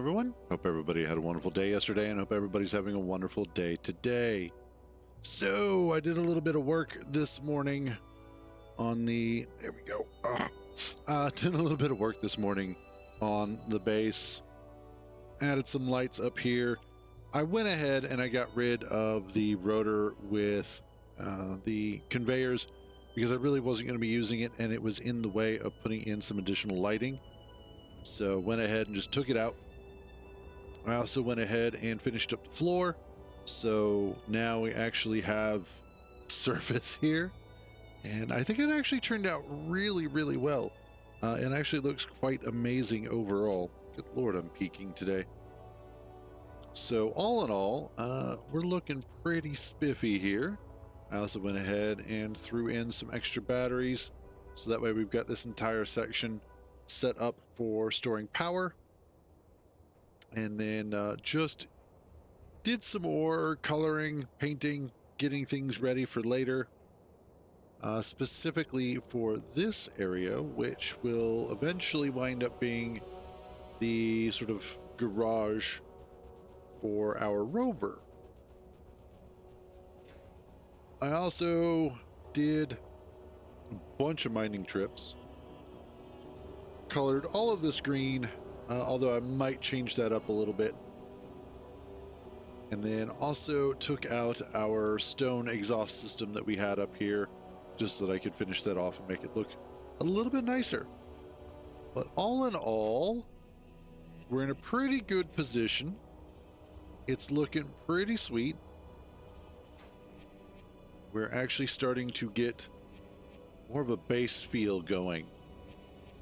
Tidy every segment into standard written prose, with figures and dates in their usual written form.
everyone. Hope everybody had a wonderful day yesterday and hope everybody's having a wonderful day today. So I did a little bit of work this morning on the, there we go. Did a little bit of work this morning on the base. Added some lights up here. I went ahead and I got rid of the rotor with the conveyors because I really wasn't going to be using it and it was in the way of putting in some additional lighting. So went ahead and just took it out. I also went ahead and finished up the floor. So now we actually have surface here. And I think it actually turned out really, really well. It actually looks quite amazing overall. Good Lord, I'm peeking today. So all in all, we're looking pretty spiffy here. I also went ahead and threw in some extra batteries. So that way we've got this entire section set up for storing power. And then just did some more coloring, painting, getting things ready for later. Specifically for this area, which will eventually wind up being the sort of garage for our rover. I also did a bunch of mining trips. Colored all of this green, although I might change that up a little bit. And then also took out our stone exhaust system that we had up here, just so that I could finish that off and make it look a little bit nicer. But all in all, we're in a pretty good position. It's looking pretty sweet. We're actually starting to get more of a base feel going.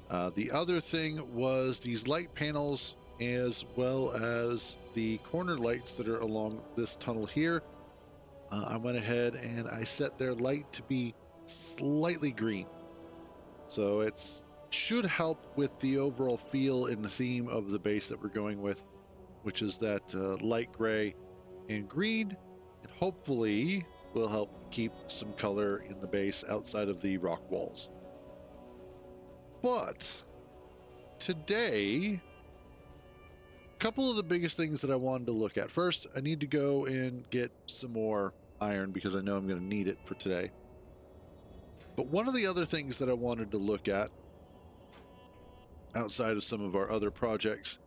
The other thing was these light panels, as well as the corner lights that are along this tunnel here. I went ahead and I set their light to be slightly green. So it should help with the overall feel and the theme of the base that we're going with, which is that light gray and green, and hopefully will help keep some color in the base outside of the rock walls. But today, a couple of the biggest things that I wanted to look at. First, I need to go and get some more iron because I know I'm going to need it for today. But one of the other things that I wanted to look at outside of some of our other projects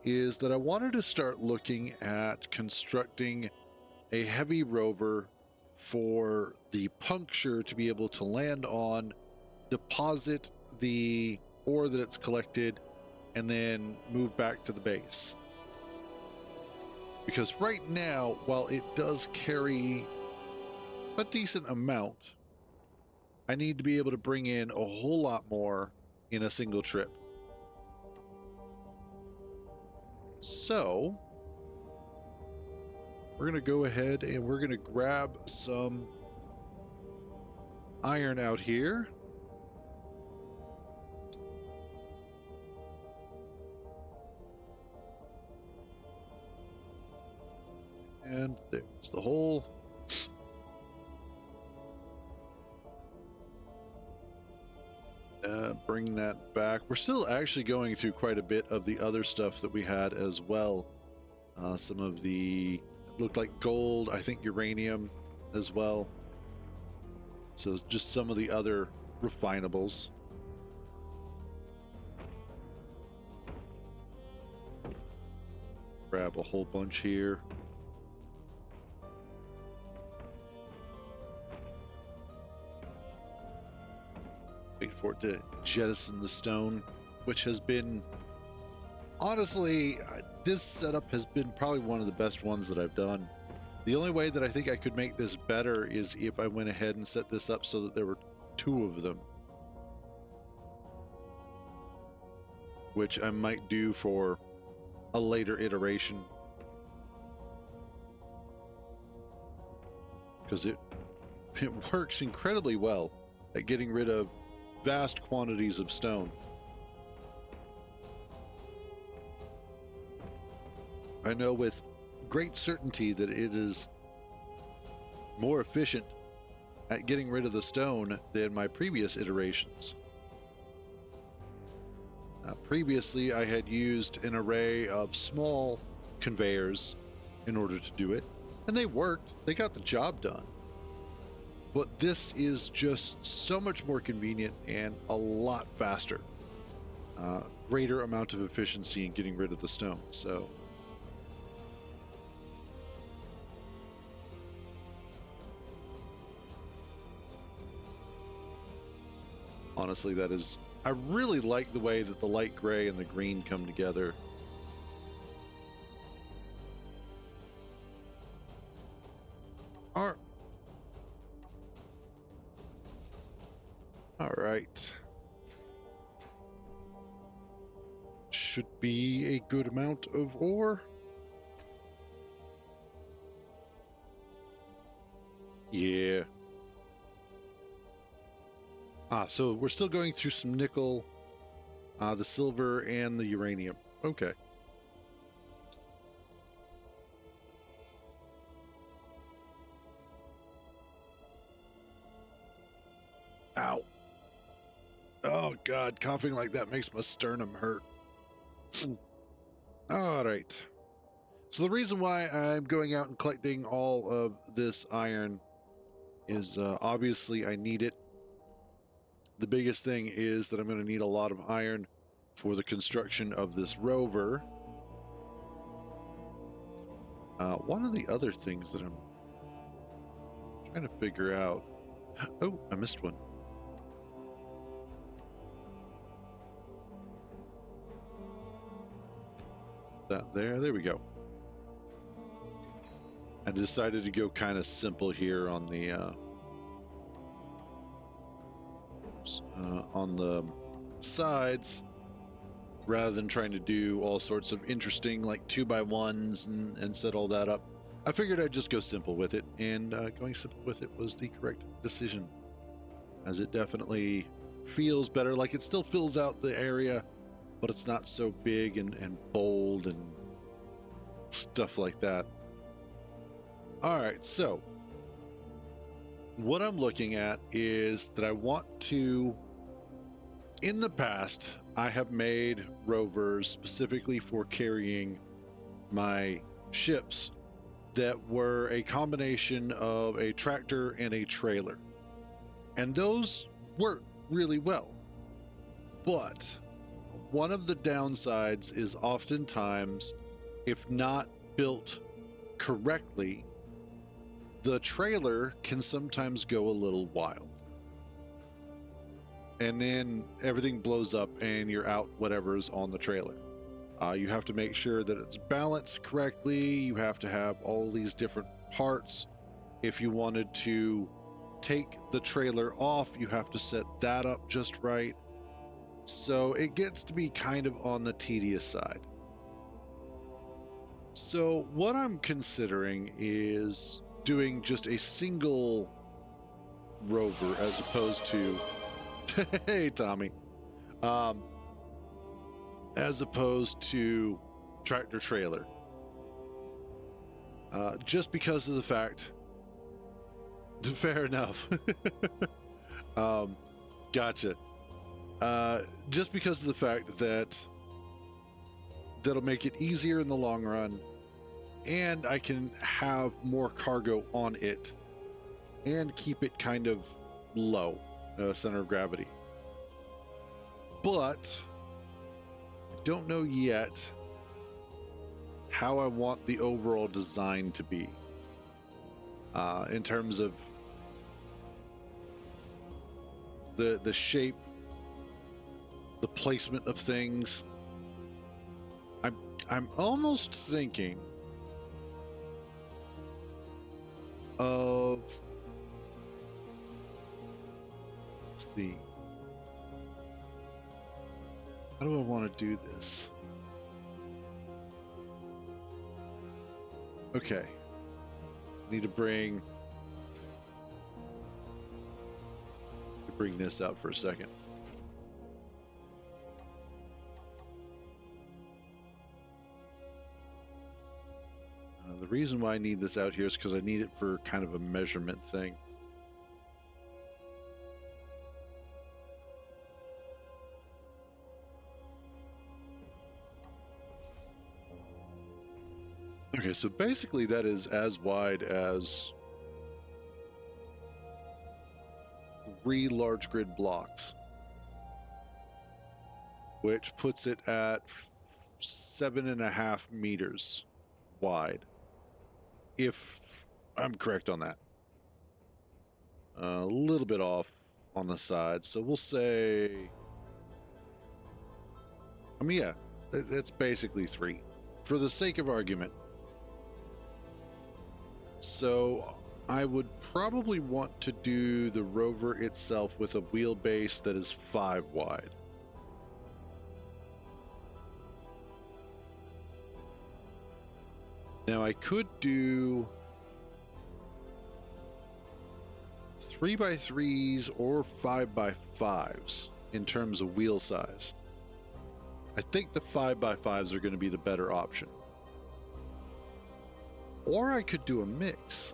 is that I wanted to start looking at constructing a heavy rover for the Puncture to be able to land on, deposit the ore that it's collected, and then move back to the base. Because right now, while it does carry a decent amount, I need to be able to bring in a whole lot more in a single trip. So we're going to go ahead and we're going to grab some iron out here. And there's the hole. Bring that back. We're still actually going through quite a bit of the other stuff that we had as well. Some of the, it looked like gold, I think uranium as well. So just some of the other refinables. Grab a whole bunch here. Wait for it to jettison the stone, which has been, honestly, this setup has been probably one of the best ones that I've done. The only way that I think I could make this better is if I went ahead and set this up so that there were two of them, which I might do for a later iteration, because it works incredibly well at getting rid of vast quantities of stone. I know with great certainty that it is more efficient at getting rid of the stone than my previous iterations. previously I had used an array of small conveyors in order to do it, and they worked. They got the job done. But this is just so much more convenient and a lot faster. Greater amount of efficiency in getting rid of the stone. So honestly, that is, I really like the way that the light gray and the green come together. All right. Should be a good amount of ore. Yeah. So we're still going through some nickel, the silver, and the uranium. Okay. Ow. Oh, God. Coughing like that makes my sternum hurt. All right. So the reason why I'm going out and collecting all of this iron is obviously I need it. The biggest thing is that I'm going to need a lot of iron for the construction of this rover. One of the other things that I'm trying to figure out. Oh, I missed one. There we go. I decided to go kind of simple here on the sides, rather than trying to do all sorts of interesting like 2x1s and set all that up. I figured I'd just go simple with it, and going simple with it was the correct decision, as it definitely feels better. Like, it still fills out the area, but it's not so big and bold and stuff like that. All right, so what I'm looking at is that I want to, in the past, I have made rovers specifically for carrying my ships that were a combination of a tractor and a trailer. And those work really well. But one of the downsides is oftentimes, if not built correctly, the trailer can sometimes go a little wild. And then everything blows up and you're out whatever's on the trailer. You have to make sure that it's balanced correctly. You have to have all these different parts. If you wanted to take the trailer off, you have to set that up just right. So it gets to be kind of on the tedious side. So what I'm considering is doing just a single rover as opposed to hey Tommy, as opposed to tractor trailer, just because of the fact, fair enough. Gotcha. Just because of the fact that that'll make it easier in the long run, and I can have more cargo on it and keep it kind of low, center of gravity. But I don't know yet how I want the overall design to be, in terms of the shape, the placement of things. I'm almost thinking of, let's see, how do I want to do this? Okay, need to bring this out for a second. The reason why I need this out here is because I need it for kind of a measurement thing. Okay, so basically that is as wide as 3 large grid blocks, which puts it at 7.5 meters wide, if I'm correct on that. A little bit off on the side, so we'll say, I mean, yeah, that's basically 3 for the sake of argument. So I would probably want to do the rover itself with a wheelbase that is 5 wide. Now I could do 3x3s or 5x5s in terms of wheel size. I think the 5x5s are going to be the better option. Or I could do a mix.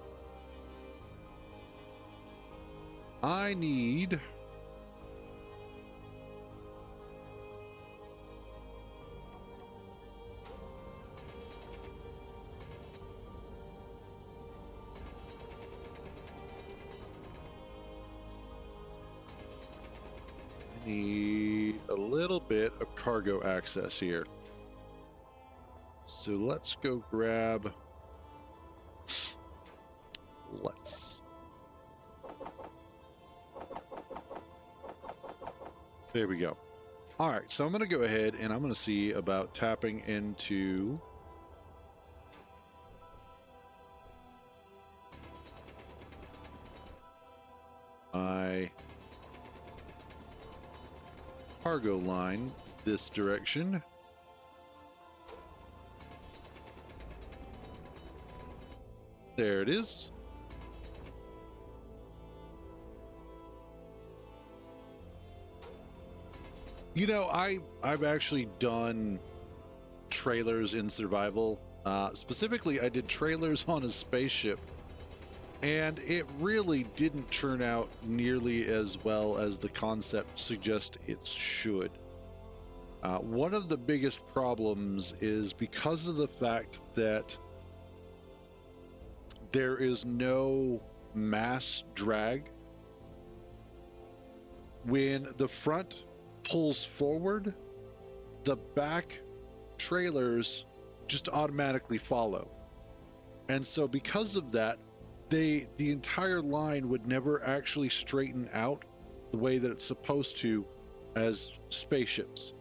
I need a little bit of cargo access here. So let's go grab, there we go. All right, so I'm going to go ahead and I'm going to see about tapping into my cargo line this direction. There it is. You know, I've actually done trailers in survival. Specifically, I did trailers on a spaceship, and it really didn't turn out nearly as well as the concept suggests it should. One of the biggest problems is because of the fact that there is no mass drag. When the front pulls forward, the back trailers just automatically follow. And so because of that, the entire line would never actually straighten out the way that it's supposed to as spaceships.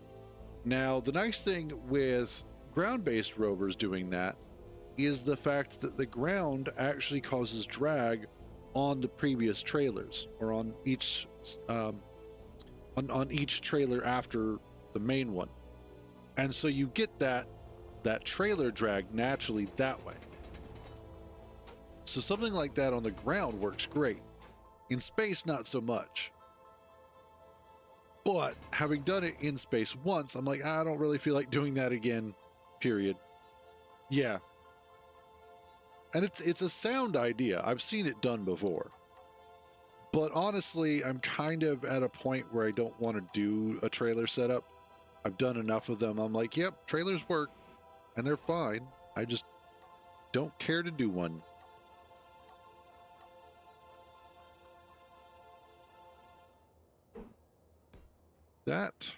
Now, the nice thing with ground-based rovers doing that is the fact that the ground actually causes drag on the previous trailers, or on each on each trailer after the main one. And so you get that trailer drag naturally that way. So something like that on the ground works great. In space, not so much. But having done it in space once, I'm like, I don't really feel like doing that again, period. Yeah. And it's a sound idea. I've seen it done before. But honestly, I'm kind of at a point where I don't want to do a trailer setup. I've done enough of them. I'm like, yep, trailers work and they're fine. I just don't care to do one. That.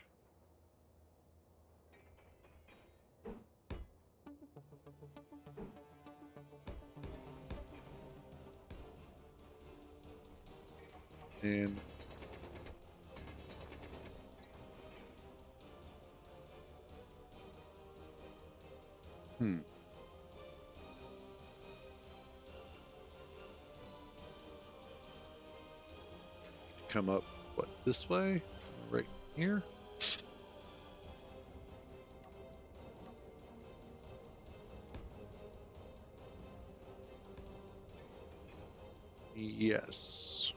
And come up, what, this way? Right here? Yes.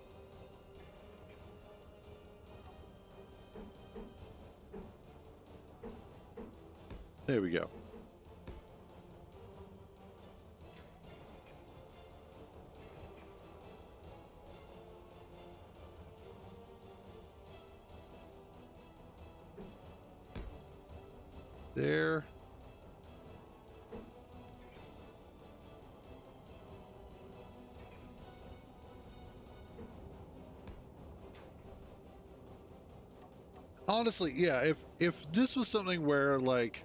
There we go. There. Honestly, yeah, if this was something where like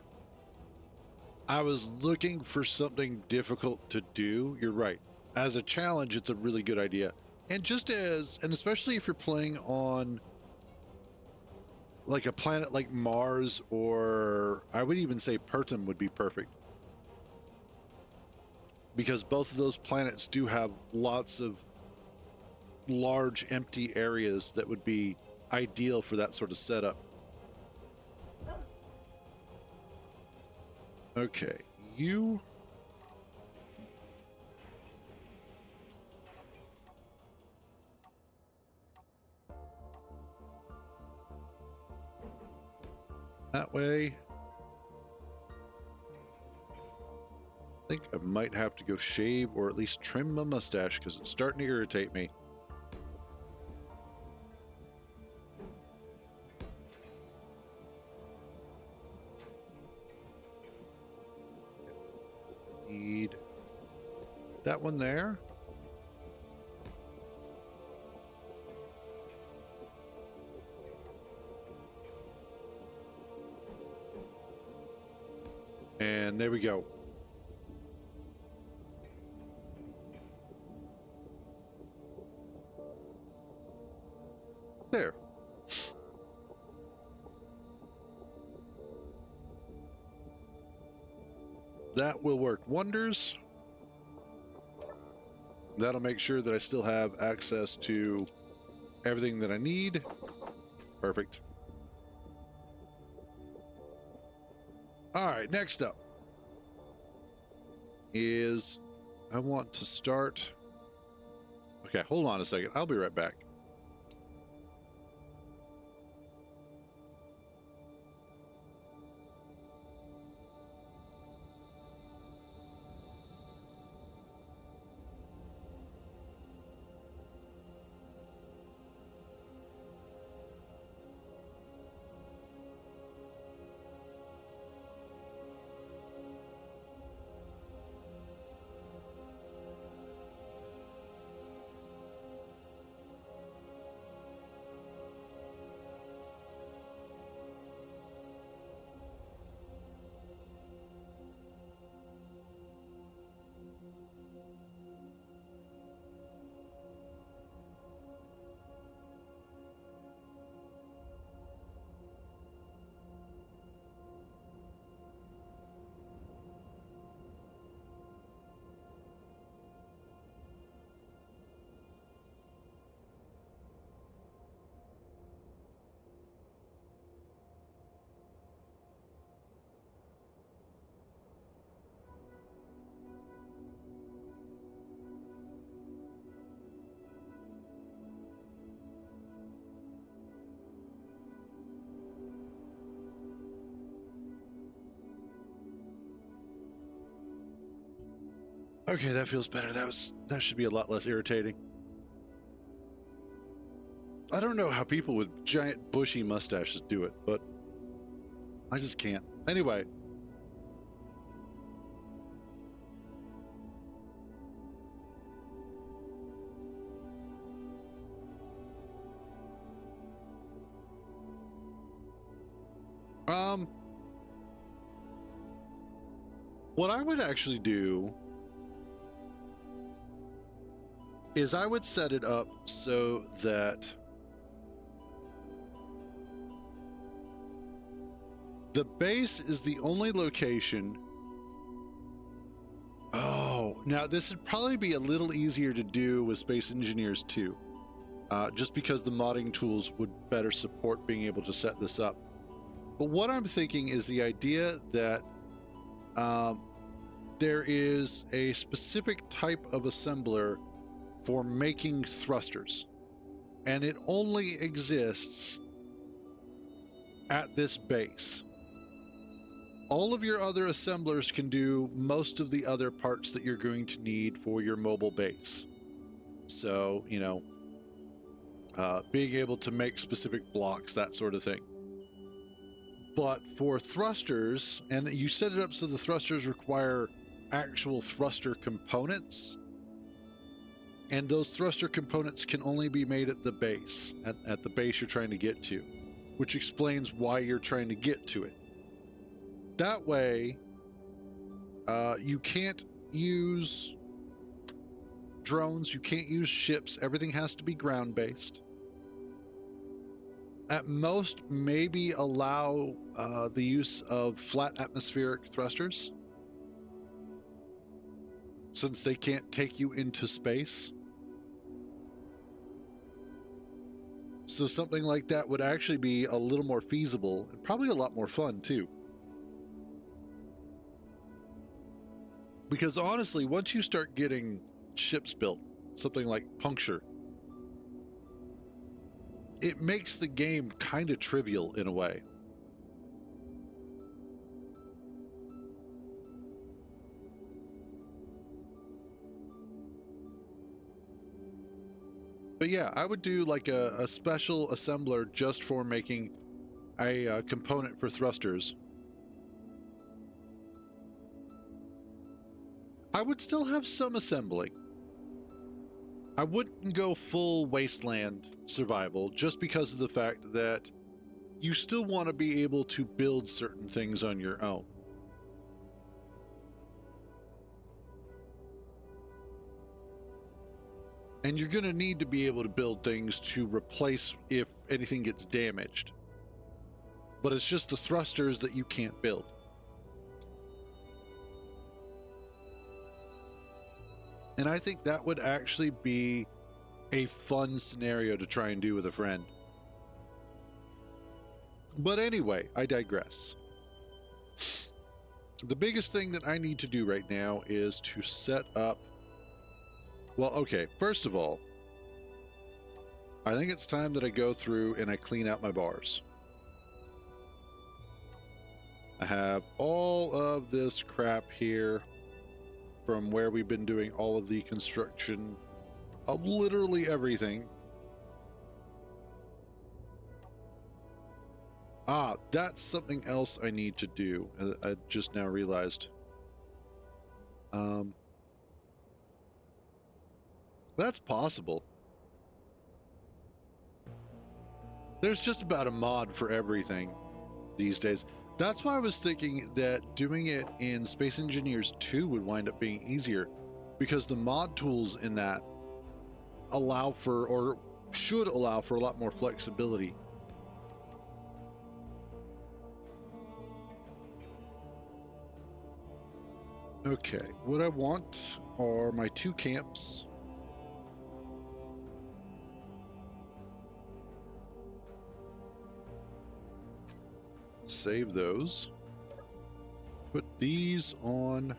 I was looking for something difficult to do, you're right. As a challenge, it's a really good idea. And and especially if you're playing on like a planet like Mars, or I would even say Pertum would be perfect. Because both of those planets do have lots of large empty areas that would be ideal for that sort of setup. Okay, you. That way. I think I might have to go shave or at least trim my mustache because it's starting to irritate me. Need that one there. And there we go. There. That will work wonders. That'll make sure that I still have access to everything that I need. Perfect. All right, next up is I want to start. Okay, hold on a second. I'll be right back. Okay, that feels better. That should be a lot less irritating. I don't know how people with giant bushy mustaches do it, but I just can't. Anyway. What I would actually do is I would set it up so that the base is the only location. Oh, now this would probably be a little easier to do with Space Engineers 2, just because the modding tools would better support being able to set this up. But what I'm thinking is the idea that there is a specific type of assembler for making thrusters, and it only exists at this base. All of your other assemblers can do most of the other parts that you're going to need for your mobile base. So, you know, being able to make specific blocks, that sort of thing. But for thrusters, and you set it up so the thrusters require actual thruster components, and those thruster components can only be made at the base, at the base you're trying to get to, which explains why you're trying to get to it. That way, you can't use drones, you can't use ships, everything has to be ground-based. At most, maybe allow the use of flat atmospheric thrusters, since they can't take you into space. So something like that would actually be a little more feasible and probably a lot more fun too. Because honestly, once you start getting ships built, something like Puncture, it makes the game kind of trivial in a way. But yeah, I would do like a special assembler just for making a component for thrusters. I would still have some assembling. I wouldn't go full wasteland survival just because of the fact that you still want to be able to build certain things on your own. And you're going to need to be able to build things to replace if anything gets damaged. But it's just the thrusters that you can't build. And I think that would actually be a fun scenario to try and do with a friend. But anyway, I digress. The biggest thing that I need to do right now is to set up... Well, okay, first of all, I think it's time that I go through and I clean out my bars. I have all of this crap here from where we've been doing all of the construction of literally everything. Ah, that's something else I need to do. I just now realized. That's possible. There's just about a mod for everything these days. That's why I was thinking that doing it in Space Engineers 2 would wind up being easier, because the mod tools in that allow for, or should allow for, a lot more flexibility. Okay, what I want are my 2 camps. Save those. Put these on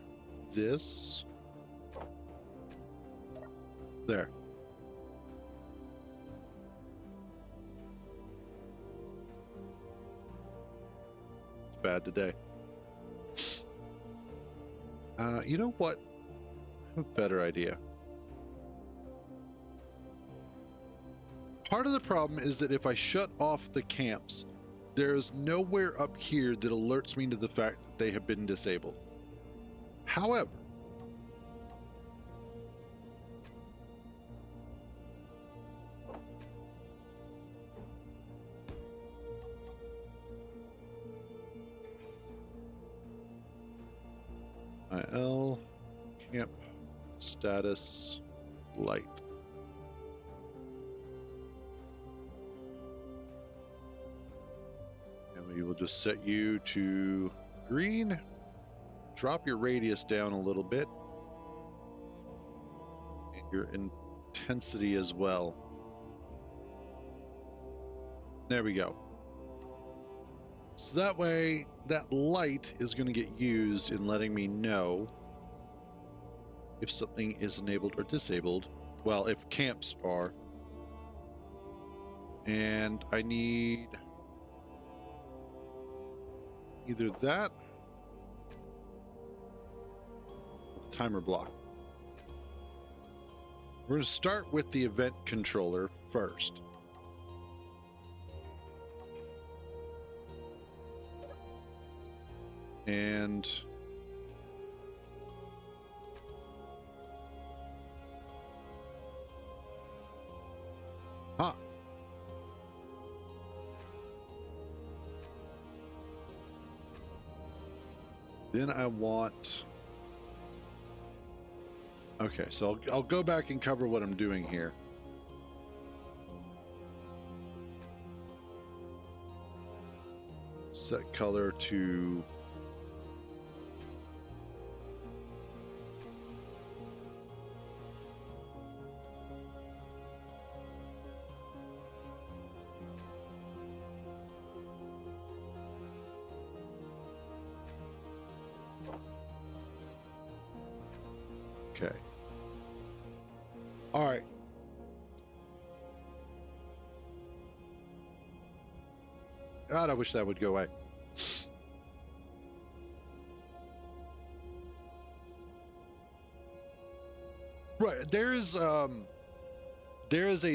this. There. It's bad today. You know what? I have a better idea. Part of the problem is that if I shut off the camps, there is nowhere up here that alerts me to the fact that they have been disabled. However, IL camp status light. And we will just set you to green. Drop your radius down a little bit. And your intensity as well. There we go. So that way, that light is going to get used in letting me know if something is enabled or disabled. Well, if camps are. And I need either that or the timer block. We're going to start with the event controller first. And Then I want... Okay, so I'll go back and cover what I'm doing here. Set color to... Okay. All right. God, I wish that would go away. Right. There is a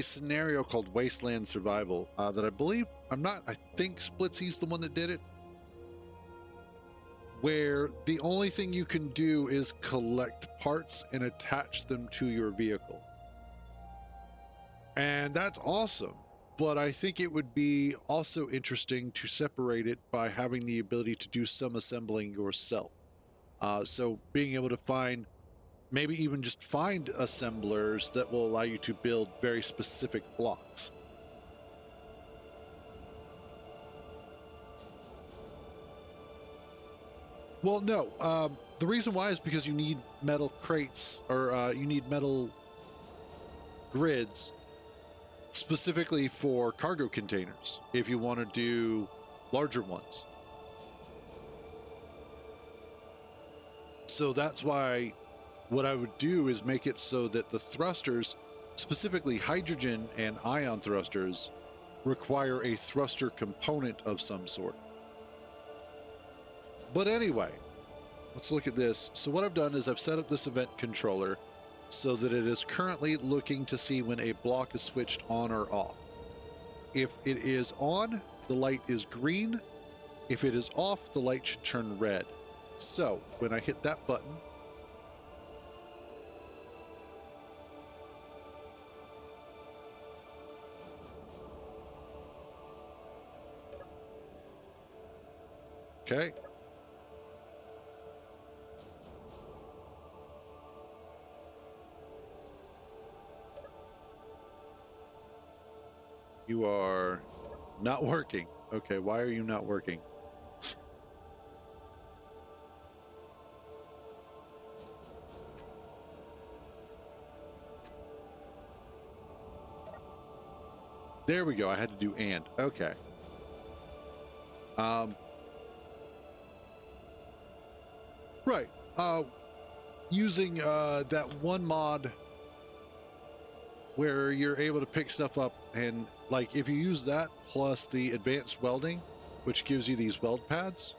scenario called Wasteland Survival that I believe I think Splitsy's the one that did it, where the only thing you can do is collect parts and attach them to your vehicle. And that's awesome. But I think it would be also interesting to separate it by having the ability to do some assembling yourself. So being able to find, maybe even just find assemblers that will allow you to build very specific blocks. Well, no. The reason why is because you need metal crates, or you need metal grids specifically for cargo containers if you want to do larger ones. So that's why what I would do is make it so that the thrusters, specifically hydrogen and ion thrusters, require a thruster component of some sort. But anyway, let's look at this. So what I've done is I've set up this event controller so that it is currently looking to see when a block is switched on or off. If it is on, the light is green. If it is off, the light should turn red. So when I hit that button, okay. You are not working. Okay, why are you not working? There we go. I had to do and. Okay. Right. Using that one mod where you're able to pick stuff up, and like if you use that plus the advanced welding, which gives you these weld pads,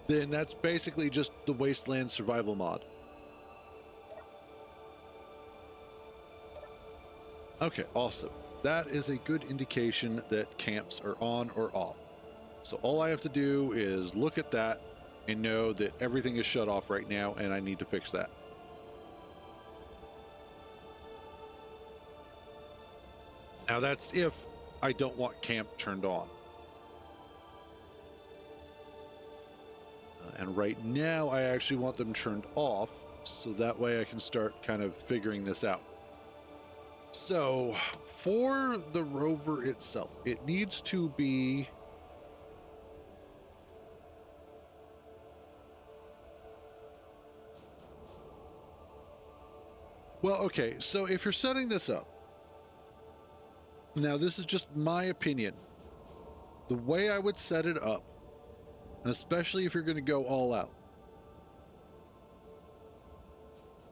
then that's basically just the Wasteland Survival mod. Okay, awesome. That is a good indication that camps are on or off. So all I have to do is look at that and know that everything is shut off right now, and I need to fix that. Now that's if I don't want camp turned on. And right now I actually want them turned off, so that way I can start kind of figuring this out. So for the rover itself, it needs to be... Well, okay, so if you're setting this up, now this is just my opinion, the way I would set it up, and especially if you're going to go all out,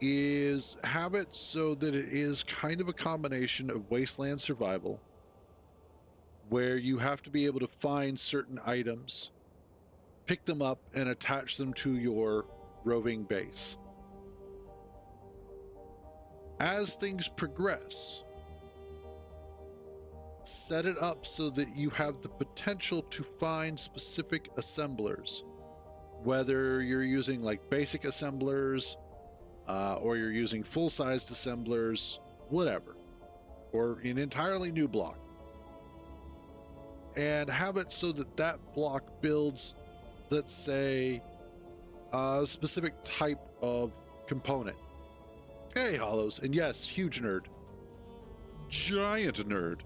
is have it so that it is kind of a combination of Wasteland Survival, where you have to be able to find certain items, pick them up, and attach them to your roving base. As things progress, set it up so that you have the potential to find specific assemblers, whether you're using like basic assemblers, or you're using full-sized assemblers, whatever, or an entirely new block. and have it so that that block builds, let's say, a specific type of component. Hey, Hollows. And yes, huge nerd. Giant nerd.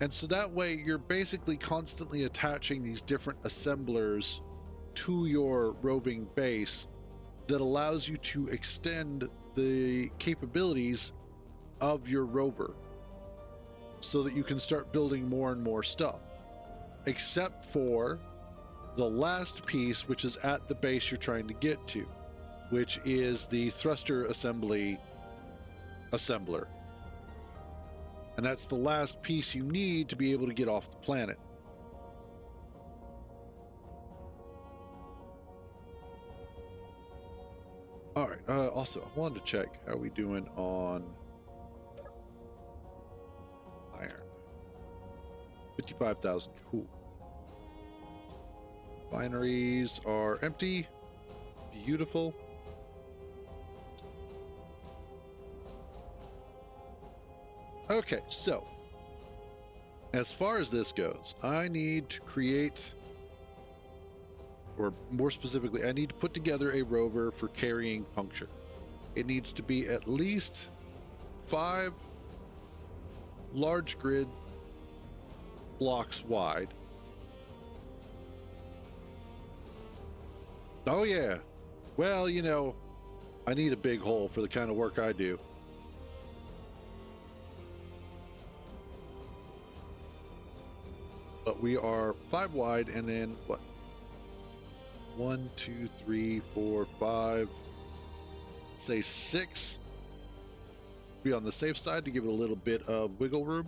And so that way you're basically constantly attaching these different assemblers to your roving base that allows you to extend the capabilities of your rover so that you can start building more and more stuff. Except for the last piece, which is at the base you're trying to get to, which is the thruster assembly assembler. And that's the last piece you need to be able to get off the planet. All right. Also, I wanted to check how we doing on iron. 55,000. Cool. Binaries are empty. Beautiful. Okay, so as far as this goes, I need to create, or more specifically, I need to put together a rover for carrying Puncture. It needs to be at least 5 large grid blocks wide. Oh yeah. Well, you know, I need a big hole for the kind of work I do. But we are 5 wide, and then what? 1, 2, 3, 4, 5. Let's say 6. Be on the safe side to give it a little bit of wiggle room.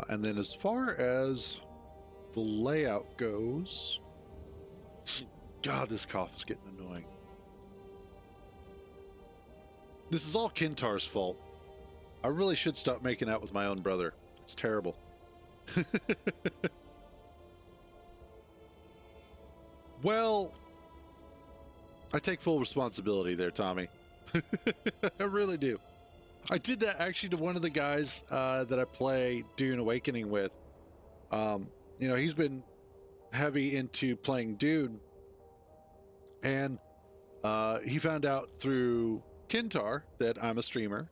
And then as far as the layout goes, God, this cough is getting annoying. This is all Kintar's fault. I really should stop making out with my own brother. It's terrible. Well, I take full responsibility there, Tommy. I really do. I did that actually to one of the guys that I play Dune Awakening with. You know, he's been heavy into playing Dune, and he found out through Kintar that I'm a streamer,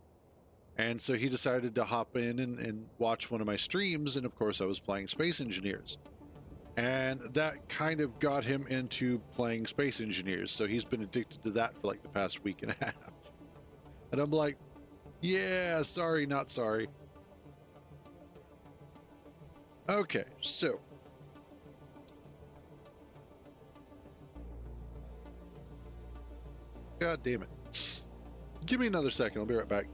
and so he decided to hop in and watch one of my streams, and of course I was playing Space Engineers, and that kind of got him into playing Space Engineers, so he's been addicted to that for like the past week and a half. And I'm like, yeah, sorry, not sorry. Okay, so God damn it. Give me another second. I'll be right back.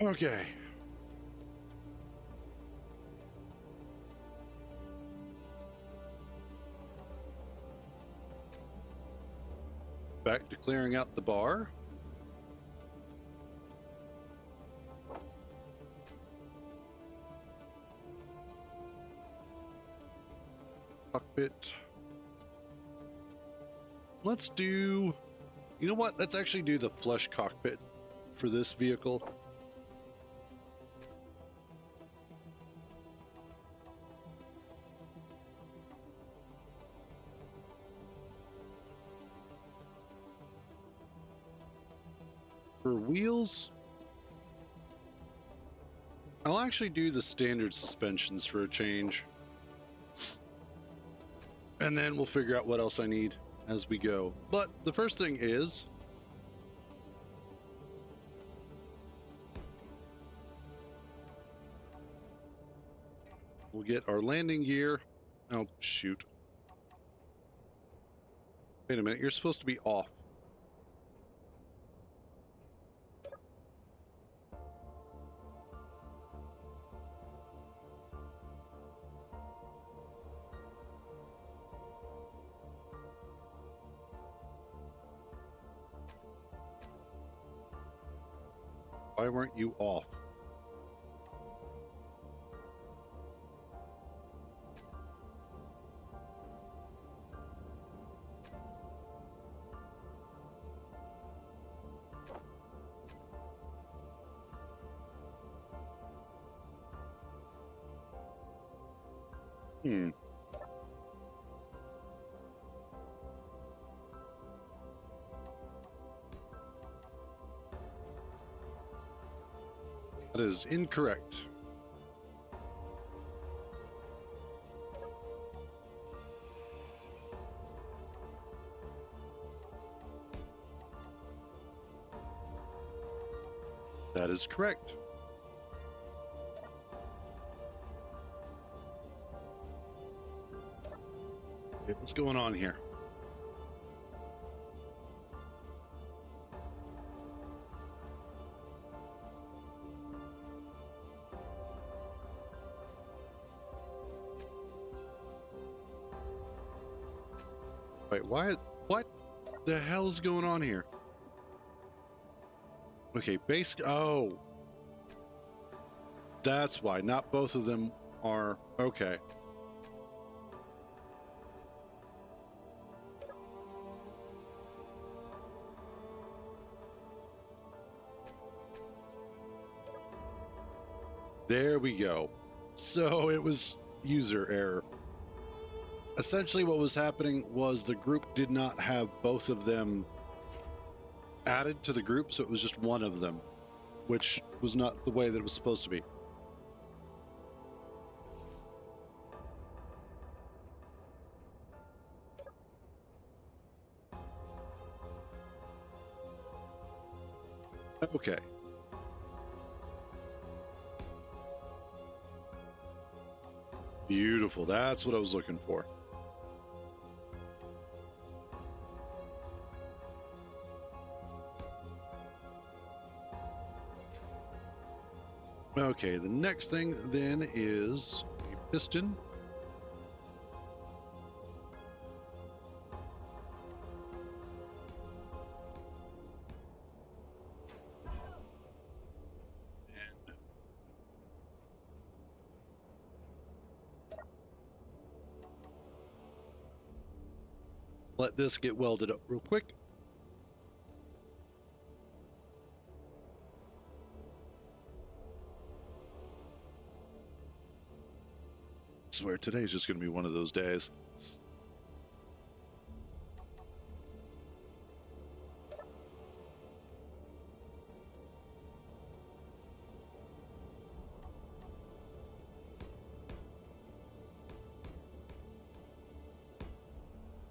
Okay. Back to clearing out the bar. Cockpit. Let's do, you know what? Let's actually do the flush cockpit for this vehicle. For wheels, I'll actually do the standard suspensions for a change. And then we'll figure out what else I need as we go. But the first thing is we'll get our landing gear. Oh, shoot. Wait a minute, you're supposed to be off. Why weren't you off? That is incorrect. That is correct. Okay, what's going on here? Wait, why? What the hell's going on here? Okay, basic. Oh, that's why. Not both of them are. Okay. There we go. So it was user error. Essentially, what was happening was the group did not have both of them added to the group, so it was just one of them, which was not the way that it was supposed to be. Okay. Beautiful. That's what I was looking for. Okay, the next thing then is a piston. And let this get welded up real quick. I swear today's just going to be one of those days.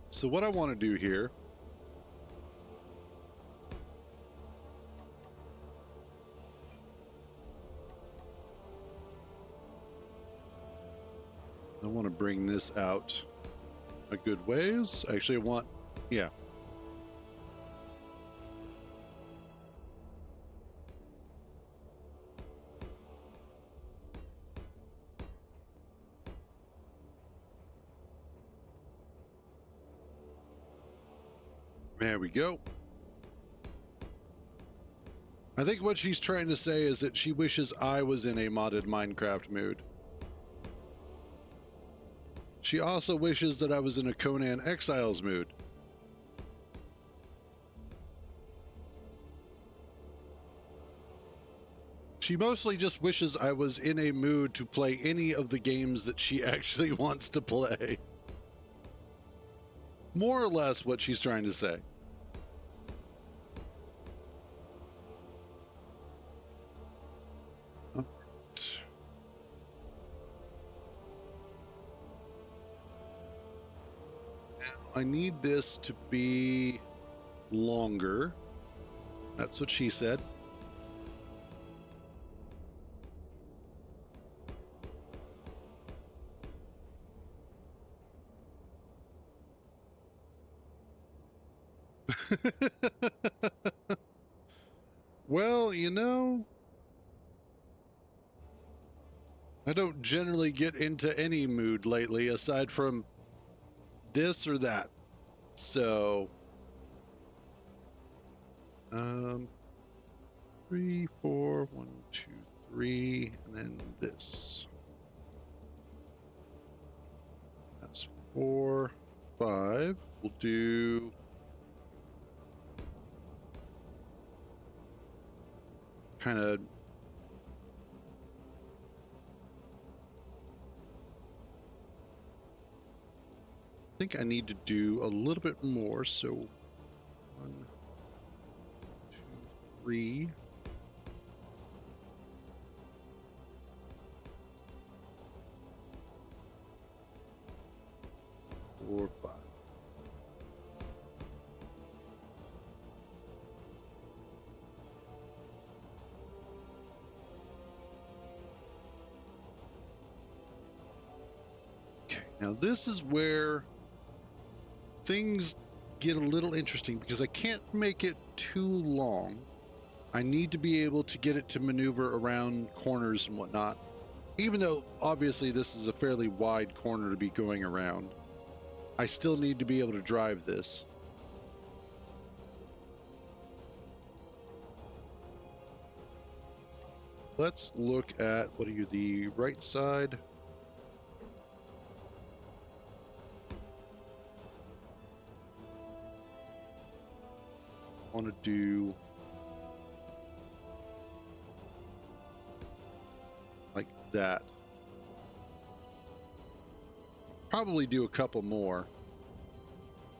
So what I want to do here I want to bring this out a good ways. Actually, I want, yeah. There we go. I think what she's trying to say is that she wishes I was in a modded Minecraft mood. She also wishes that I was in a Conan Exiles mood. She mostly just wishes I was in a mood to play any of the games that she actually wants to play. More or less what she's trying to say. I need this to be longer. That's what she said. Well, you know, I don't generally get into any mood lately aside from this or that. So, 3, 4, 1, 2, 3, and then this. That's 4, 5. We'll do kind of I think I need to do a little bit more. So 1, 2, 3. Four, 5. Okay, now this is where things get a little interesting because I can't make it too long. I need to be able to get it to maneuver around corners and whatnot. Even though obviously this is a fairly wide corner to be going around, I still need to be able to drive this. Let's look at, what are you, the right side? I want to do like that. Probably do a couple more,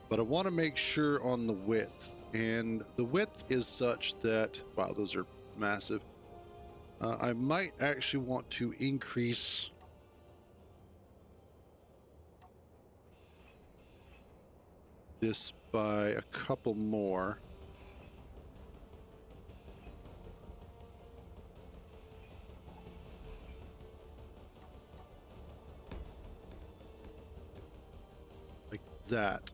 but I want to make sure on the width, and the width is such that, wow, those are massive. I might actually want to increase this by a couple more. Like that.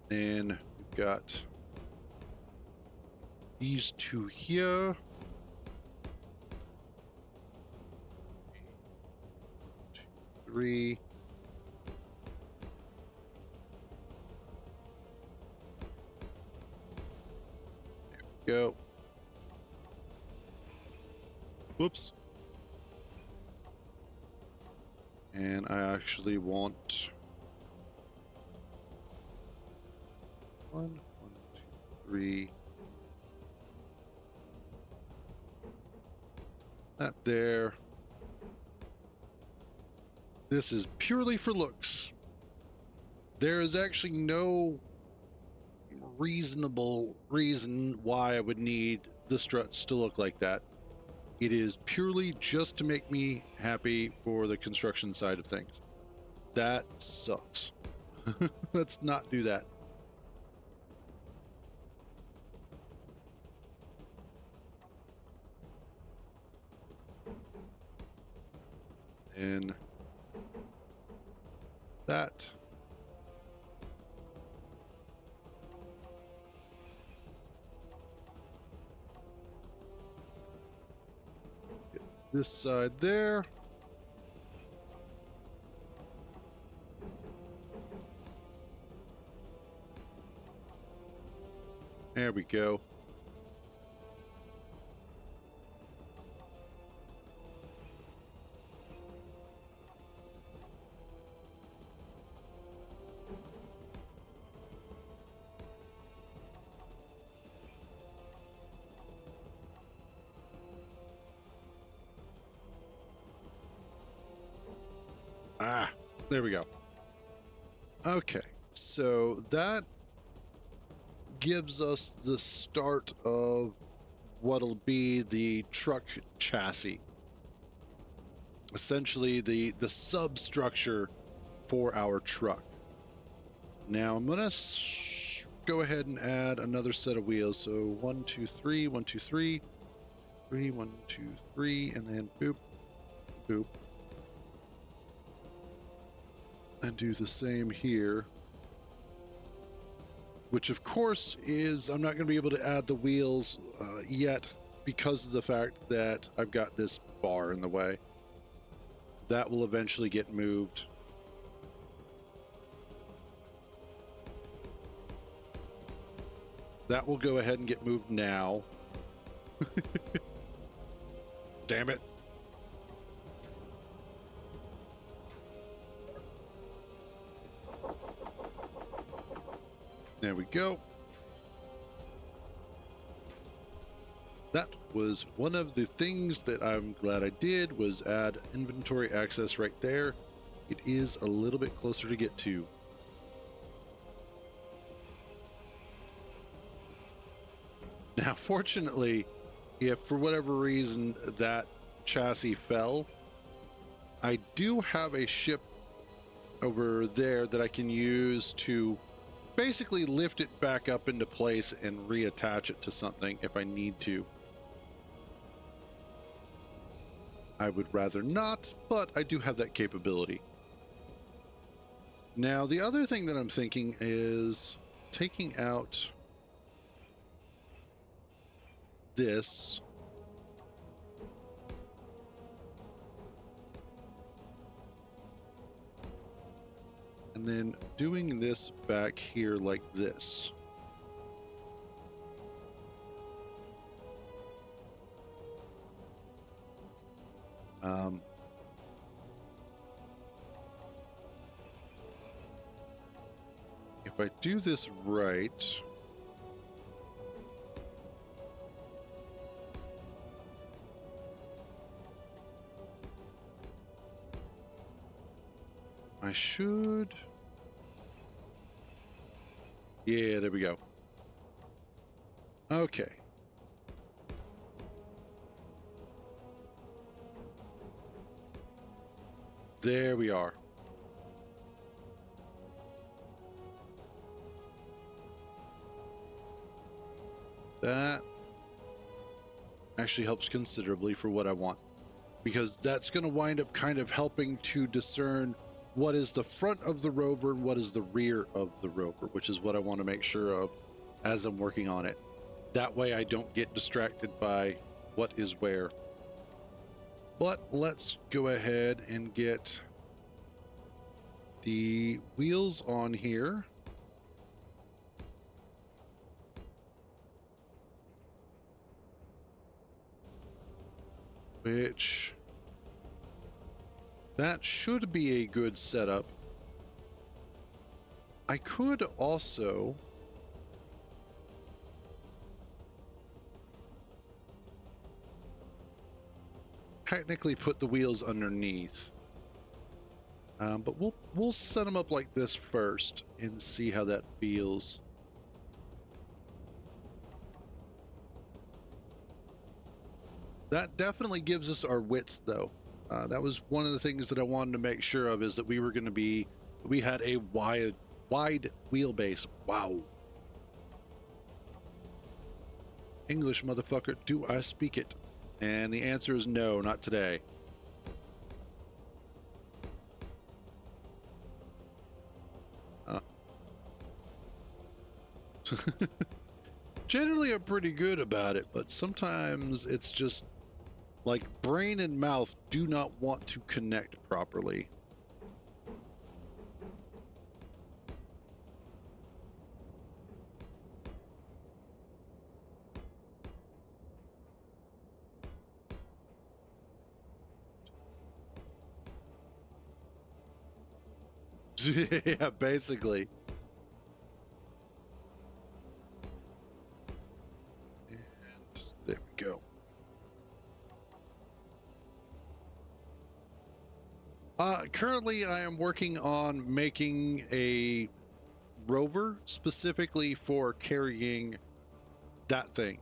And then we've got these two here. 1, 2, 3. There we go. Whoops. And I actually want 1, 1, 2, 3. That there. This is purely for looks. There is actually no reasonable reason why I would need the struts to look like that. It is purely just to make me happy for the construction side of things. That sucks. Let's not do that. And that. this side there. There we go. Ah, there we go. Okay, so that gives us the start of what'll be the truck chassis. Essentially the substructure for our truck. Now I'm gonna go ahead and add another set of wheels. So 1, 2, 3, 1, 2, 3, 3, 1, 2, 3, and then boop, boop. And do the same here. Which of course is, I'm not going to be able to add the wheels yet because of the fact that I've got this bar in the way. That will eventually get moved. That will go ahead and get moved now. Damn it. There we go. That was one of the things that I'm glad I did, was add inventory access right there. It is a little bit closer to get to. Now, fortunately, if for whatever reason that chassis fell, I do have a ship over there that I can use to basically lift it back up into place and reattach it to something if I need to. I would rather not, but I do have that capability. Now, the other thing that I'm thinking is taking out this. And then doing this back here like this. If I do this right, I should. Yeah, there we go. Okay. There we are. That actually helps considerably for what I want, because that's going to wind up kind of helping to discern what is the front of the rover and what is the rear of the rover, which is what I want to make sure of as I'm working on it. That way I don't get distracted by what is where. But let's go ahead and get the wheels on here. Which, that should be a good setup. I could also technically put the wheels underneath, but we'll set them up like this first and see how that feels. That definitely gives us our width, though. That was one of the things that I wanted to make sure of, is that we were going to be, we had a wide wheelbase. Wow. English, motherfucker, do I speak it? And the answer is no, not today. Generally, I'm pretty good about it, but sometimes it's just Like, brain and mouth do not want to connect properly. Yeah, basically. And there we go. Currently, I am working on making a rover specifically for carrying that thing,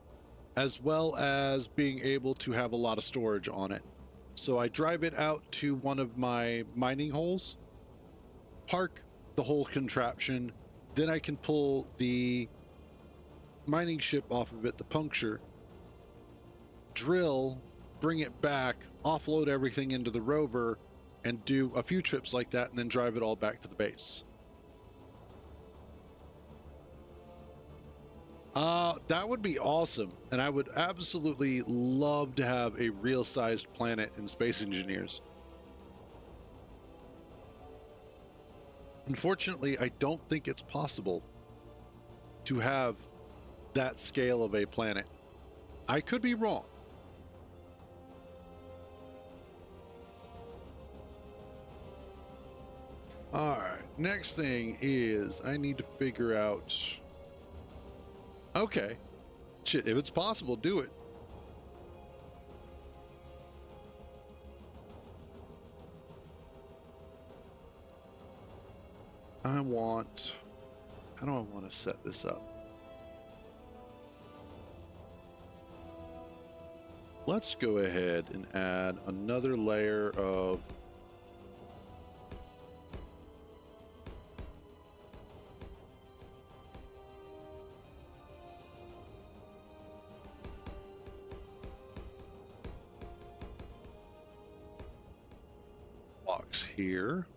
as well as being able to have a lot of storage on it. So I drive it out to one of my mining holes, park the whole contraption, then I can pull the mining ship off of it, the Puncture, drill, bring it back, offload everything into the rover, and do a few trips like that, and then drive it all back to the base. That would be awesome, and I would absolutely love to have a real-sized planet in Space Engineers. Unfortunately, I don't think it's possible to have that scale of a planet. I could be wrong. All right, next thing is I need to figure out... Okay. Shit, if it's possible, do it. I want... How do I want to set this up? Let's go ahead and add another layer of... blocks here.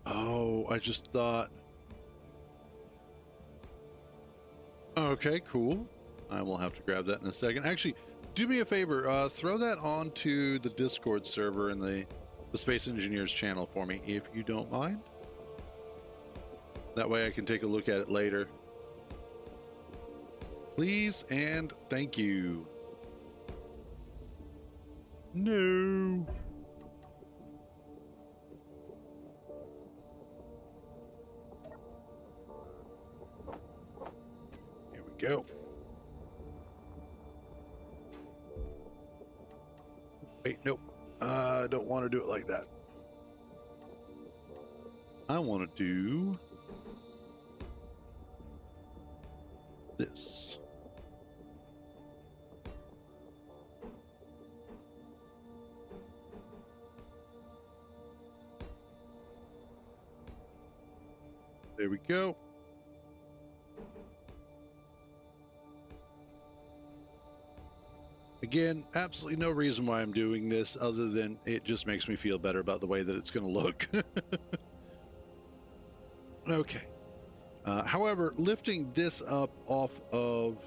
Oh, I just thought... Okay, cool. I will have to grab that in a second. Actually, do me a favor. Throw that onto the Discord server in the Space Engineers channel for me, if you don't mind. That way I can take a look at it later. Please and thank you. No. Here we go. Wait, nope. I don't want to do it like that. I want to do this. There we go. Again, absolutely no reason why I'm doing this other than it just makes me feel better about the way that it's going to look. Okay. However, lifting this up off of,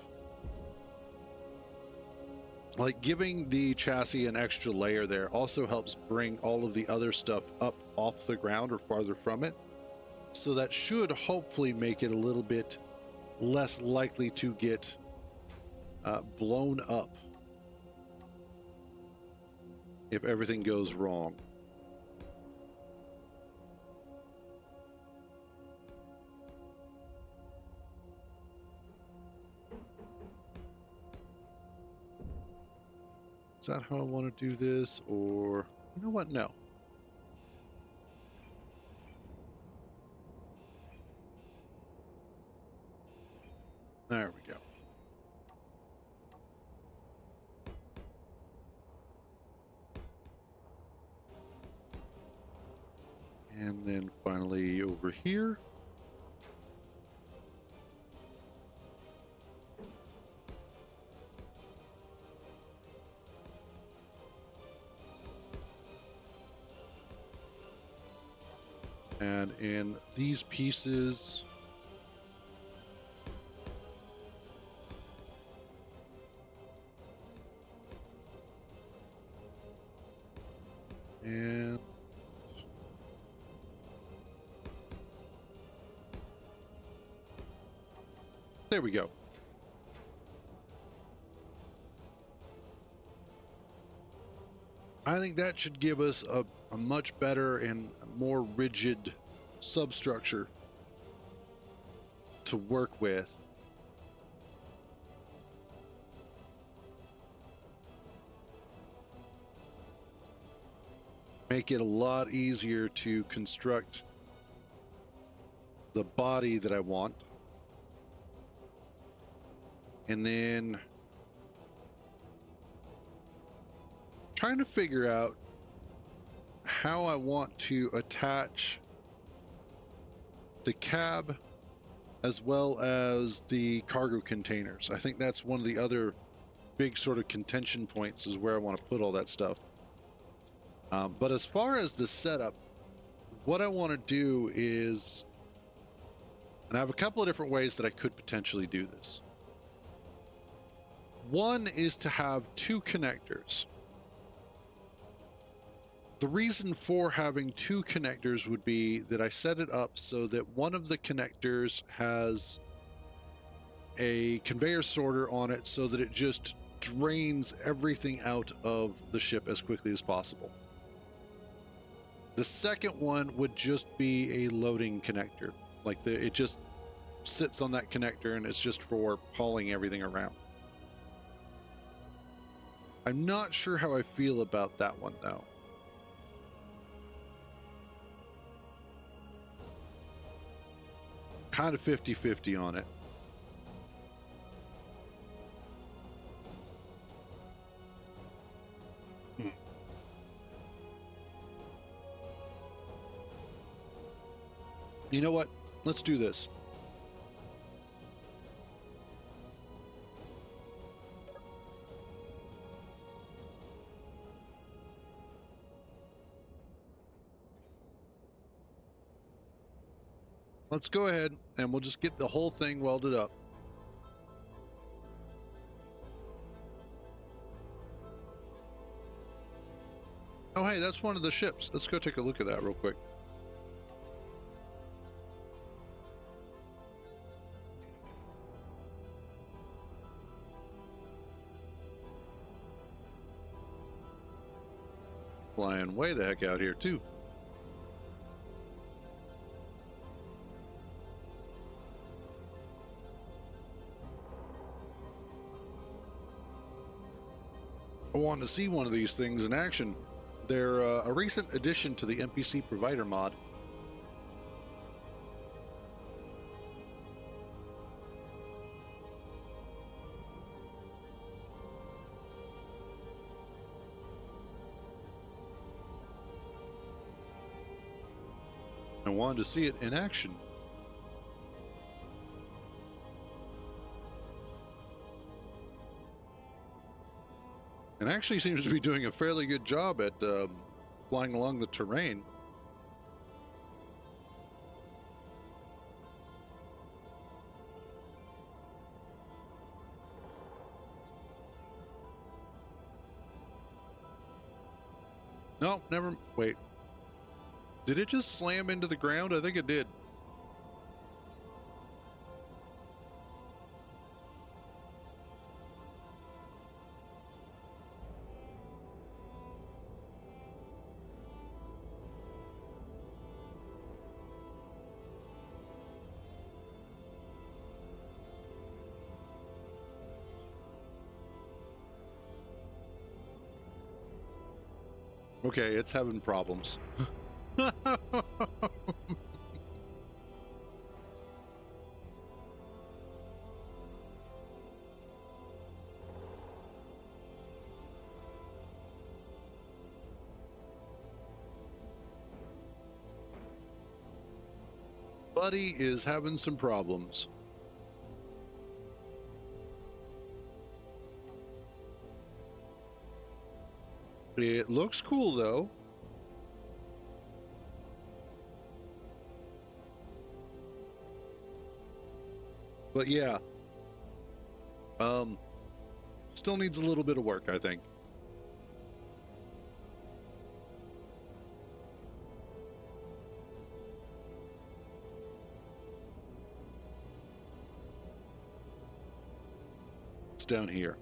like, giving the chassis an extra layer there also helps bring all of the other stuff up off the ground or farther from it. So that should hopefully make it a little bit less likely to get blown up if everything goes wrong. Is that how I want to do this? Or, you know what? No. There we go. And then finally over here. And in these pieces, and there we go. I think that should give us a much better and more rigid substructure to work with. Make it a lot easier to construct the body that I want. And then trying to figure out how I want to attach the cab as well as the cargo containers. I think that's one of the other big sort of contention points, is where I want to put all that stuff. But as far as the setup, what I want to do is, and I have a couple of different ways that I could potentially do this. One is to have two connectors. The reason for having two connectors would be that I set it up so that one of the connectors has a conveyor sorter on it so that it just drains everything out of the ship as quickly as possible. The second one would just be a loading connector. Like it just sits on that connector and it's just for hauling everything around. I'm not sure how I feel about that one though. Kind of 50-50 on it. You know what? Let's do this. Let's go ahead and we'll just get the whole thing welded up. Oh, hey, that's one of the ships. Let's go take a look at that real quick. Flying way the heck out here, too. I want to see one of these things in action. They're a recent addition to the NPC provider mod. I wanted to see it in action. And actually seems to be doing a fairly good job at flying along the terrain. No, never. Wait. Did it just slam into the ground? I think it did. Okay, it's having problems. Buddy is having some problems. It looks cool though. But yeah, still needs a little bit of work, I think. It's down here.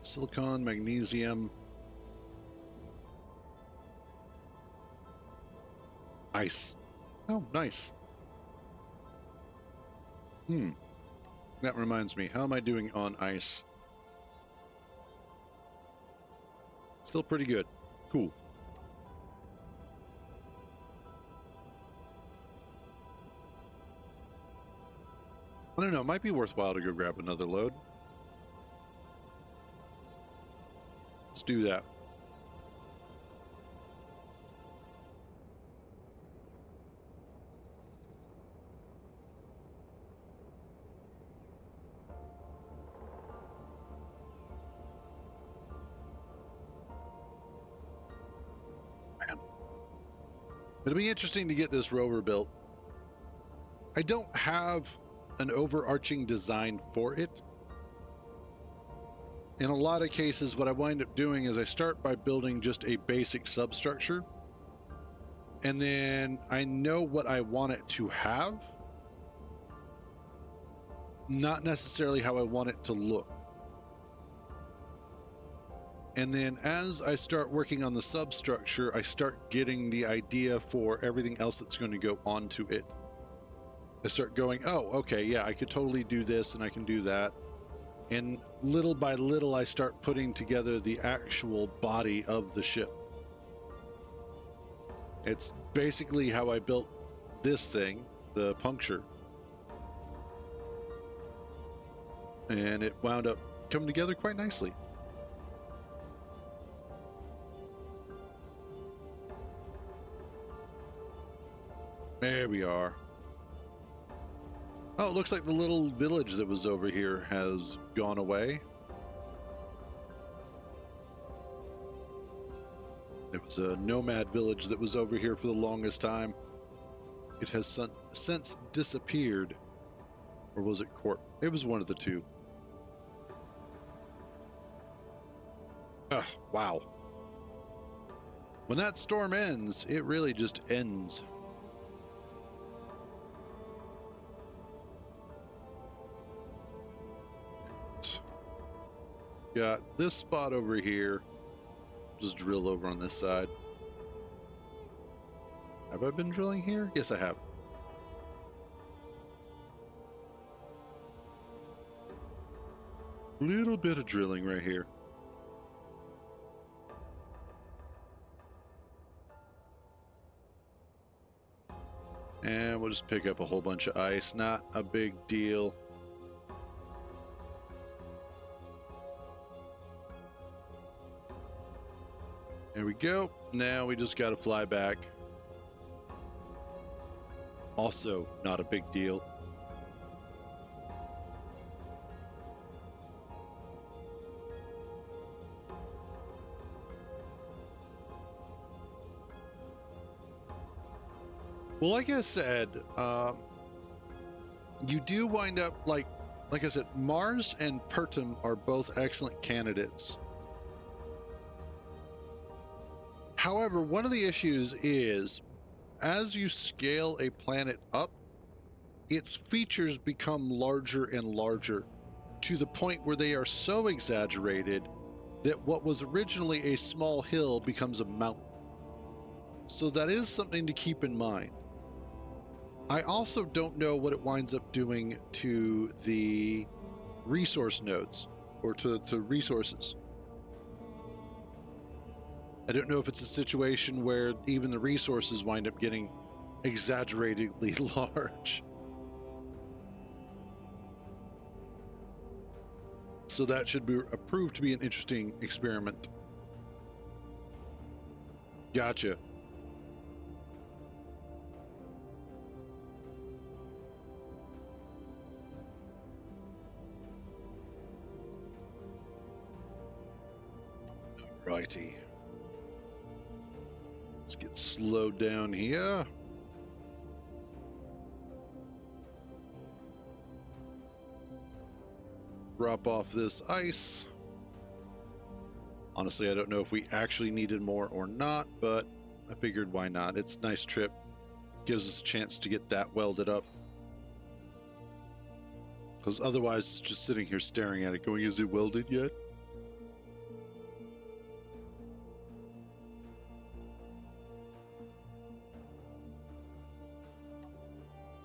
Silicon, magnesium, ice. Oh, nice. That reminds me, how am I doing on ice? Still pretty good. Cool. I don't know, it might be worthwhile to go grab another load. Let's do that. It'll be interesting to get this rover built. I don't have an overarching design for it. In a lot of cases, what I wind up doing is I start by building just a basic substructure, and then I know what I want it to have, not necessarily how I want it to look. And then as I start working on the substructure, I start getting the idea for everything else that's going to go onto it. I start going, oh, okay, yeah, I could totally do this and I can do that. And little by little, I start putting together the actual body of the ship. It's basically how I built this thing, the Puncture. And it wound up coming together quite nicely. There we are. Oh, it looks like the little village that was over here has gone away. There was a nomad village that was over here for the longest time. It has since disappeared. Or was it Corp? It was one of the two. Ugh, wow. When that storm ends, it really just ends. Got this spot over here. Just drill over on this side. Have I been drilling here? Yes, I have. Little bit of drilling right here. And we'll just pick up a whole bunch of ice. Not a big deal. There we go. Now we just got to fly back. Also, not a big deal. Well, like I said, you do wind up, like I said, Mars and Pertum are both excellent candidates. However, one of the issues is, as you scale a planet up, its features become larger and larger to the point where they are so exaggerated that what was originally a small hill becomes a mountain. So that is something to keep in mind. I also don't know what it winds up doing to the resource nodes or to resources. I don't know if it's a situation where even the resources wind up getting exaggeratedly large. So that should be proved to be an interesting experiment. Gotcha. Righty. Let's get slowed down here. drop off this ice. Honestly, I don't know if we actually needed more or not, but I figured why not? It's a nice trip. Gives us a chance to get that welded up. Because otherwise, it's just sitting here staring at it going, is it welded yet?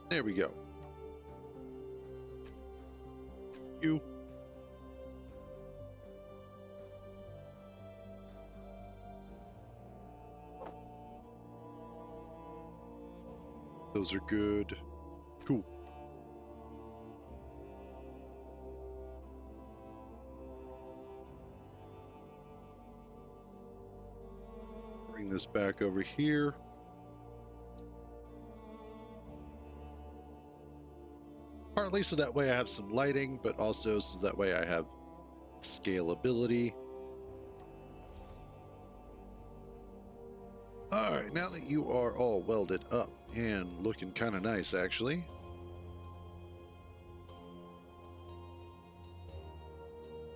There we go. You. Those are good. Cool. Bring this back over here. Partly so that way I have some lighting, but also so that way I have scalability. All right, now that you are all welded up and looking kind of nice, actually.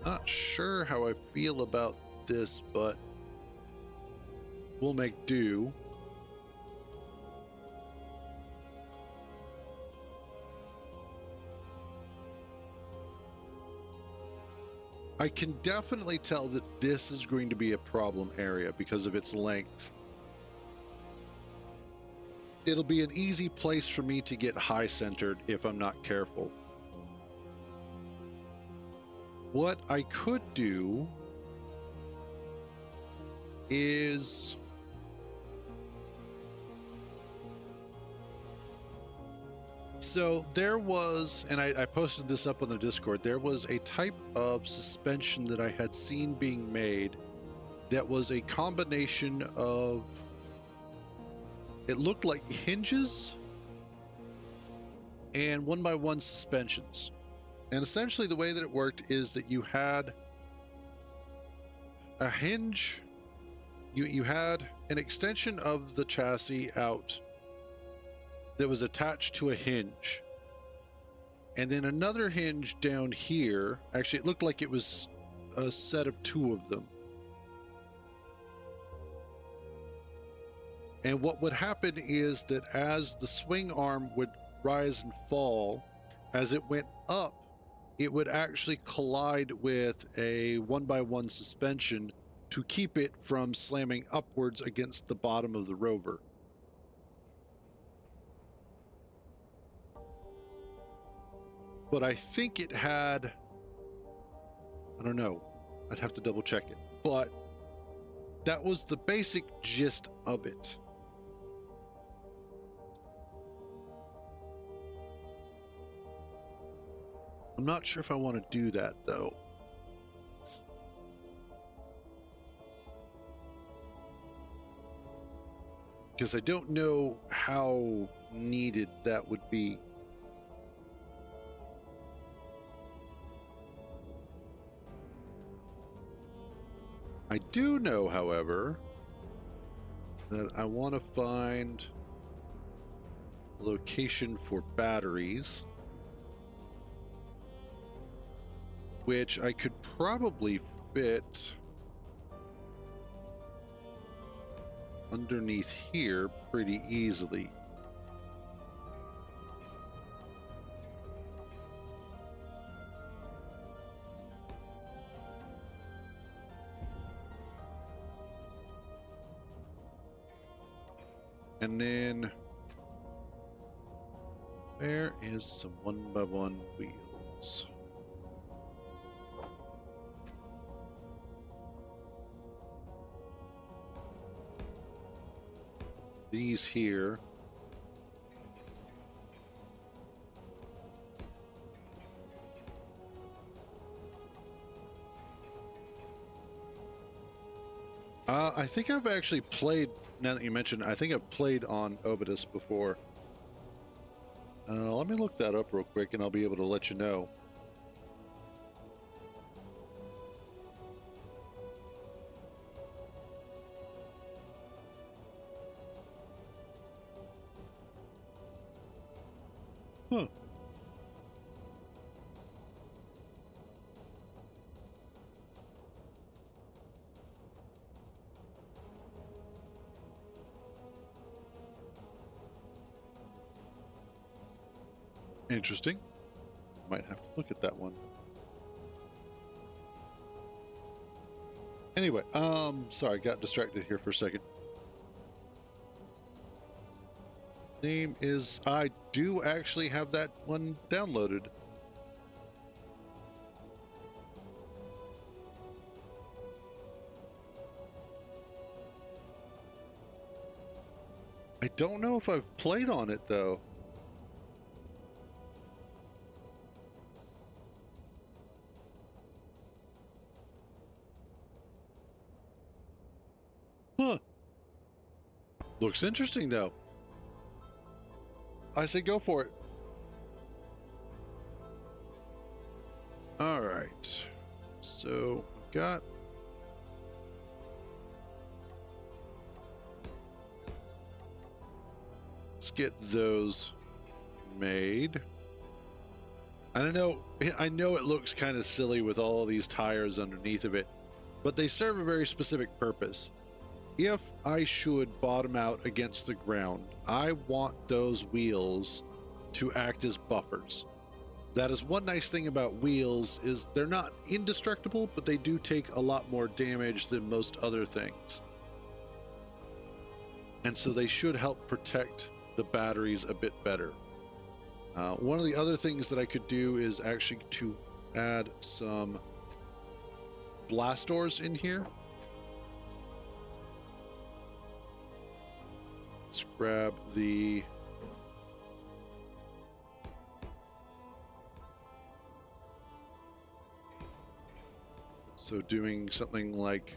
Not sure how I feel about this, but we'll make do. I can definitely tell that this is going to be a problem area because of its length. It'll be an easy place for me to get high centered if I'm not careful. What I could do is so there was, and I posted this up on the Discord, there was a type of suspension that I had seen being made that was a combination of, it looked like hinges and 1x1 suspensions. And essentially the way that it worked is that you had a hinge, you had an extension of the chassis out that was attached to a hinge. And then another hinge down here. Actually, it looked like it was a set of two of them. And what would happen is that as the swing arm would rise and fall, as it went up, it would actually collide with a 1x1 suspension to keep it from slamming upwards against the bottom of the rover. But I think it had, I don't know, I'd have to double check it, but that was the basic gist of it. I'm not sure if I want to do that though. Because I don't know how needed that would be. I do know, however, that I want to find a location for batteries, which I could probably fit underneath here pretty easily. And then where is some 1x1 wheels? These here. I think I've actually played, now that you mentioned, I think I've played on Obidus before. Let me look that up real quick and I'll be able to let you know. Huh. Interesting. Might have to look at that one. Anyway, sorry, got distracted here for a second. Name is, I do actually have that one downloaded. I don't know if I've played on it though. Huh. Looks interesting though. I say go for it. All right. So I've got let's get those made. I know it looks kind of silly with all these tires underneath of it, but they serve a very specific purpose. If I should bottom out against the ground, I want those wheels to act as buffers. That is one nice thing about wheels is they're not indestructible, but they do take a lot more damage than most other things. And so they should help protect the batteries a bit better. One of the other things that I could do is actually to add some blast doors in here. Let's grab the so doing something like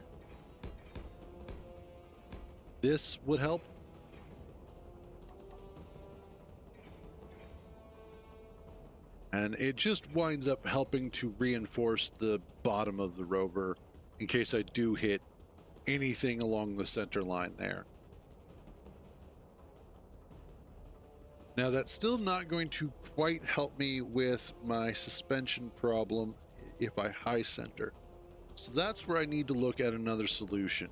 this would help. And it just winds up helping to reinforce the bottom of the rover in case I do hit anything along the center line there. Now that's still not going to quite help me with my suspension problem if I high center. So that's where I need to look at another solution.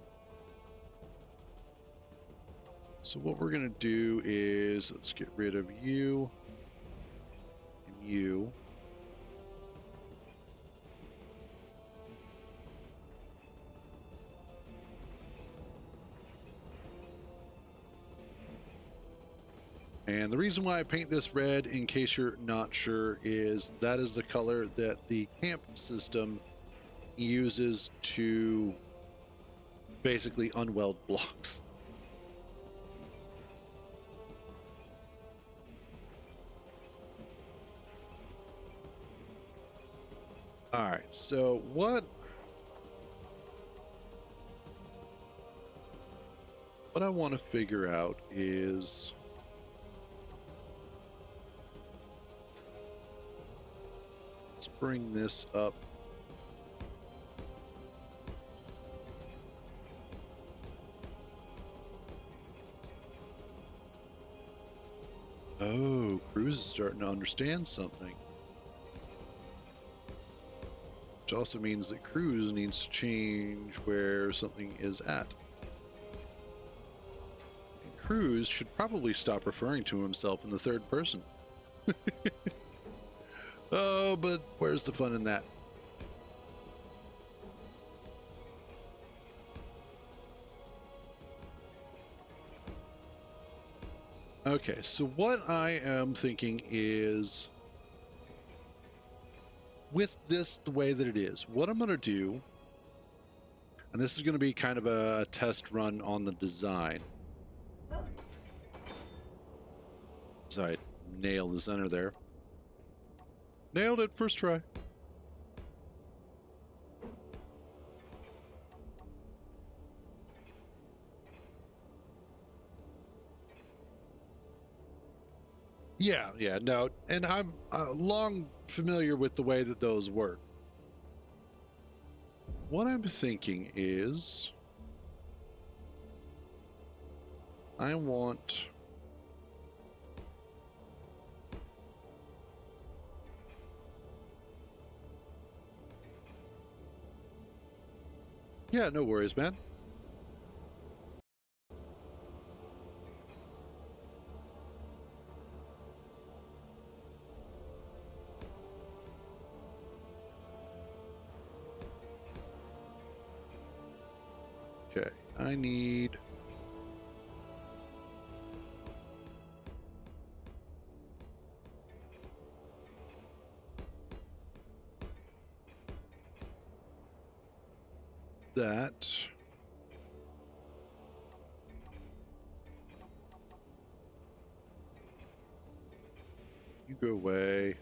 So what we're going to do is let's get rid of you and you. And the reason why I paint this red, in case you're not sure, is that is the color that the camp system uses to basically unweld blocks. All right, so what I want to figure out is let's bring this up. Oh, Cruz is starting to understand something. Which also means that Cruz needs to change where something is at. And Cruz should probably stop referring to himself in the third person. Oh, but where's the fun in that? Okay, so what I am thinking is, with this the way that it is, what I'm going to do, and this is going to be kind of a test run on the design. So I nailed the center there. Nailed it, first try. Yeah, no, and I'm long familiar with the way that those work. What I'm thinking is I want yeah, no worries, man. Okay, I need... that. You go away.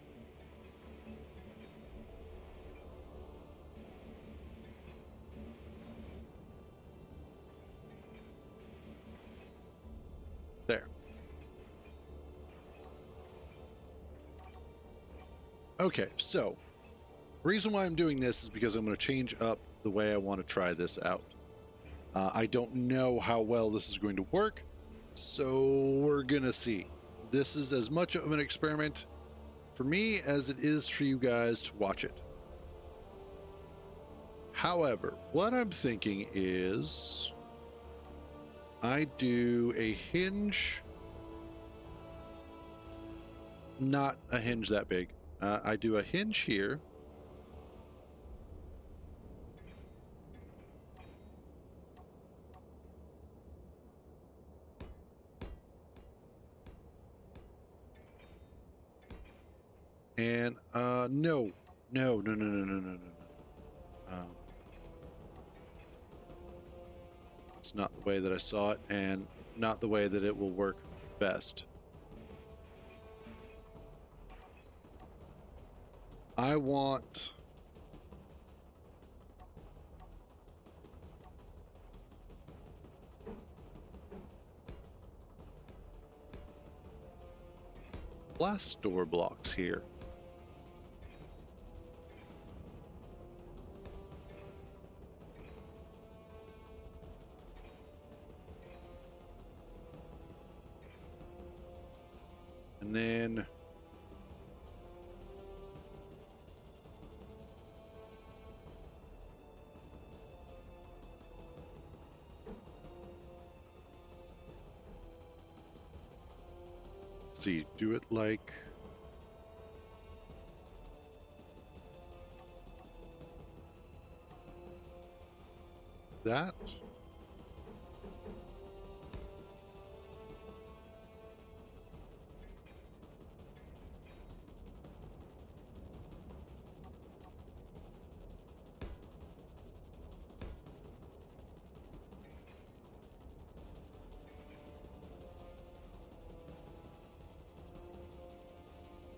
There. Okay, so reason why I'm doing this is because I'm going to change up the way I want to try this out. I don't know how well this is going to work, so we're going to see. This is as much of an experiment for me as it is for you guys to watch it. However, what I'm thinking is I do a hinge, not a hinge that big. I do a hinge here. And no. It's not the way that I saw it, and not the way that it will work best. I want blast door blocks here. And then see, do it like that.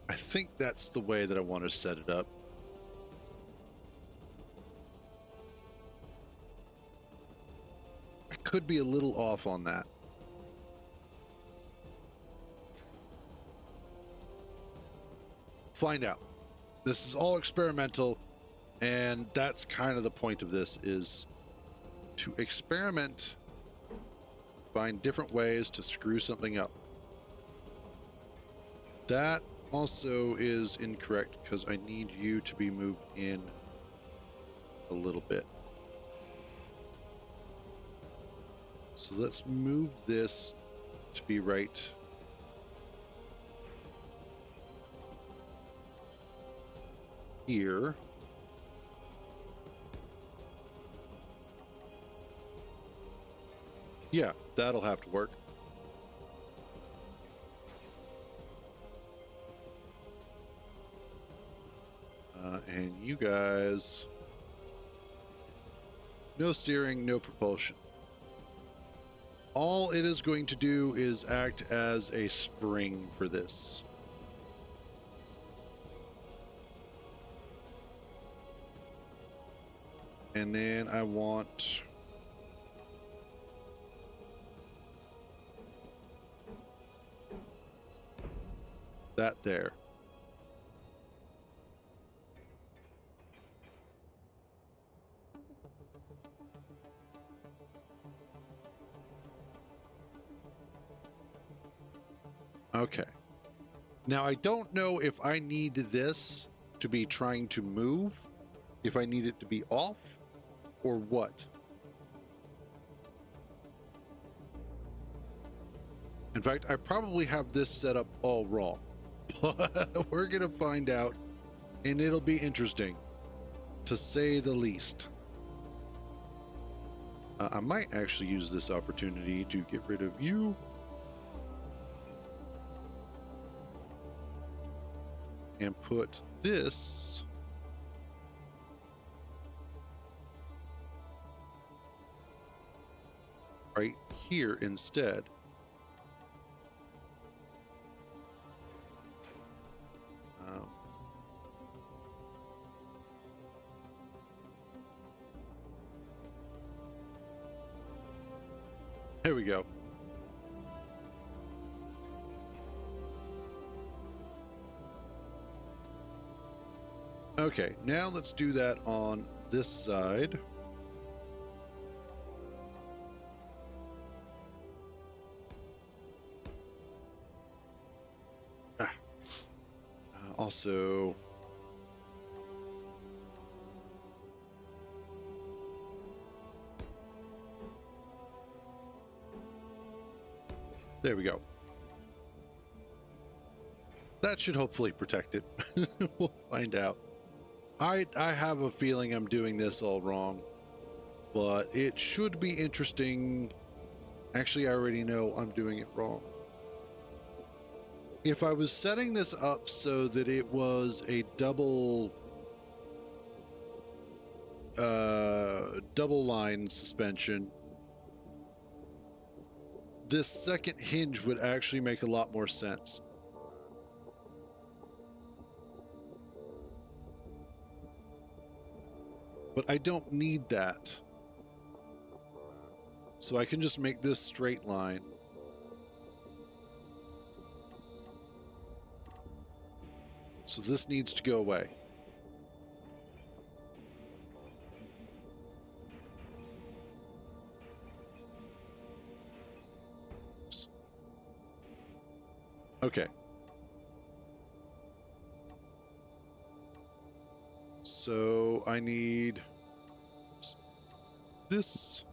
I think that's the way that I want to set it up. I could be a little off on that. Find out. This is all experimental, and that's kind of the point of this, is to experiment, find different ways to screw something up. That also is incorrect because I need you to be moved in a little bit. So let's move this to be right here. Yeah, that'll have to work. And you guys, no steering, no propulsion. All it is going to do is act as a spring for this. And then I want that there. Okay. Now, I don't know if I need this to be trying to move, if I need it to be off, or what. In fact, I probably have this set up all wrong. But we're going to find out, and it'll be interesting, to say the least. I might actually use this opportunity to get rid of you. And put this right here instead. There we go. Okay, now let's do that on this side. Also, there we go. That should hopefully protect it. We'll find out. I have a feeling I'm doing this all wrong, but it should be interesting. Actually, I already know I'm doing it wrong. If I was setting this up so that it was a double line suspension, this second hinge would actually make a lot more sense. But I don't need that. So I can just make this straight line. So this needs to go away. Oops. Okay. So I need this.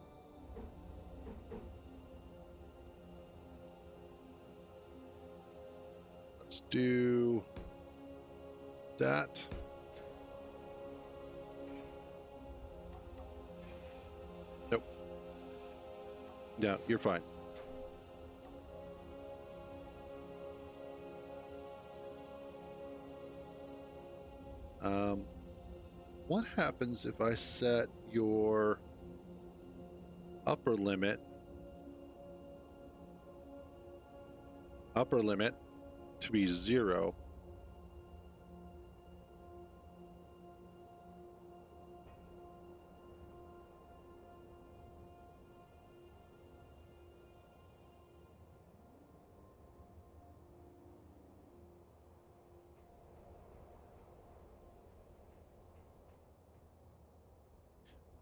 Let's do that. Nope. No, you're fine. What happens if I set your upper limit to be 0?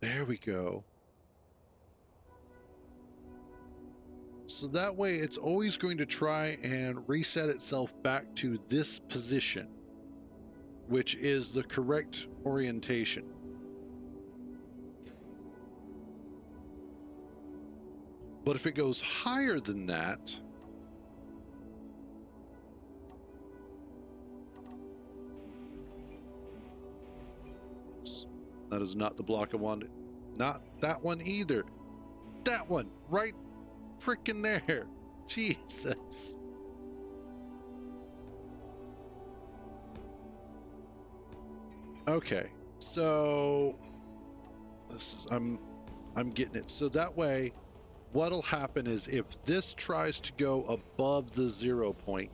There we go. So that way it's always going to try and reset itself back to this position, which is the correct orientation. But if it goes higher than that, that is not the block I wanted. Not that one either. That one, right freaking there. Jesus. Okay, so this is I'm getting it. So that way, what'll happen is if this tries to go above the 0 point,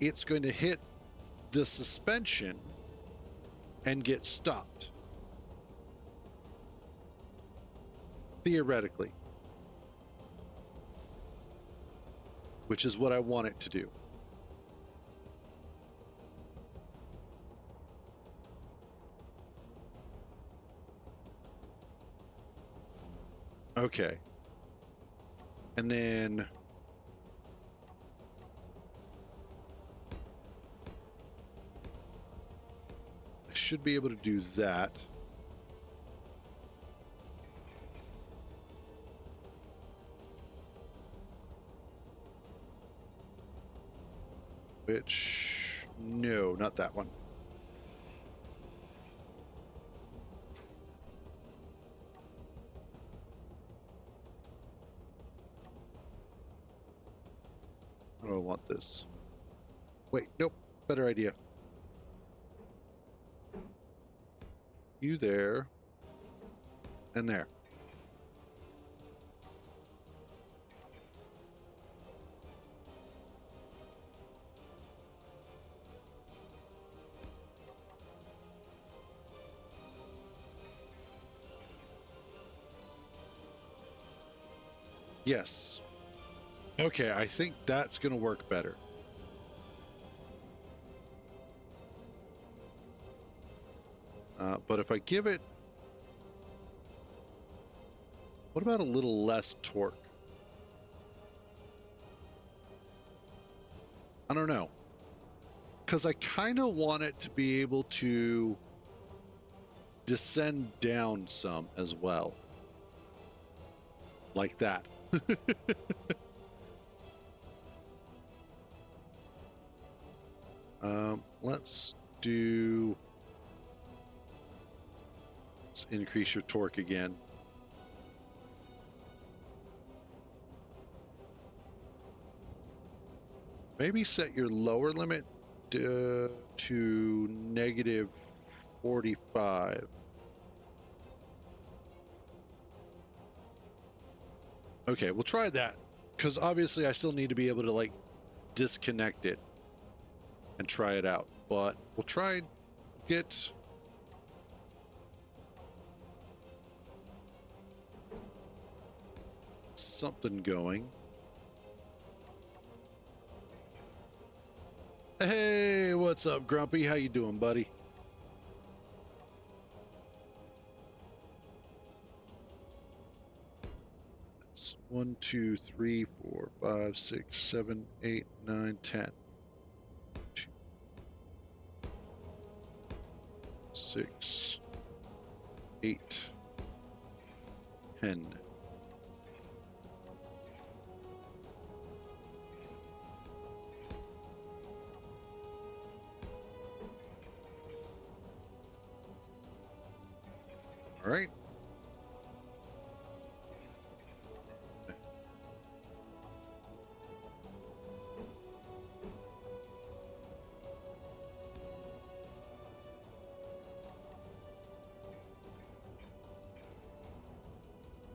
it's going to hit the suspension and get stopped. Theoretically. Which is what I want it to do. Okay. And then I should be able to do that. Which, no, not that one. Oh, I want this. Wait, nope. Better idea. You there. And there. Yes. Okay, I think that's going to work better. But if I give it... What about a little less torque? I don't know. Because I kind of want it to be able to descend down some as well. Like that. Let's do... Let's increase your torque again. Maybe set your lower limit to negative 45. Okay, we'll try that. Because obviously I still need to be able to, like, disconnect it and try it out. But we'll try and get... something going. Hey, what's up, Grumpy? How you doing, buddy? That's 1, 2, 3, 4, 5, 6, 7, 8, 9, 10. 2, 6, 8, 10. All right.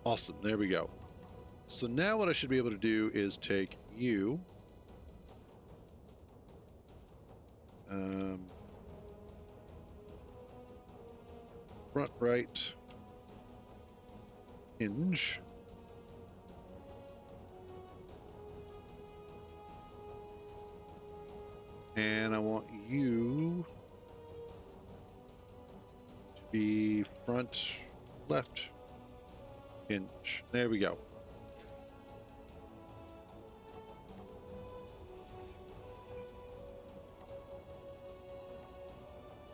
Awesome. There we go. So now what I should be able to do is take you. Front right hinge. And I want you to be front left hinge. There we go.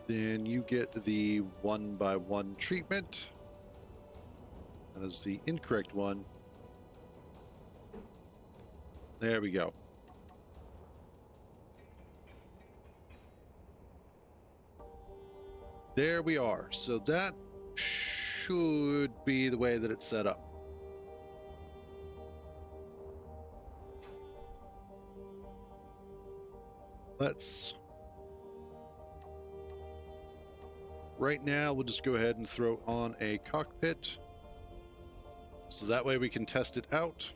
Then you get the 1x1 treatment. That is the incorrect one. There we go. There we are. So that should be the way that it's set up. Let's... Right now, we'll just go ahead and throw on a cockpit. So that way we can test it out.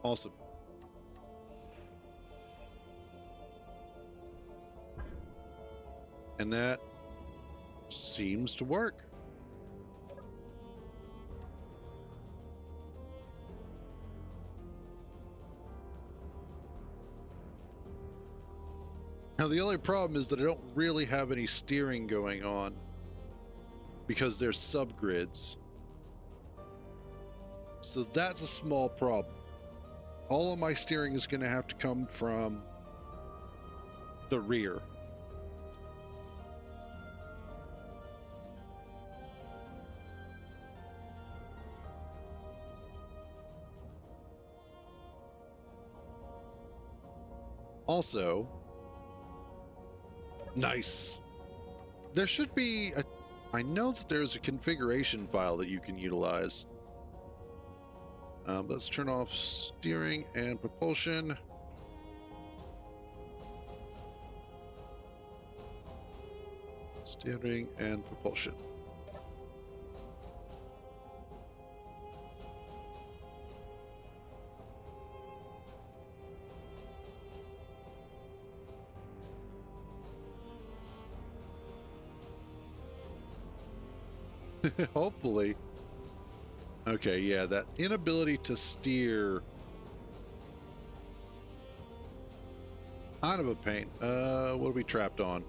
Awesome. And that seems to work. Now, the only problem is that I don't really have any steering going on because there's subgrids. So that's a small problem. All of my steering is going to have to come from the rear. Also, nice. There should be a... I know that there's a configuration file that you can utilize. Let's turn off steering and propulsion. Steering and propulsion. Hopefully. Okay, yeah, that inability to steer. Kind of a pain. What are we trapped on?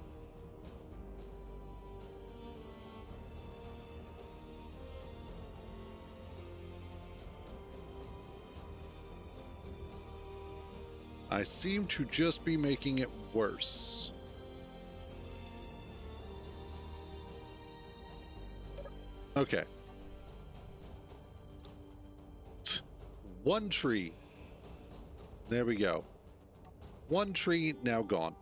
I seem to just be making it worse. Okay. One tree. There we go. One tree now gone.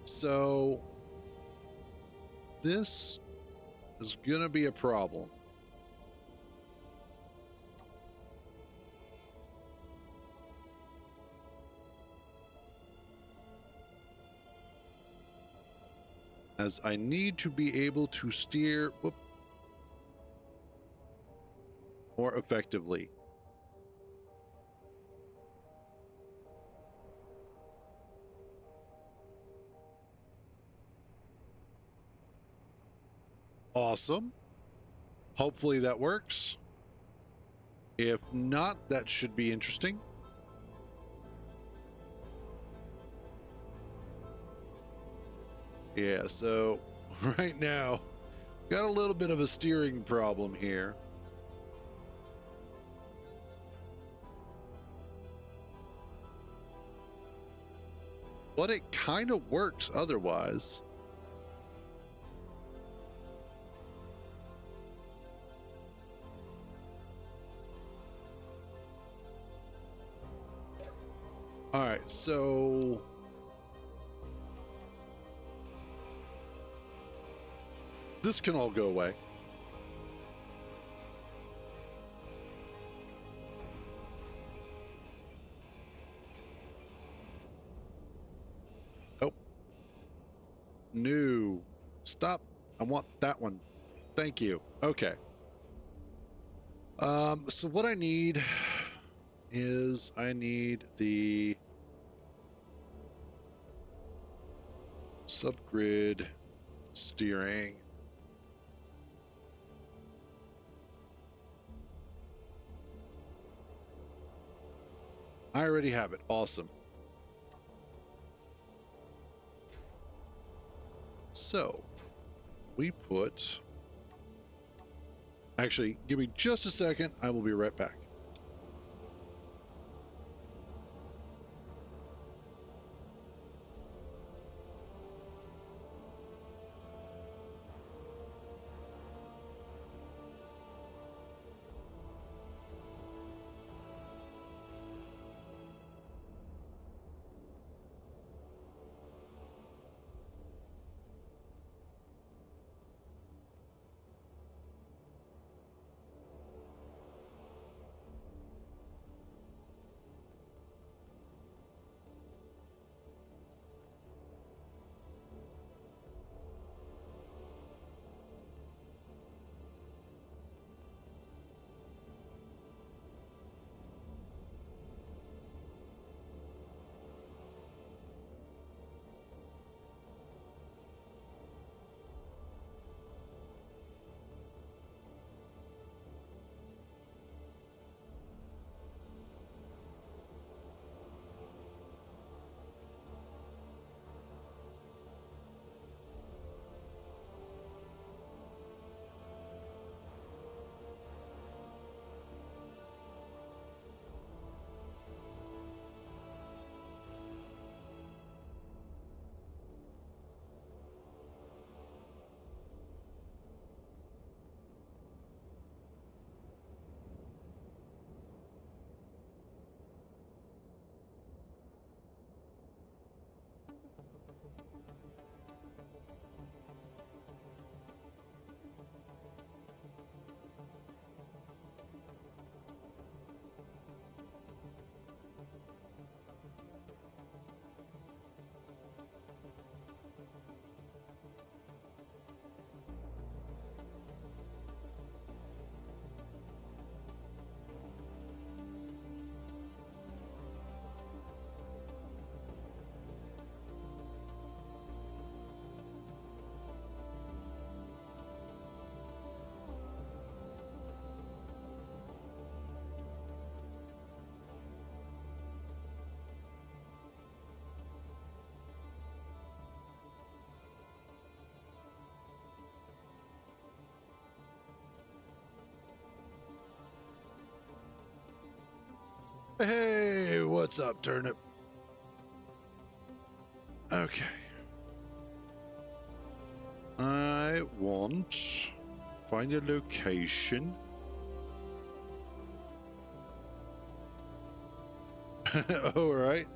So this is going to be a problem. As I need to be able to steer more effectively. Awesome. Hopefully that works. If not, that should be interesting. Yeah, so right now, got a little bit of a steering problem here. But it kind of works otherwise. All right, so this can all go away. Nope. No. Stop. I want that one. Thank you. Okay. So what I need is I need the subgrid steering. I already have it. Awesome. So we put, actually, give me just a second. I will be right back. Hey, what's up, turnip? Okay. I want find a location. All right.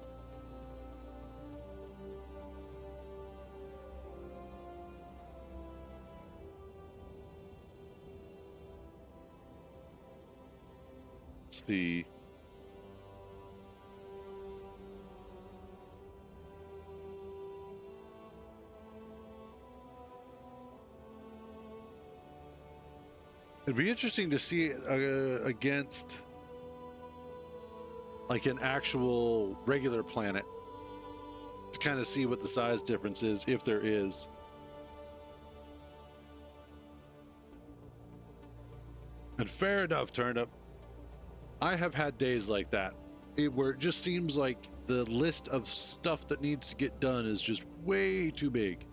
Let's see. It'd be interesting to see it against like an actual regular planet to kind of see what the size difference is, if there is. And fair enough, Turnip. I have had days like that where it just seems like the list of stuff that needs to get done is just way too big.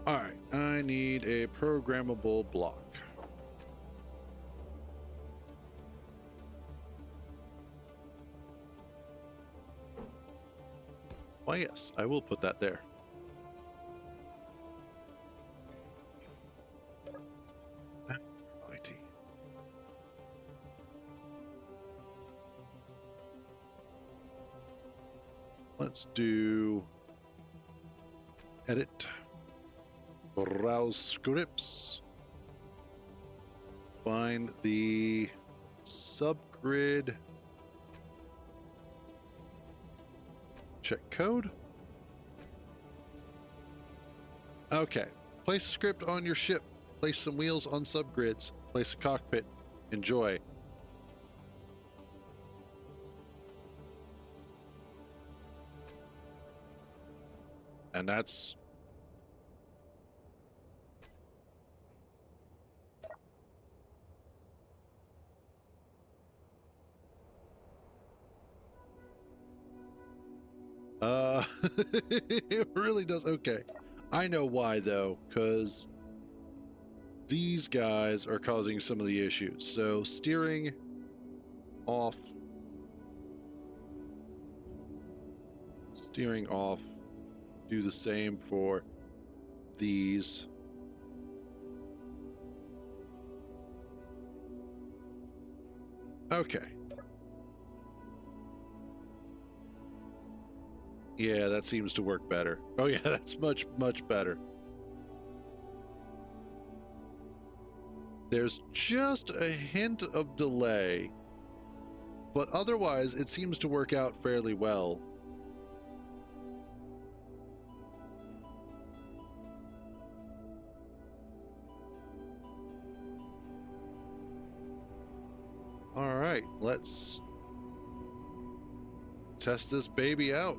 All right, I need a programmable block. Why, yes, I will put that there. IT. Let's do edit, browse scripts, find the subgrid, check code. Okay, place a script on your ship, place some wheels on subgrids, place a cockpit, enjoy. And that's it really does. Okay, I know why though, because these guys are causing some of the issues. So steering off, do the same for these. Okay. Yeah, that seems to work better. Oh yeah, that's much, much better. There's just a hint of delay, but otherwise it seems to work out fairly well. All right, let's test this baby out.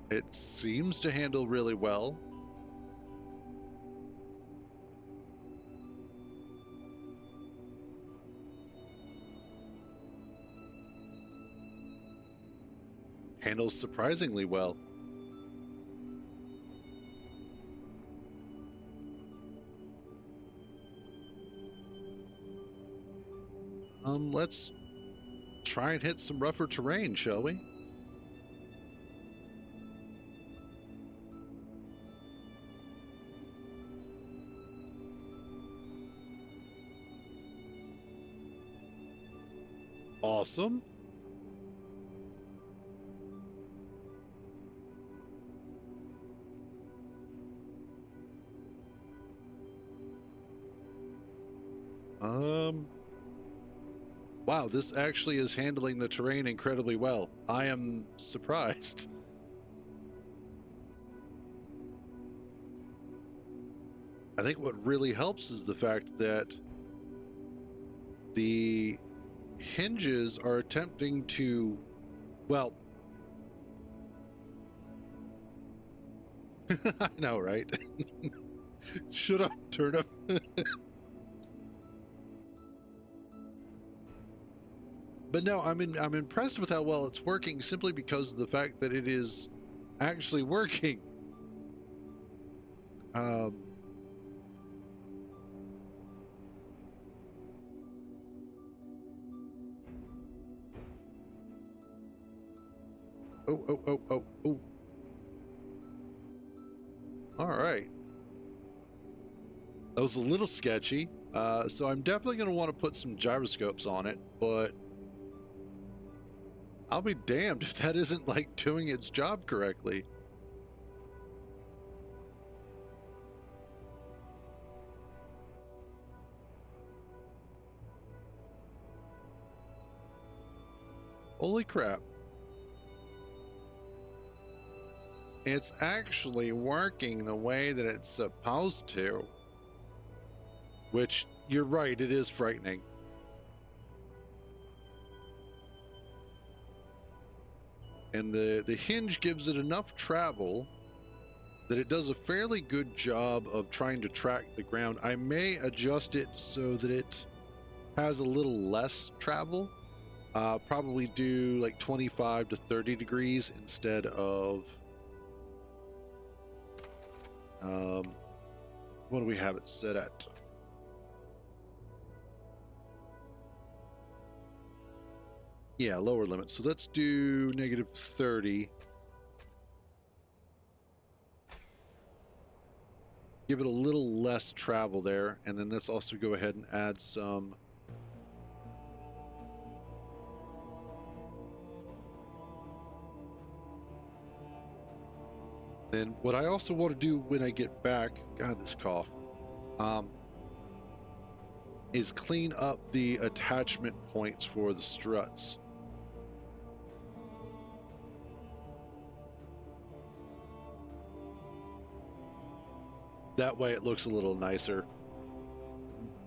It seems to handle really well. Handles surprisingly well. Let's try and hit some rougher terrain, shall we? Awesome. Wow, this actually is handling the terrain incredibly well. I am surprised. I think what really helps is the fact that the hinges are attempting to, well, I know, right? Shut up, turnip. But no, I'm impressed with how well it's working simply because of the fact that it is actually working. Um, oh. All right. That was a little sketchy. So I'm definitely going to want to put some gyroscopes on it, but I'll be damned if that isn't like doing its job correctly. Holy crap. It's actually working the way that it's supposed to. Which, you're right, it is frightening. And the hinge gives it enough travel that it does a fairly good job of trying to track the ground. I may adjust it so that it has a little less travel. Probably do like 25 to 30 degrees instead of what do we have it set at? Yeah, lower limit. So let's do negative 30. Give it a little less travel there. And then let's also go ahead and add some Then what I also want to do when I get back, God, this cough, is clean up the attachment points for the struts. That way it looks a little nicer.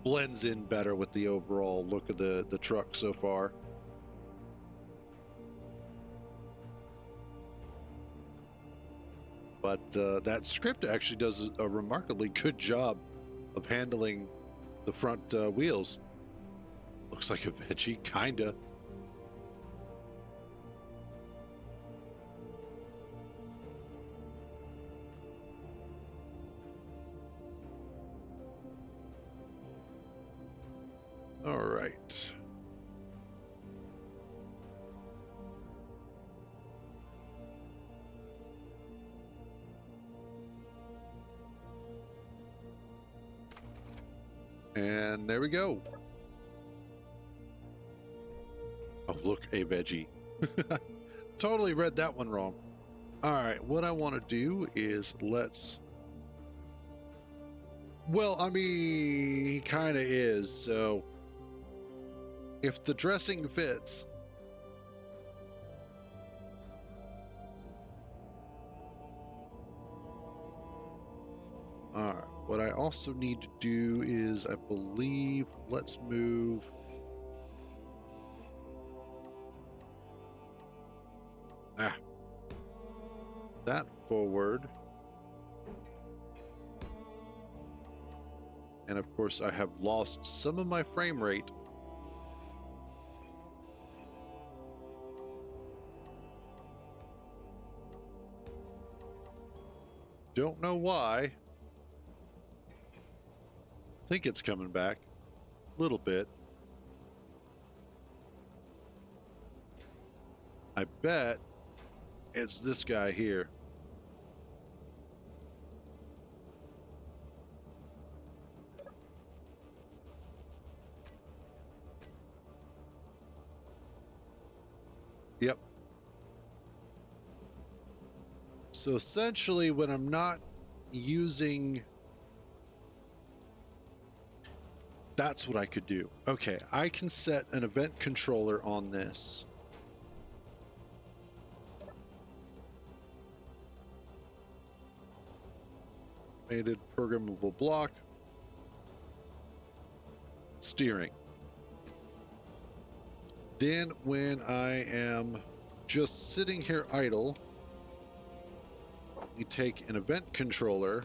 Blends in better with the overall look of the truck so far. But that script actually does a remarkably good job of handling the front wheels. Looks like a veggie, kinda. All right. And there we go. Oh, look, a veggie. Totally read that one wrong. All right, what I want to do is well, I mean, he kind of is, so if the dressing fits. All right, what I also need to do is, I believe, let's move. That forward. And of course, I have lost some of my frame rate. Don't know why. I think it's coming back a little bit. I bet it's this guy here. Yep. So essentially, when I'm not using, that's what I could do. Okay, I can set an event controller on this. Automated programmable block. Steering. Then when I am just sitting here idle, we take an event controller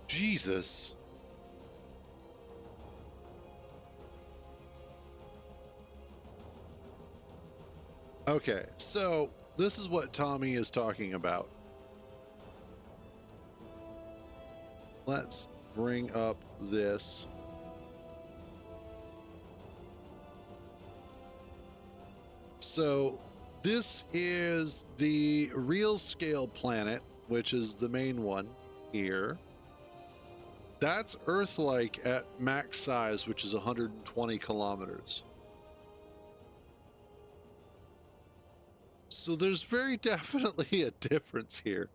Jesus. Okay, so this is what Tommy is talking about. Let's bring up this. So this is the real scale planet, which is the main one here. That's Earth-like at max size, which is 120 kilometers. So there's very definitely a difference here.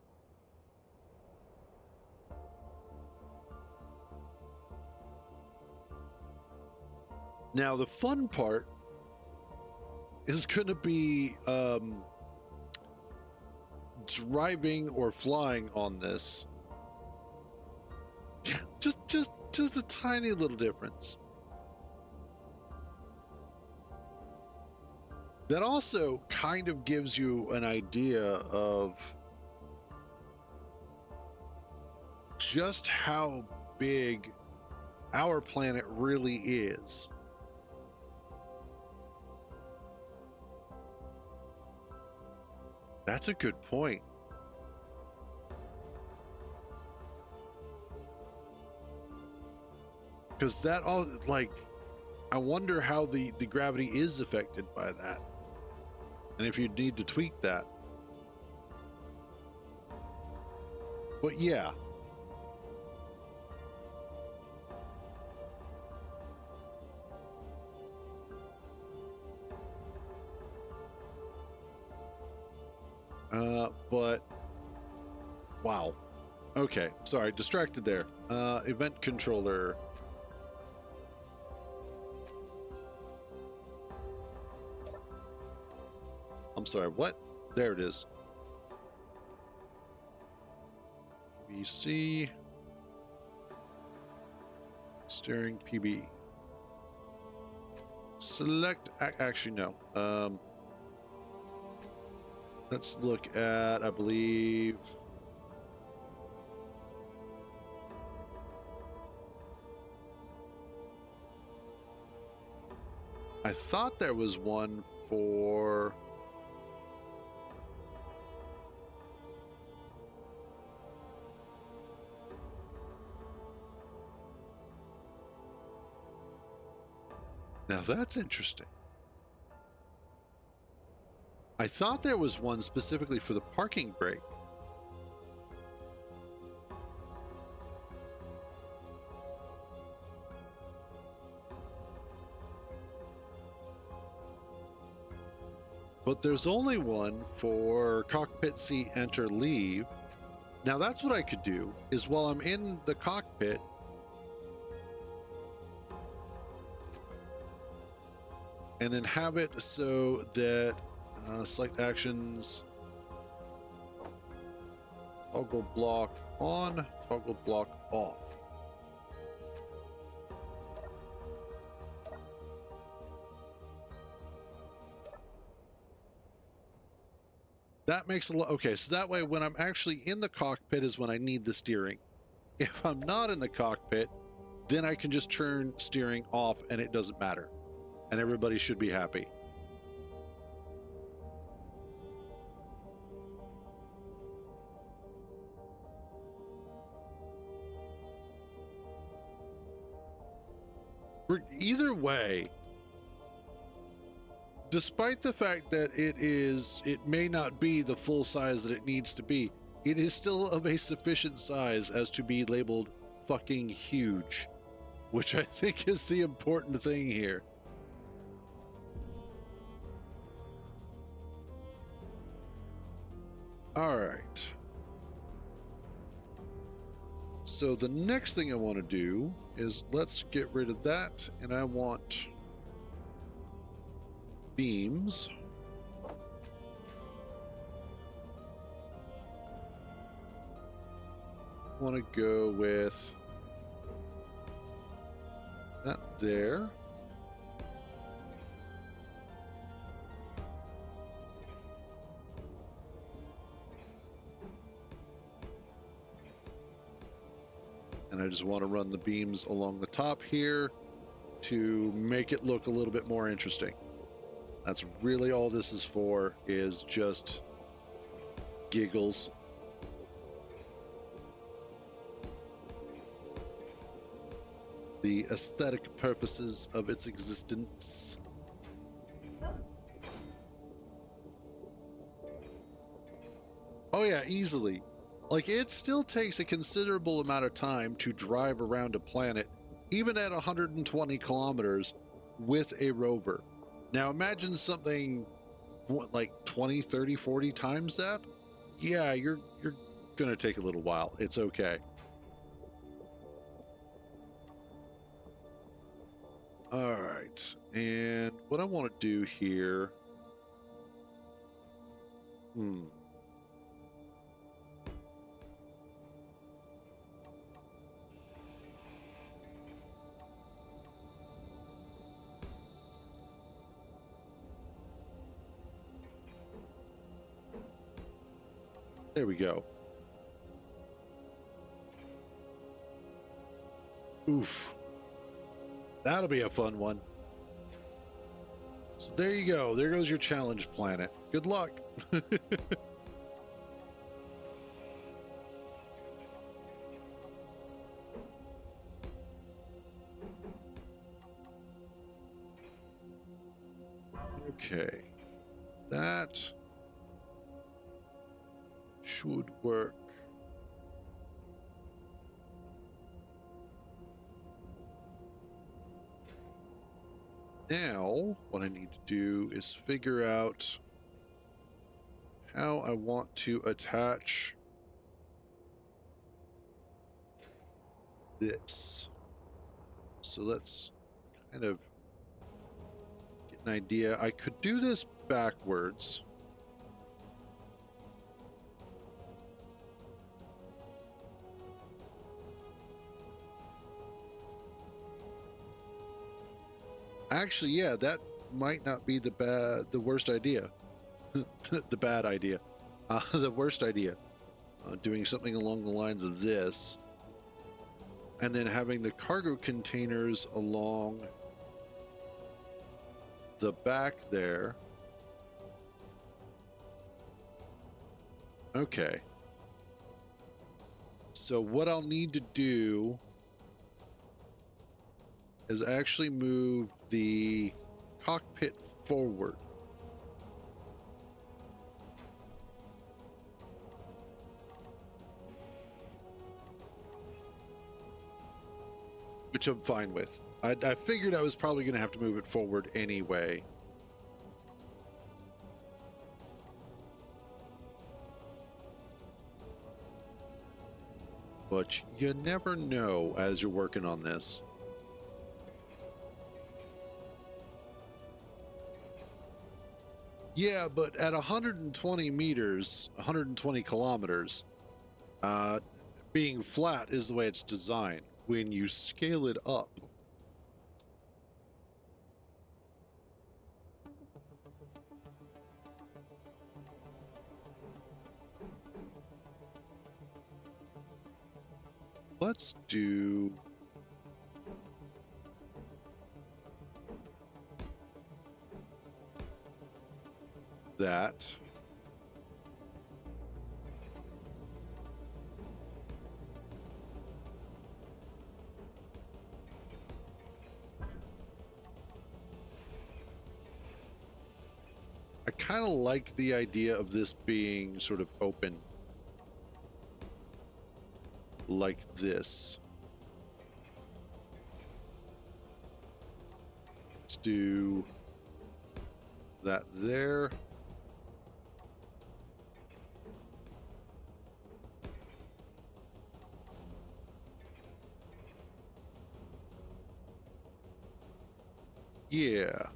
Now, the fun part is going to be driving or flying on this. just a tiny little difference. That also kind of gives you an idea of just how big our planet really is. That's a good point. Because that all, like, I wonder how the gravity is affected by that. And if you need to tweak that. But yeah. But wow. Okay, sorry, distracted there. Event controller. I'm sorry, what? There it is. VC. Steering PB. Select, actually no. Let's look at, I believe, I thought there was one for now that's interesting. I thought there was one specifically for the parking brake. But there's only one for cockpit seat, enter, leave. Now that's what I could do, is while I'm in the cockpit, and then have it so that select actions, toggle block on, toggle block off. That makes a lot. Okay, so that way when I'm actually in the cockpit is when I need the steering. If I'm not in the cockpit, then I can just turn steering off and it doesn't matter. And everybody should be happy. Either way, despite the fact that it may not be the full size that it needs to be, it is still of a sufficient size as to be labeled fucking huge, which I think is the important thing here. All right. So the next thing I want to do is let's get rid of that, and I want beams. Want to go with that there. And I just want to run the beams along the top here to make it look a little bit more interesting. That's really all this is for, is just giggles. The aesthetic purposes of its existence. Oh yeah, easily. Like, it still takes a considerable amount of time to drive around a planet, even at 120 kilometers with a rover. Now imagine something like 20, 30, 40 times that. Yeah, you're gonna take a little while. It's okay. All right, and what I want to do here, there we go. Oof. That'll be a fun one. So there you go. There goes your challenge planet. Good luck. Okay. That should work. Now, what I need to do is figure out how I want to attach this. So let's kind of get an idea. I could do this backwards. Actually, yeah, that might not be the worst idea. The bad idea. The worst idea. Doing something along the lines of this. And then having the cargo containers along the back there. Okay. So what I'll need to do is actually move the cockpit forward. Which I'm fine with. I figured I was probably going to have to move it forward anyway. But you never know as you're working on this. Yeah, but at 120 meters, 120 kilometers, being flat is the way it's designed. When you scale it up, let's do that. I kind of like the idea of this being sort of open like this. Let's do that there. Yeah.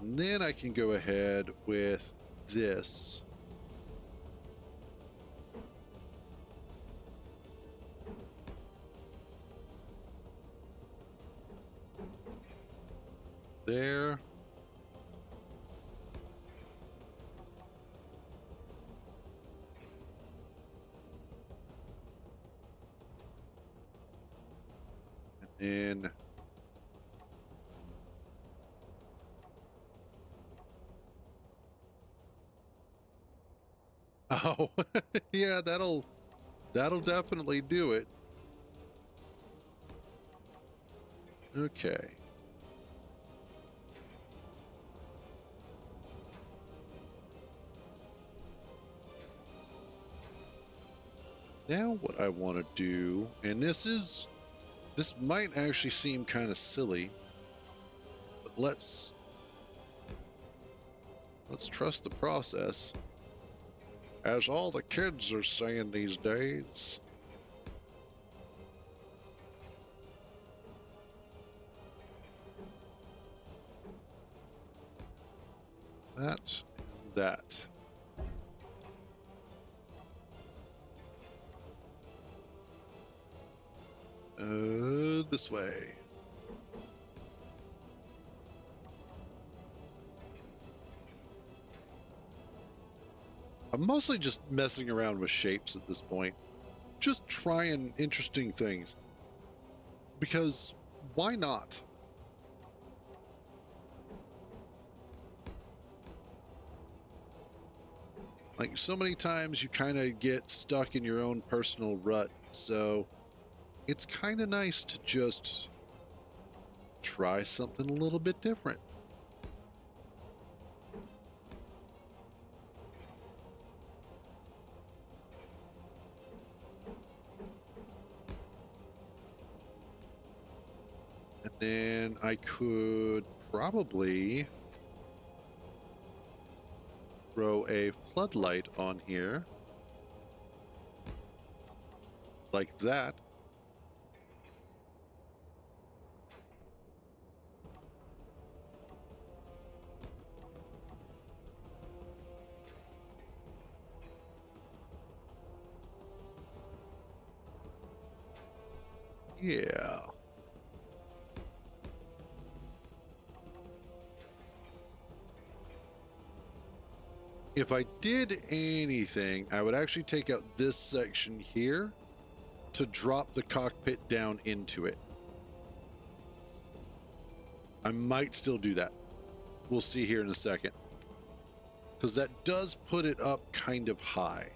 And then I can go ahead with this. There. And oh, yeah, that'll definitely do it. Okay. Now what I want to do, and this might actually seem kind of silly, but let's trust the process, as all the kids are saying these days. That and that. This way. I'm mostly just messing around with shapes at this point. Just trying interesting things. Because why not? Like, so many times you kind of get stuck in your own personal rut, so it's kind of nice to just try something a little bit different. And then I could probably throw a floodlight on here. Like that. Yeah. If I did anything, I would actually take out this section here to drop the cockpit down into it. I might still do that. We'll see here in a second. Because that does put it up kind of high.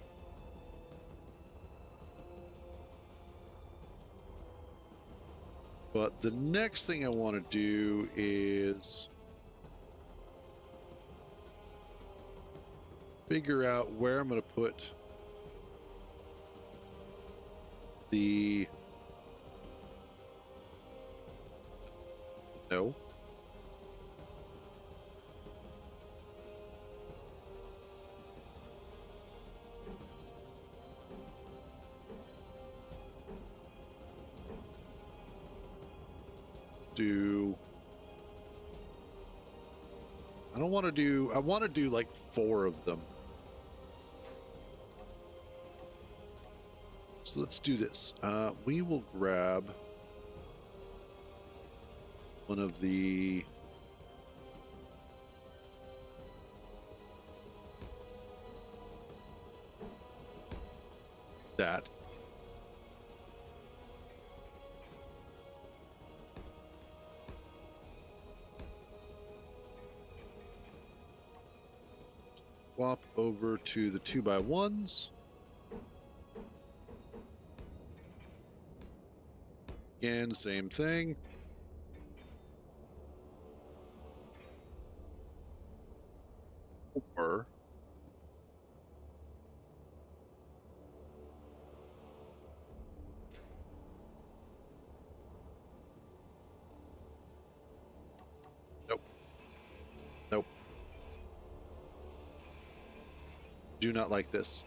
But the next thing I want to do is figure out where I'm going to put the... No. I don't want to do... I want to do like 4 of them. So let's do this. We will grab one of the... that. Swap over to the 2x1s. Again, same thing. Or nope. Nope. Do not like this.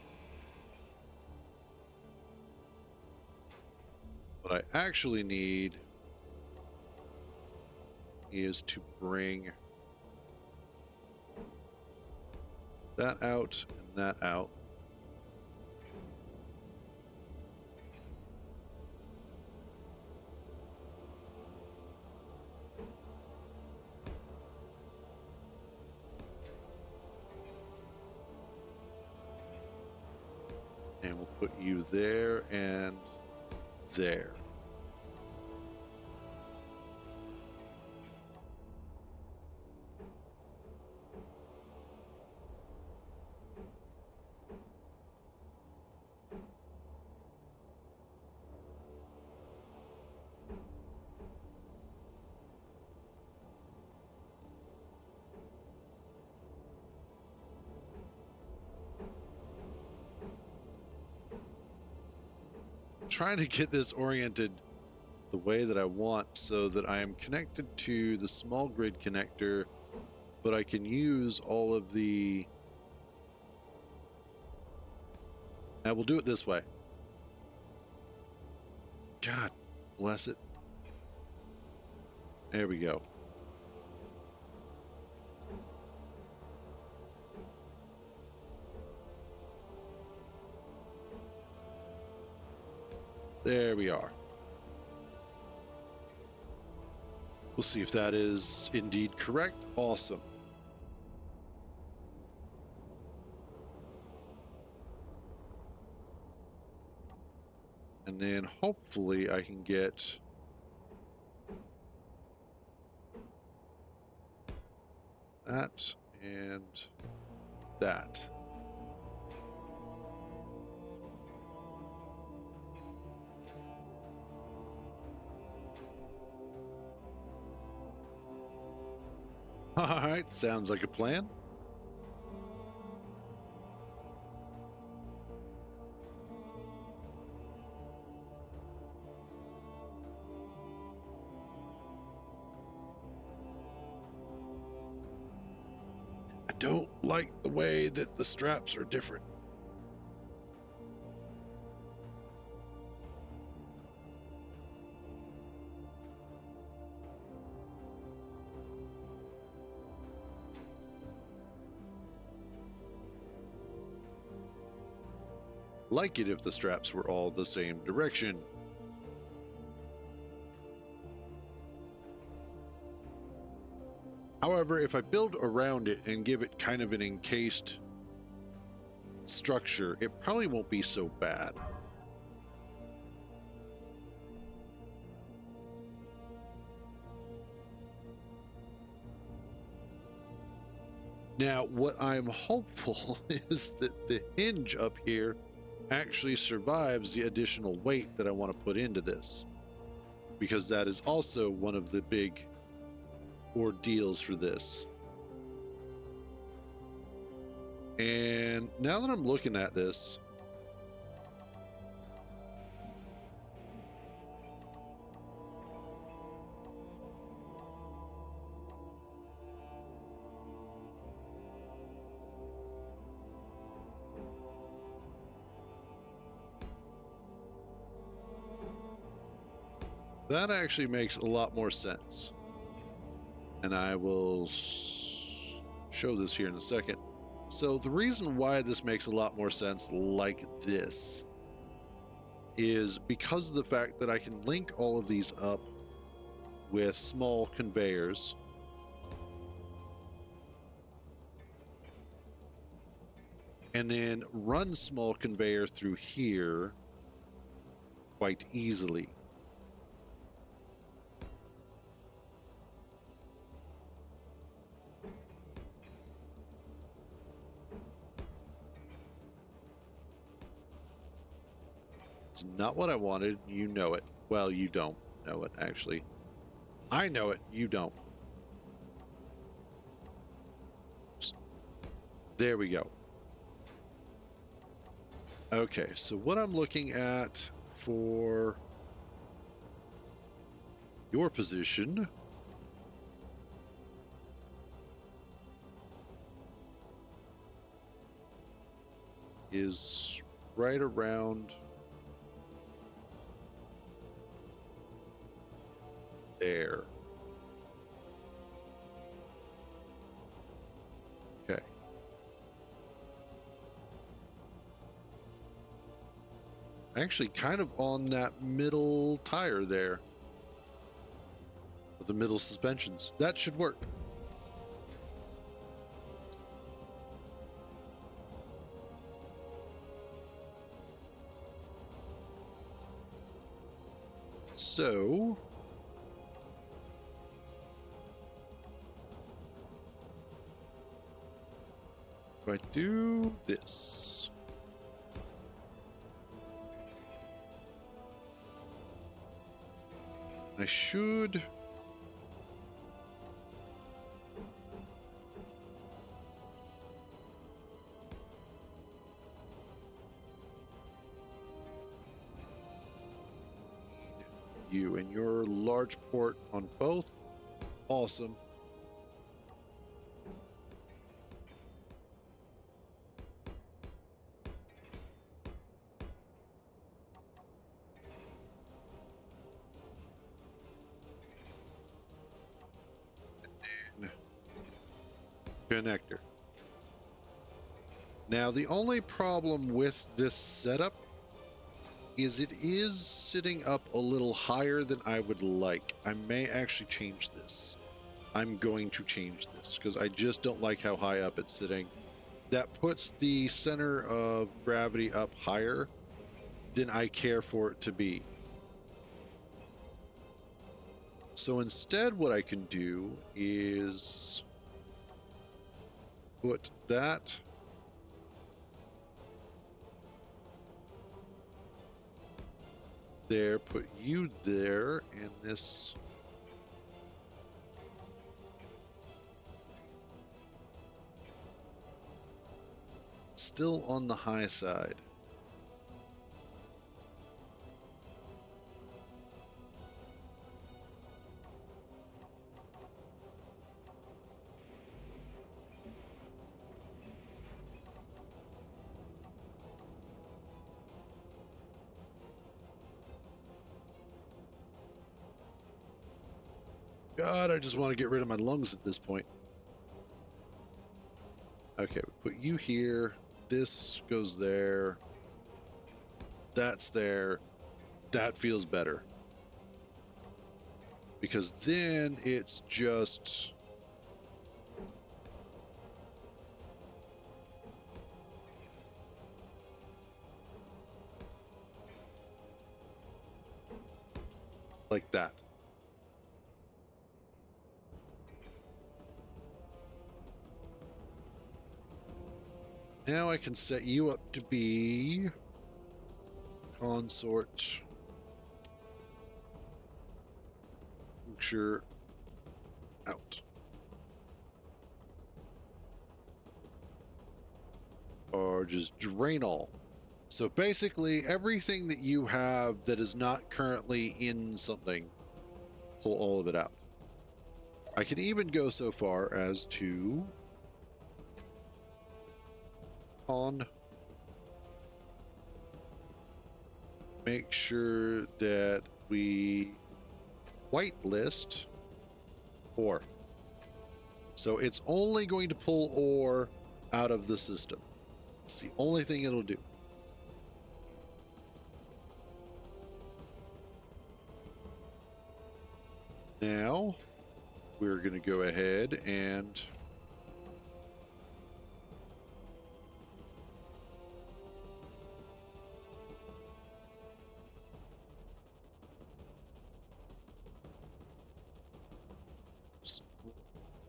What I actually need is to bring that out and that out. And we'll put you there and there. trying to get this oriented the way that I want so that I am connected to the small grid connector, but I can use all of the... I will do it this way. God bless it. There we go. There we are. We'll see if that is indeed correct. Awesome. And then hopefully I can get that and that. All right, sounds like a plan. I don't like the way that the straps are different. Like it if the straps were all the same direction. However, if I build around it and give it kind of an encased structure, it probably won't be so bad. Now, what I'm hopeful is that the hinge up here actually survives the additional weight that I want to put into this, because that is also one of the big ordeals for this. And now that I'm looking at this, that actually makes a lot more sense. And I will show this here in a second. So the reason why this makes a lot more sense like this is because of the fact that I can link all of these up with small conveyors. And then run small conveyor through here quite easily. It's not what I wanted. You know it. Well, you don't know it, actually. I know it. You don't. There we go. Okay, so what I'm looking at for your position is right around there. Okay. Actually, kind of on that middle tire there. The middle suspensions. That should work. So if I do this, I should you, and your large port on both. Awesome. Connector. Now, the only problem with this setup is it is sitting up a little higher than I would like. I may actually change this. I'm going to change this because I just don't like how high up it's sitting. That puts the center of gravity up higher than I care for it to be. So instead, what I can do is put that there, put you there, and this still on the high side. God, I just want to get rid of my lungs at this point. Okay, we put you here. This goes there. That's there. That feels better. Because then it's just... like that. Now I can set you up to be consort. Puncture out. Or just drain all. So basically everything that you have that is not currently in something, pull all of it out. I can even go so far as to make sure that we whitelist ore. So it's only going to pull ore out of the system. It's the only thing it'll do. Now we're going to go ahead and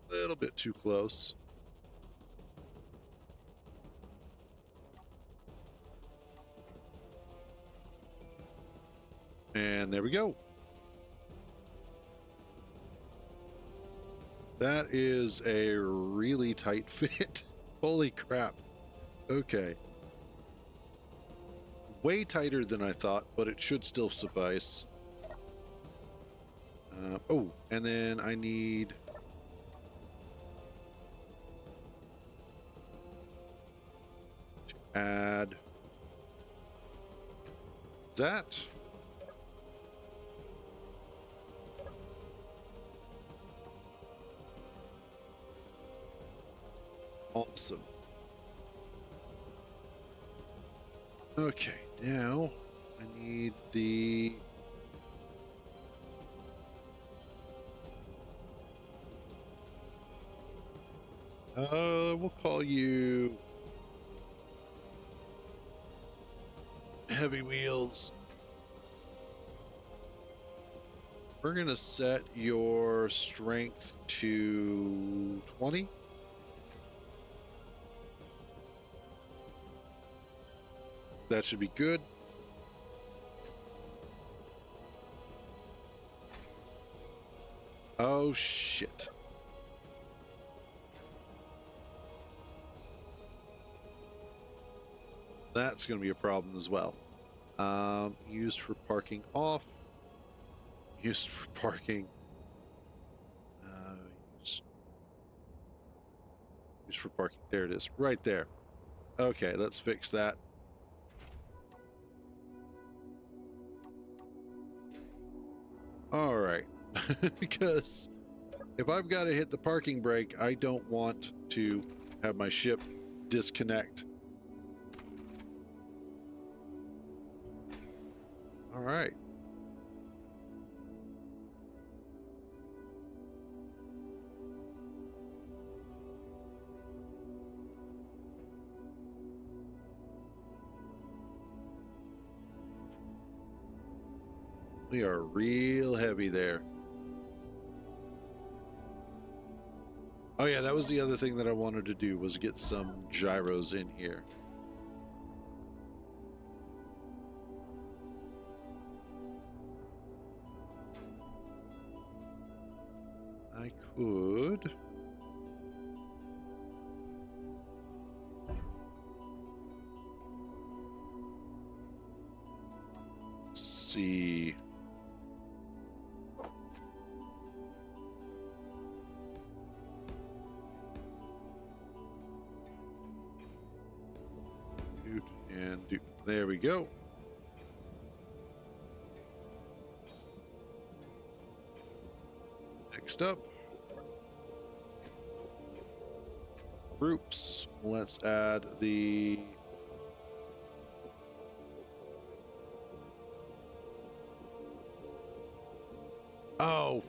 a little bit too close. And there we go. That is a really tight fit. Holy crap. Okay. Way tighter than I thought, but it should still suffice. Oh, and then I need... to add that. Awesome. Okay, now I need the... we'll call you heavy wheels. We're gonna set your strength to 20. That should be good. Oh, shit. That's going to be a problem as well. Used for parking off. used for parking. Used for parking. There it is, right there. Okay, let's fix that. All right, because if I've got to hit the parking brake, I don't want to have my ship disconnect. All right. We are real heavy there. Oh yeah, that was the other thing that I wanted to do, was get some gyros in here. I could. Let's see. And do. There we go. Next up, groups. Let's add the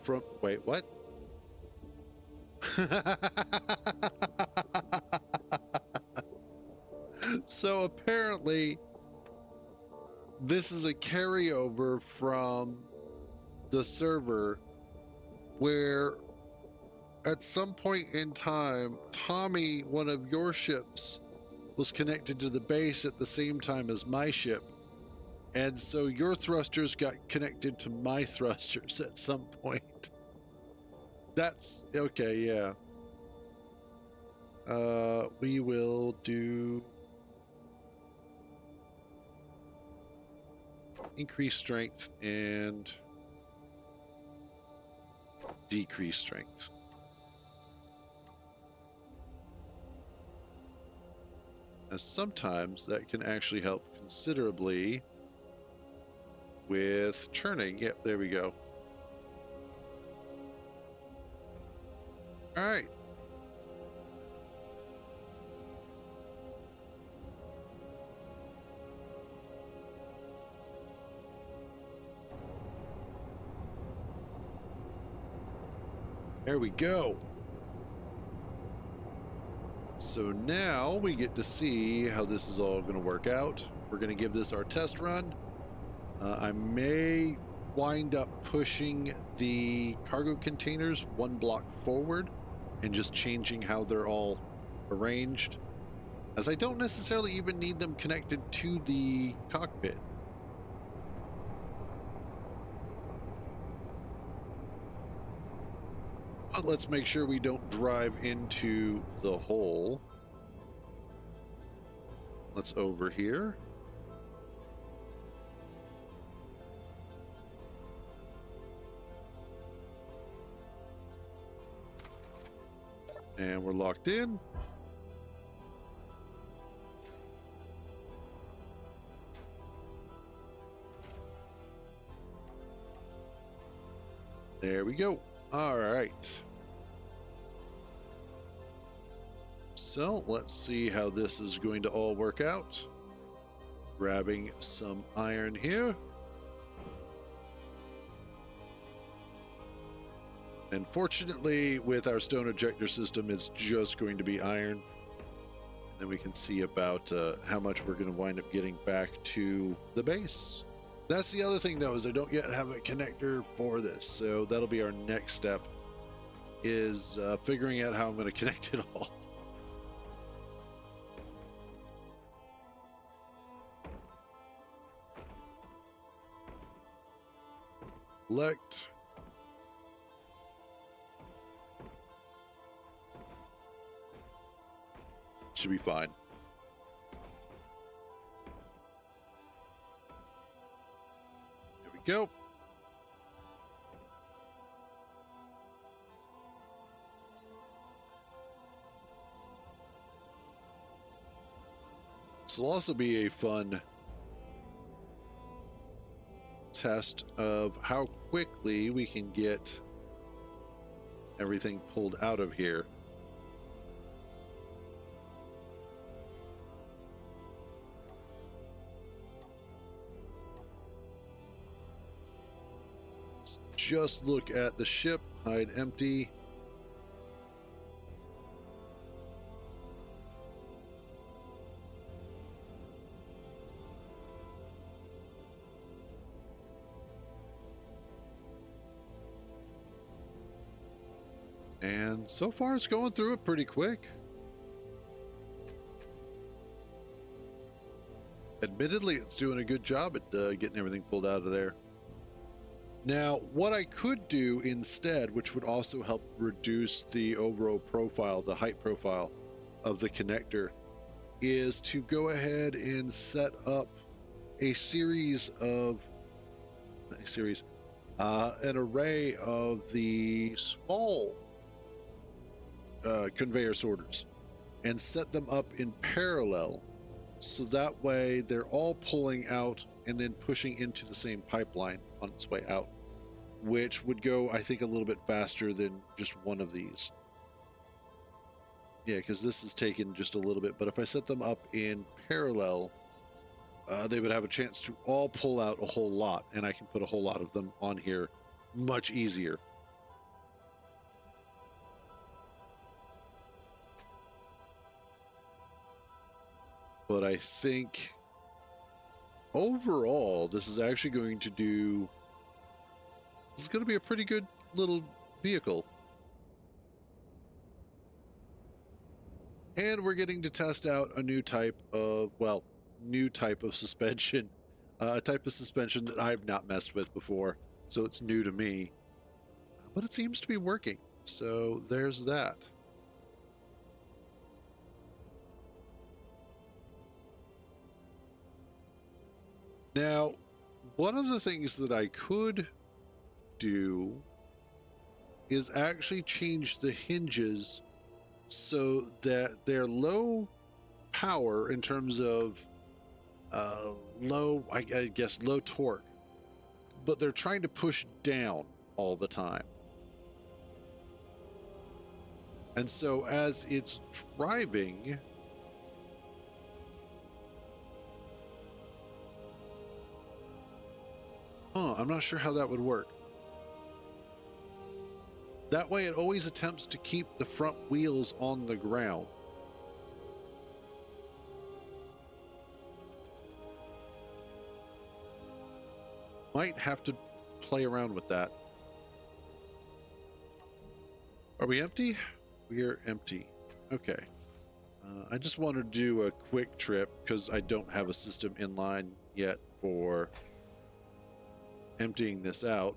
from wait, what? So apparently this is a carryover from the server where at some point in time, Tommy, one of your ships, was connected to the base at the same time as my ship. And so your thrusters got connected to my thrusters at some point. That's okay, yeah. We will do increase strength and decrease strength. As sometimes that can actually help considerably with churning. Yep, there we go. All right. There we go. So now we get to see how this is all going to work out. We're going to give this our test run. I may wind up pushing the cargo containers one block forward and just changing how they're all arranged, as I don't necessarily even need them connected to the cockpit. But let's make sure we don't drive into the hole. Let's over here. And we're locked in. There we go. All right. So let's see how this is going to all work out. Grabbing some iron here. And fortunately, with our stone ejector system, it's just going to be iron. And then we can see about how much we're going to wind up getting back to the base. That's the other thing, though, is I don't yet have a connector for this. So that'll be our next step, is figuring out how I'm going to connect it all. Select. Should be fine. There we go. will also be a fun test of how quickly we can get everything pulled out of here. Let's just look at the ship, hide empty. And so far, it's going through it pretty quick. Admittedly, it's doing a good job at getting everything pulled out of there. Now, what I could do instead, which would also help reduce the overall profile, the height profile of the connector, is to go ahead and set up an array of the small conveyor sorters and set them up in parallel, so that way they're all pulling out and then pushing into the same pipeline on its way out, which would go, I think, a little bit faster than just one of these. Yeah, because this is taking just a little bit, but if I set them up in parallel, they would have a chance to all pull out a whole lot, and I can put a whole lot of them on here much easier. But I think overall, this is actually going to do... This is going to be a pretty good little vehicle. And we're getting to test out a new type of, well, new type of suspension. A type of suspension that I've not messed with before, so it's new to me. But it seems to be working, so there's that. Now, one of the things that I could do is actually change the hinges so that they're low power in terms of low torque, but they're trying to push down all the time. And so as it's driving, I'm not sure how that would work. That way it always attempts to keep the front wheels on the ground. Might have to play around with that. Are we empty? We are empty. Okay. I just want to do a quick trip because I don't have a system in line yet for emptying this out.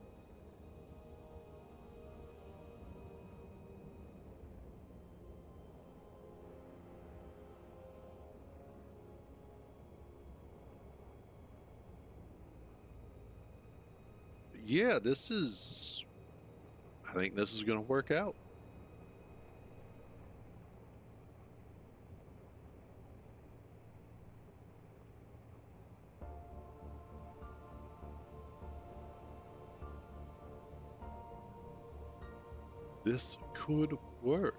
Yeah, I think this is going to work out. This could work.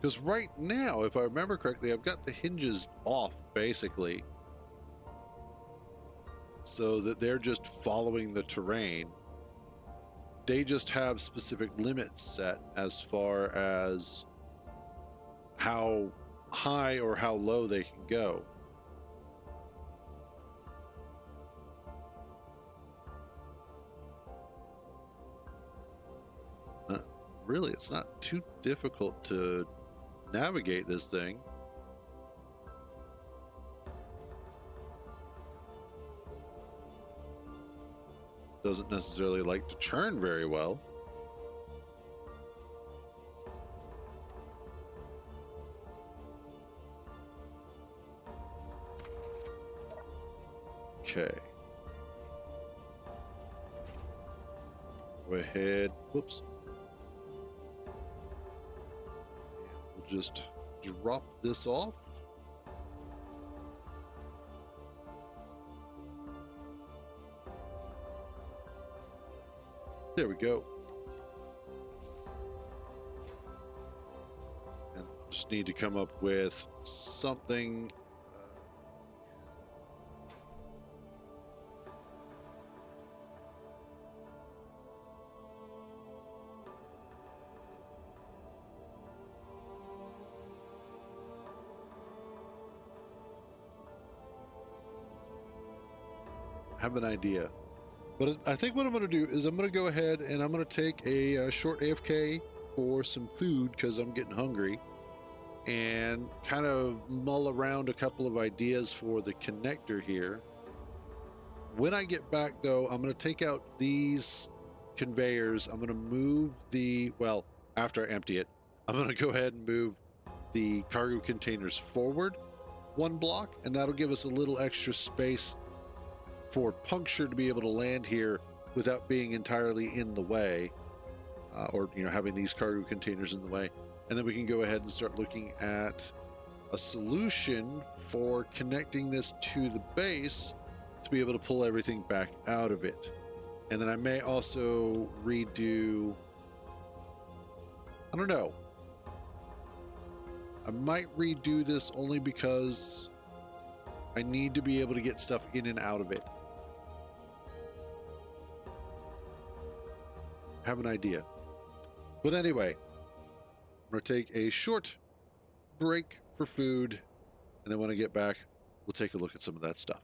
Because right now, if I remember correctly, I've got the hinges off, basically, so that they're just following the terrain. They just have specific limits set as far as how high or how low they can go. Really, it's not too difficult to navigate this thing. Doesn't necessarily like to turn very well. Okay. Go ahead. Whoops. We'll just drop this off. There we go. And just need to come up with something. Have an idea. But I think what I'm going to do is I'm going to go ahead and I'm going to take a short AFK for some food because I'm getting hungry, and kind of mull around a couple of ideas for the connector here. When I get back, though, I'm going to take out these conveyors. I'm going to move well, after I empty it, I'm going to go ahead and move the cargo containers forward 1 block, and that'll give us a little extra space for Puncture to be able to land here without being entirely in the way, or having these cargo containers in the way. And then we can go ahead and start looking at a solution for connecting this to the base to be able to pull everything back out of it. And then I may also redo, I don't know, I might redo this only because I need to be able to get stuff in and out of it. Have an idea. But anyway, I'm going to take a short break for food, and then when I get back, we'll take a look at some of that stuff.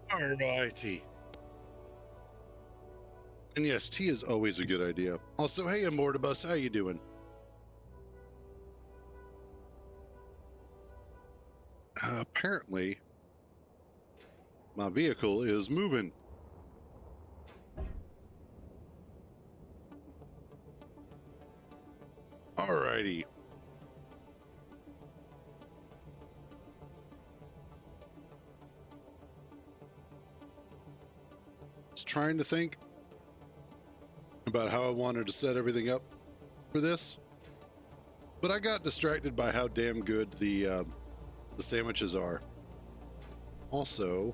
Alrighty. And yes, tea is always a good idea. Also, hey, Immortibus, how you doing? Apparently, my vehicle is moving. Alrighty. Just trying to think about how I wanted to set everything up for this, but I got distracted by how damn good the sandwiches are. Also,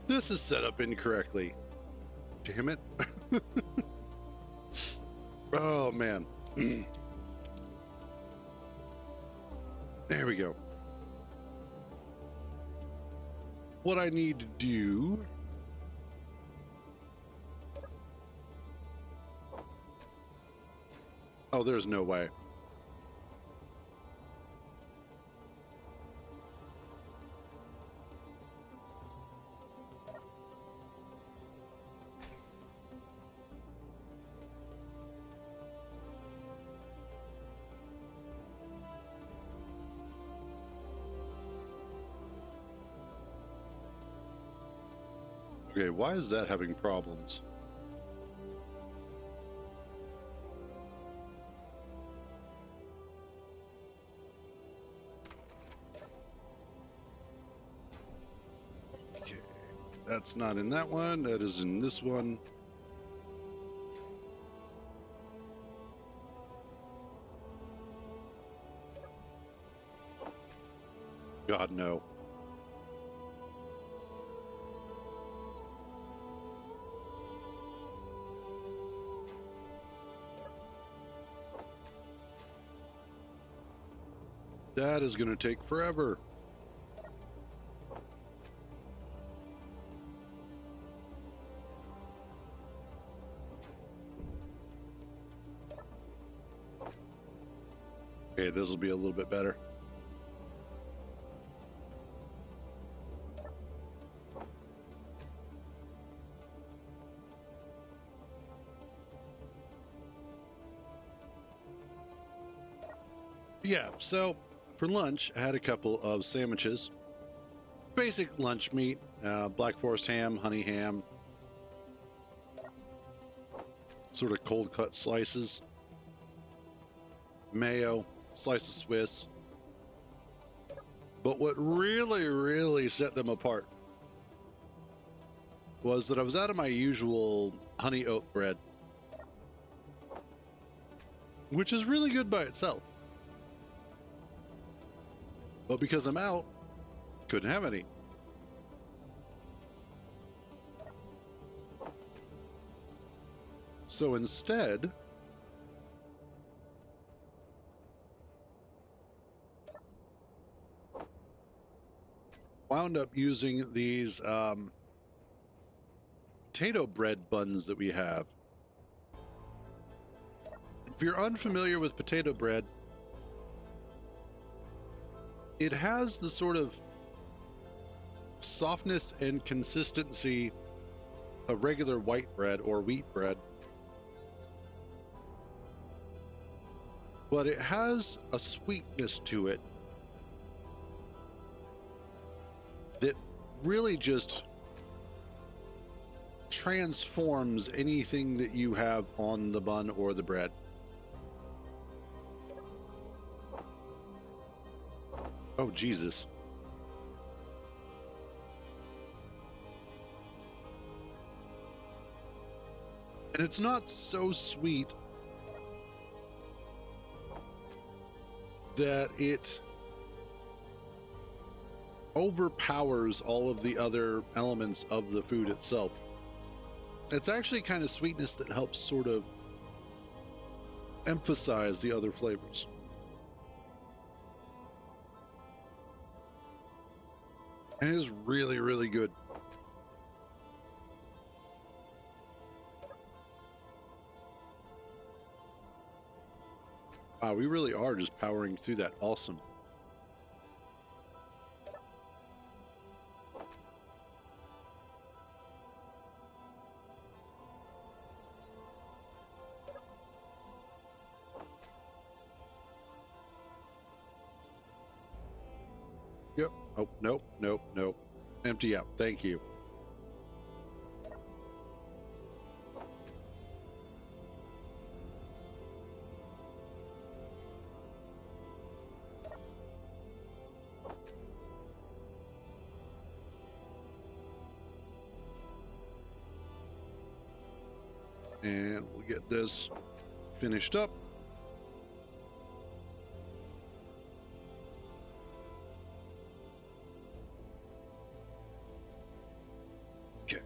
this is set up incorrectly. Damn it. Oh, man. There we go. What I need to do... Oh, there's no way. Okay, why is that having problems? Okay, that's not in that one. That is in this one. God, no. That is going to take forever. Okay, this will be a little bit better. Yeah, so for lunch, I had a couple of sandwiches. Basic lunch meat, Black Forest ham, honey ham, sort of cold cut slices, mayo, slice of Swiss. But what really, really set them apart was that I was out of my usual honey oat bread, which is really good by itself. But because I'm out, couldn't have any. So instead, wound up using these potato bread buns that we have. If you're unfamiliar with potato bread, it has the sort of softness and consistency of regular white bread or wheat bread, but it has a sweetness to it that really just transforms anything that you have on the bun or the bread. Oh, Jesus. And it's not so sweet that it overpowers all of the other elements of the food itself. It's actually kind of sweetness that helps sort of emphasize the other flavors. And it is really, really good. Wow, we really are just powering through that. Awesome. Oh, nope, nope, nope. Empty out. Thank you. And we'll get this finished up. Okay.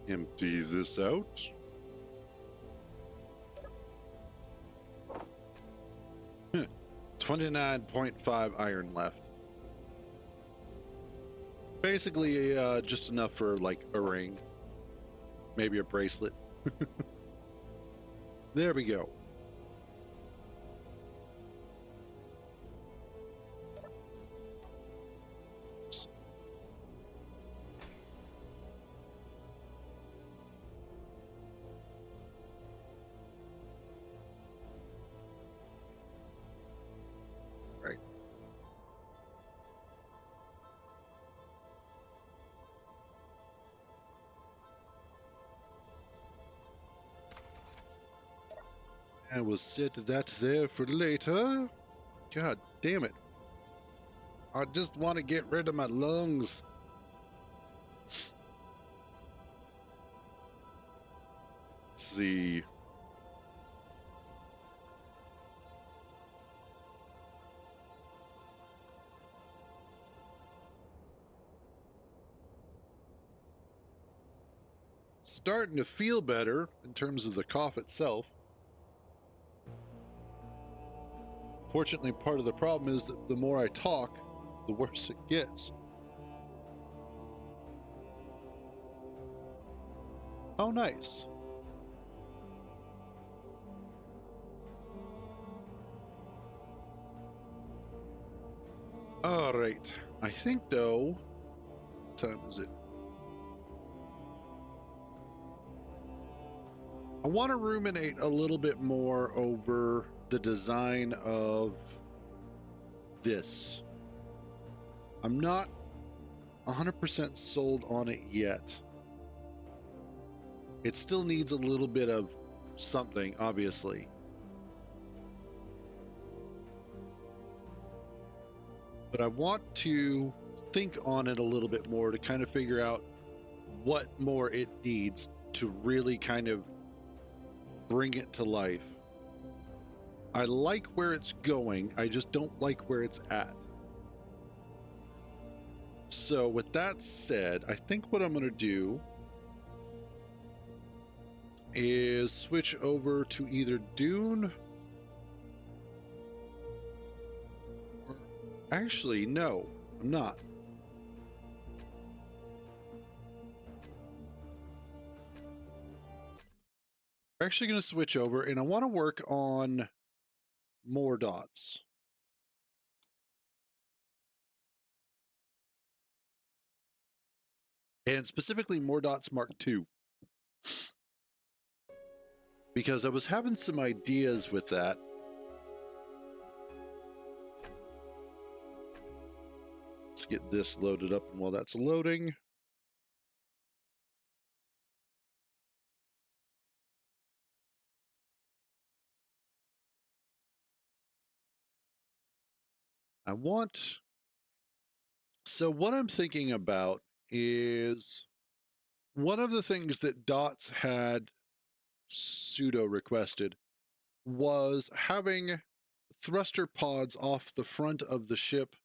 Empty this out. Huh. 29.5 iron left. Basically, just enough for like a ring, maybe a bracelet. There we go. Right. I will set that there for later. God damn it. I just want to get rid of my lungs. Let's see. Starting to feel better in terms of the cough itself. Fortunately, part of the problem is that the more I talk, the worse it gets. Oh, nice. All right. I think, though, what time is it? I want to ruminate a little bit more over the design of this. I'm not 100% sold on it yet. It still needs a little bit of something, obviously. But I want to think on it a little bit more to kind of figure out what more it needs to really kind of bring it to life. I like where it's going. I just don't like where it's at. So with that said, I think what I'm going to do is switch over to either Dune. Or actually, no, I'm not. I'm actually going to switch over and I want to work on more dots. And specifically more dots Mark II. Because I was having some ideas with that. Let's get this loaded up, and while that's loading, so what I'm thinking about is one of the things that Dots had pseudo requested was having thruster pods off the front of the ship,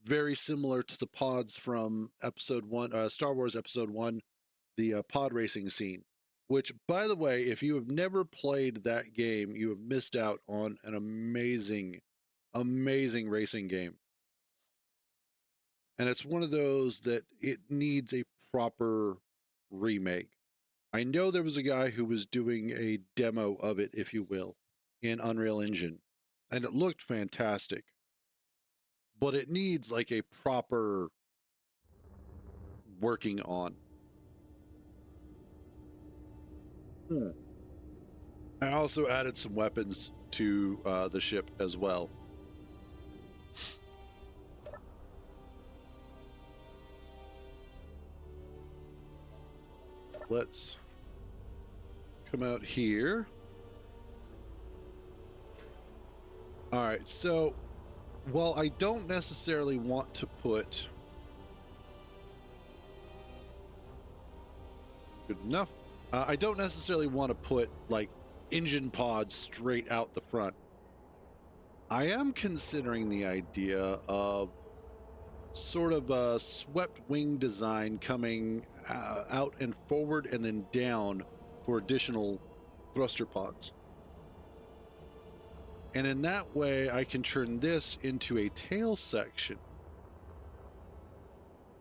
very similar to the pods from episode 1, Star Wars episode 1, the pod racing scene, which, by the way, if you have never played that game, you have missed out on an amazing racing game. And it's one of those that it needs a proper remake. I know there was a guy who was doing a demo of it, if you will, in Unreal Engine, and it looked fantastic. But it needs like a proper working on. I also added some weapons to the ship as well. Let's come out here. All right, so while I don't necessarily want to put... Good enough. I don't necessarily want to put like engine pods straight out the front. I am considering the idea of sort of a swept wing design coming out and forward and then down for additional thruster pods. And in that way, I can turn this into a tail section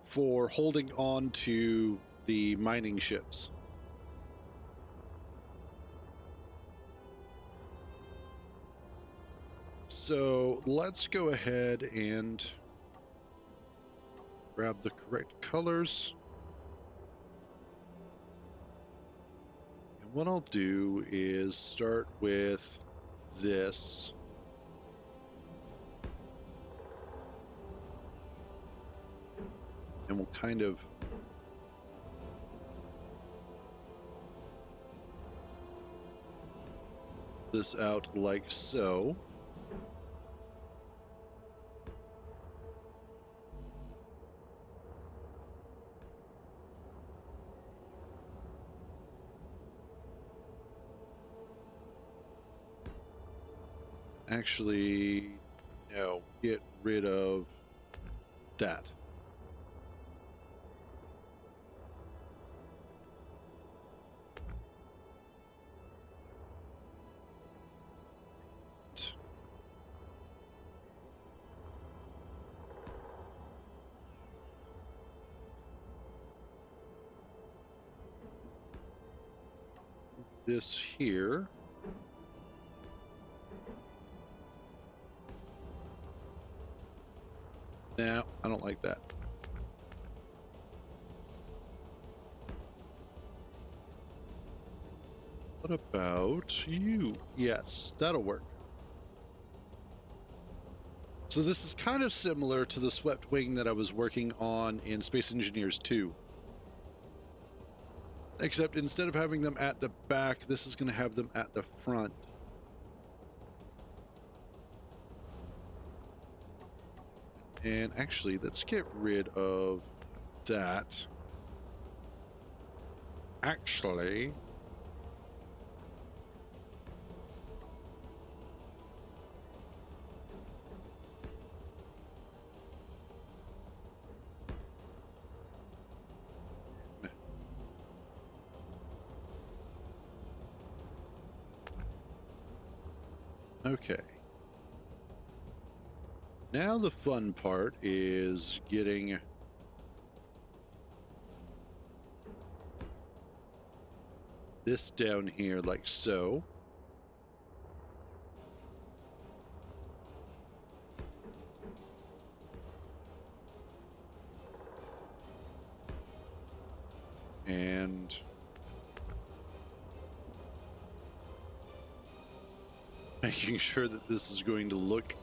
for holding on to the mining ships. So let's go ahead and grab the correct colors. And what I'll do is start with this. And we'll kind of this out like so. Actually, no, get rid of that. This here. No, I don't like that. What about you? Yes, that'll work. So this is kind of similar to the swept wing that I was working on in Space Engineers 2. Except instead of having them at the back, this is going to have them at the front. And actually, let's get rid of that. Actually, okay. Now the fun part is getting this down here like so. And making sure that this is going to look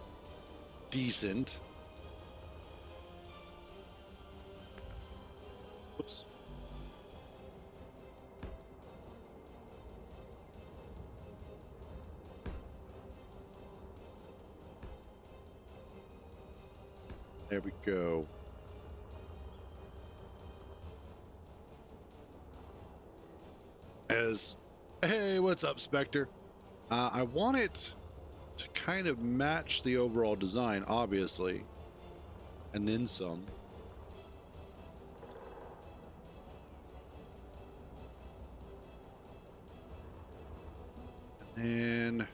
decent. Oops. There we go. Hey, what's up, Spectre? I want it to kind of match the overall design, obviously, and then some. And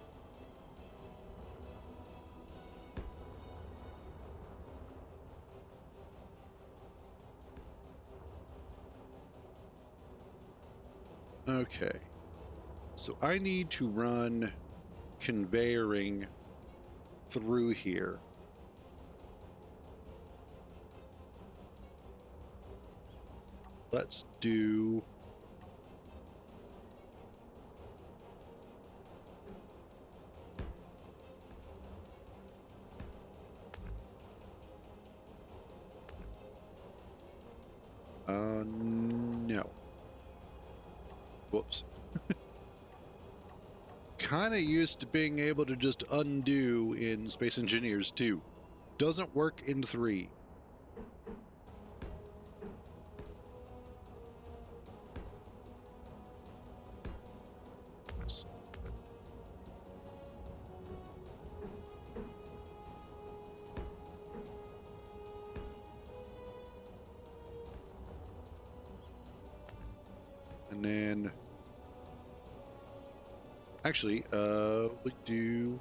okay, so I need to run conveyoring through here. Let's do No. Whoops. Kind of used to being able to just undo in Space Engineers 2. Doesn't work in 3. Oops. And then actually, we do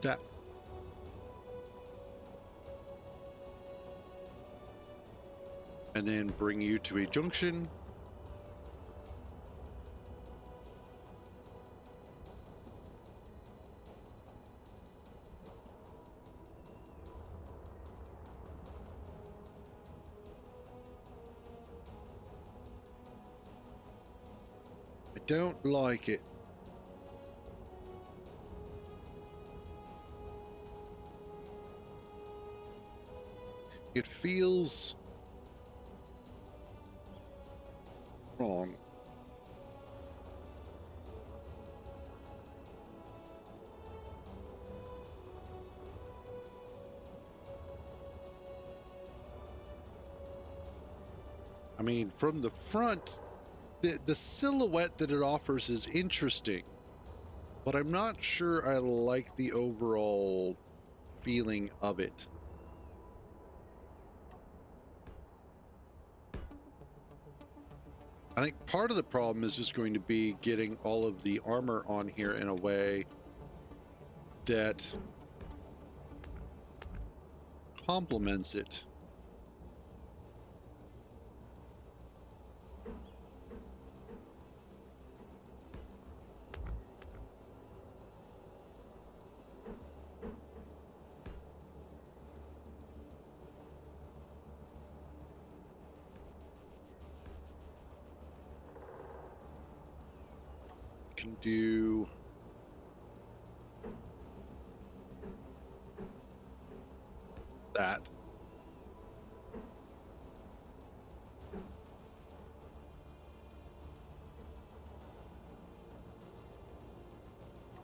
that. And then bring you to a junction. I don't like it. It feels wrong. I mean, from the front, the silhouette that it offers is interesting, but I'm not sure I like the overall feeling of it. I think part of the problem is just going to be getting all of the armor on here in a way that complements it. Can do that.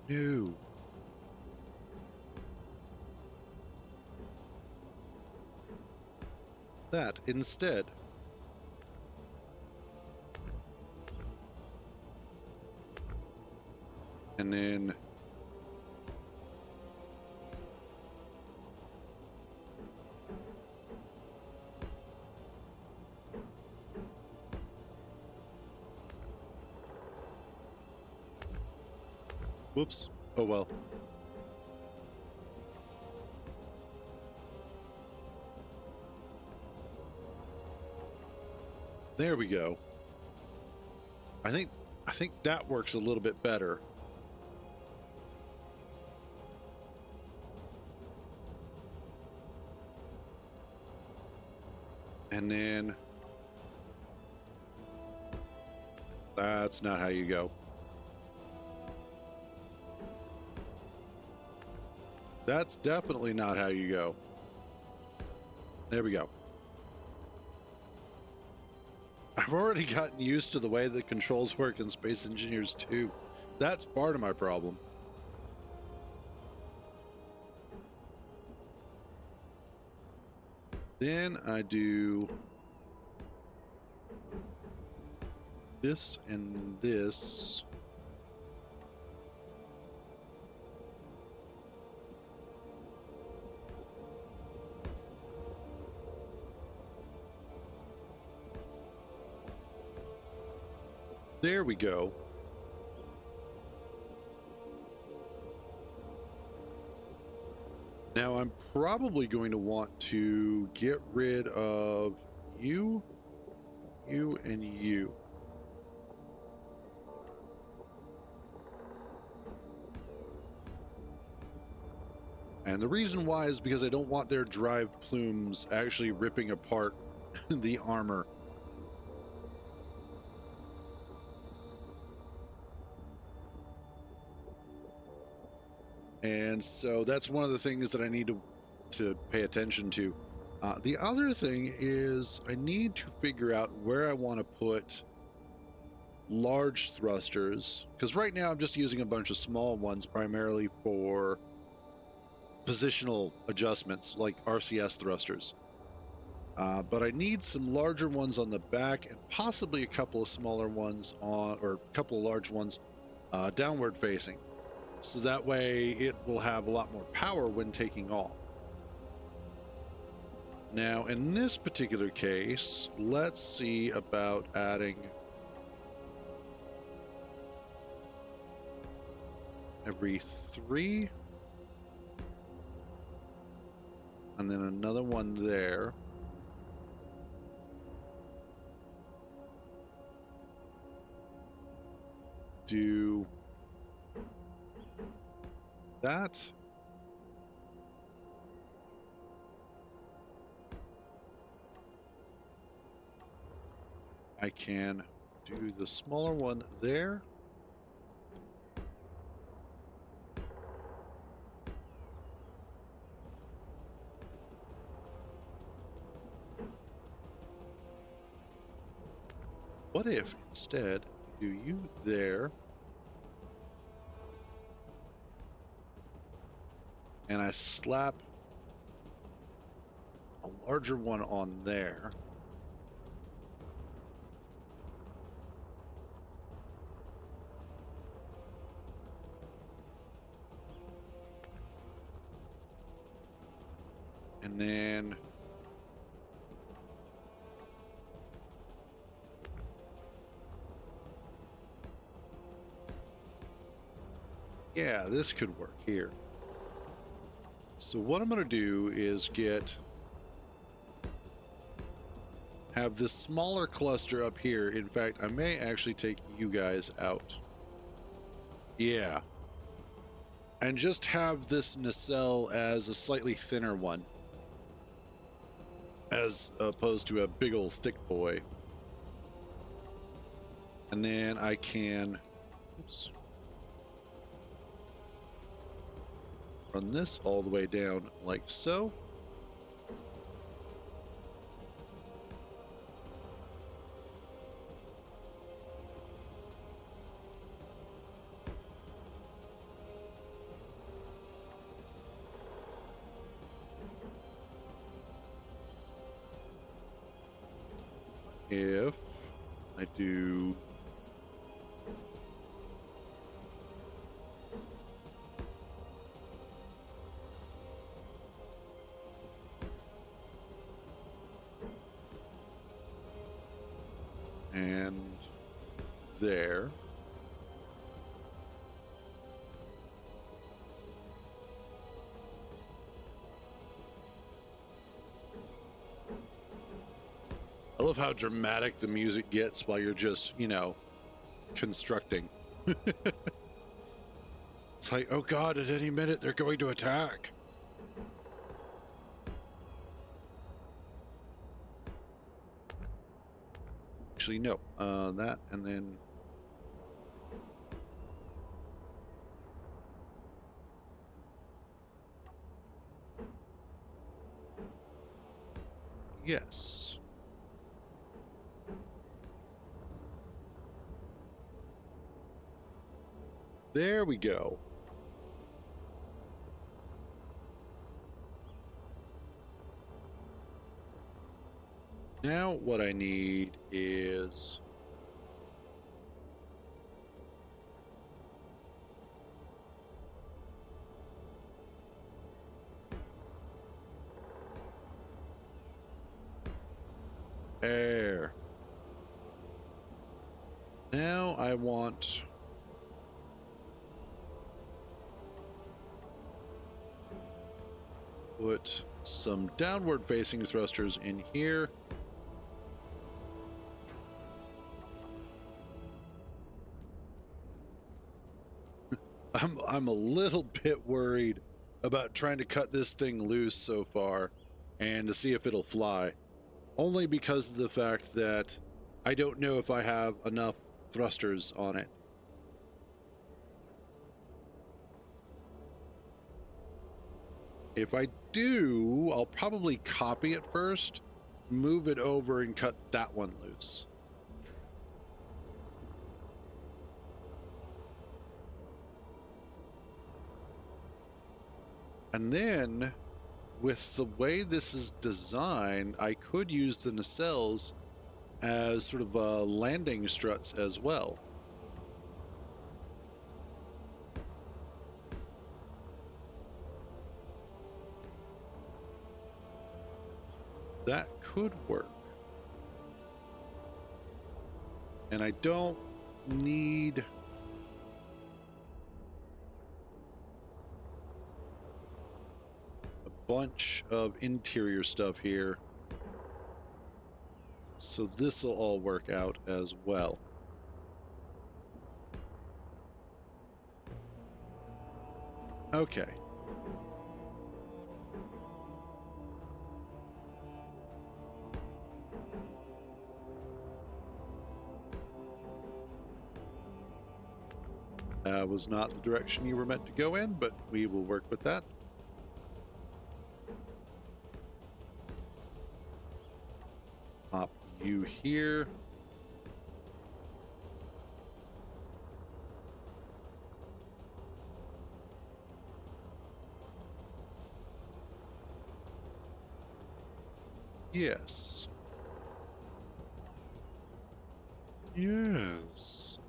No. That instead. And then whoops. Oh well. There we go. I think that works a little bit better. And then that's not how you go. That's definitely not how you go. There we go. I've already gotten used to the way the controls work in Space Engineers 2. That's part of my problem. Then I do this and this. There we go. Now I'm probably going to want to get rid of you, and you. And the reason why is because I don't want their drive plumes actually ripping apart the armor. And so that's one of the things that I need to pay attention to. The other thing is I need to figure out where I want to put large thrusters, because right now I'm just using a bunch of small ones primarily for positional adjustments like RCS thrusters. But I need some larger ones on the back and possibly a couple of smaller ones on, or a couple of large ones downward facing. So that way it will have a lot more power when taking off. Now, in this particular case, let's see about adding every 3. And then another one there. Do that. I can do the smaller one there. What if instead do you there and I slap a larger one on there? And then yeah, this could work here. So what I'm going to do is have this smaller cluster up here. In fact, I may actually take you guys out. Yeah. And just have this nacelle as a slightly thinner one, as opposed to a big old thick boy. And then I can, oops, run this all the way down like so. If I do and there, I love how dramatic the music gets while you're just, you know, constructing. It's like, oh God, at any minute they're going to attack. Actually, no, that, and then yes. There we go. Now what I need is air. Now I want put some downward facing thrusters in here. I'm a little bit worried about trying to cut this thing loose so far and to see if it'll fly. Only because of the fact that I don't know if I have enough thrusters on it. If I do, I'll probably copy it first, move it over, and cut that one loose. And then, with the way this is designed, I could use the nacelles as sort of landing struts as well. That could work. And I don't need... a bunch of interior stuff here. So this will all work out as well. Okay. That was not the direction you were meant to go in, but we will work with that. Pop you here. Yes. Yes.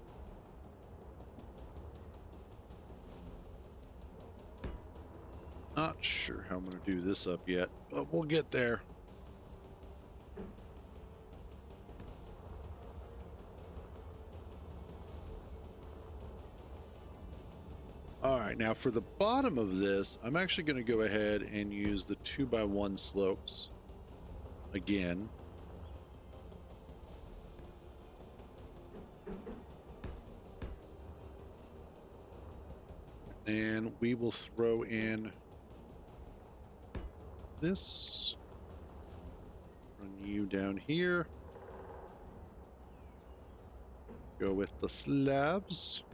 Not sure how I'm going to do this up yet, but we'll get there. All right, now for the bottom of this, I'm actually going to go ahead and use the 2x1 slopes again. And we will throw in this. Run you down here. Go with the slabs.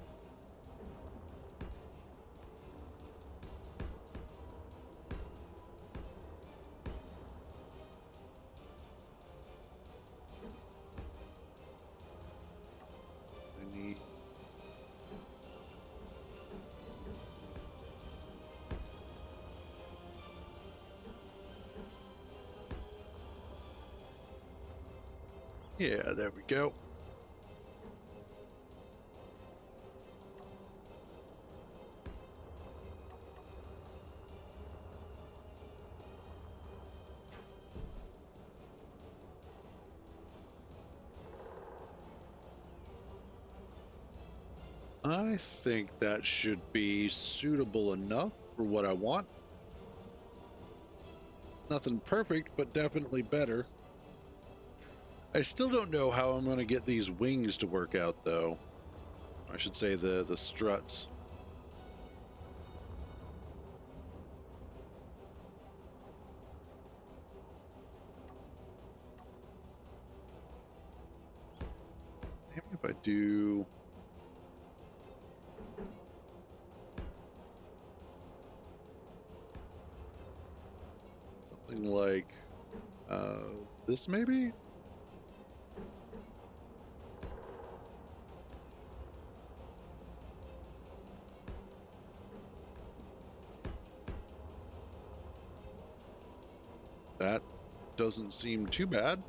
Yeah, there we go. I think that should be suitable enough for what I want. Nothing perfect, but definitely better. I still don't know how I'm going to get these wings to work out, though. I should say the struts. Maybe if I do... something like this, maybe? That doesn't seem too bad.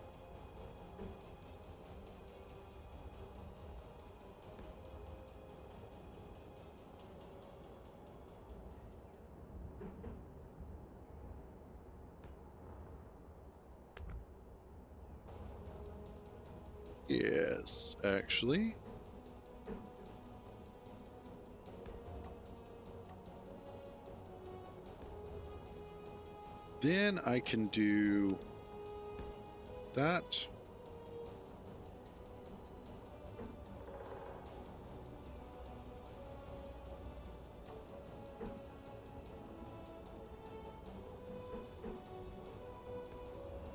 Yes, actually. Then I can do that.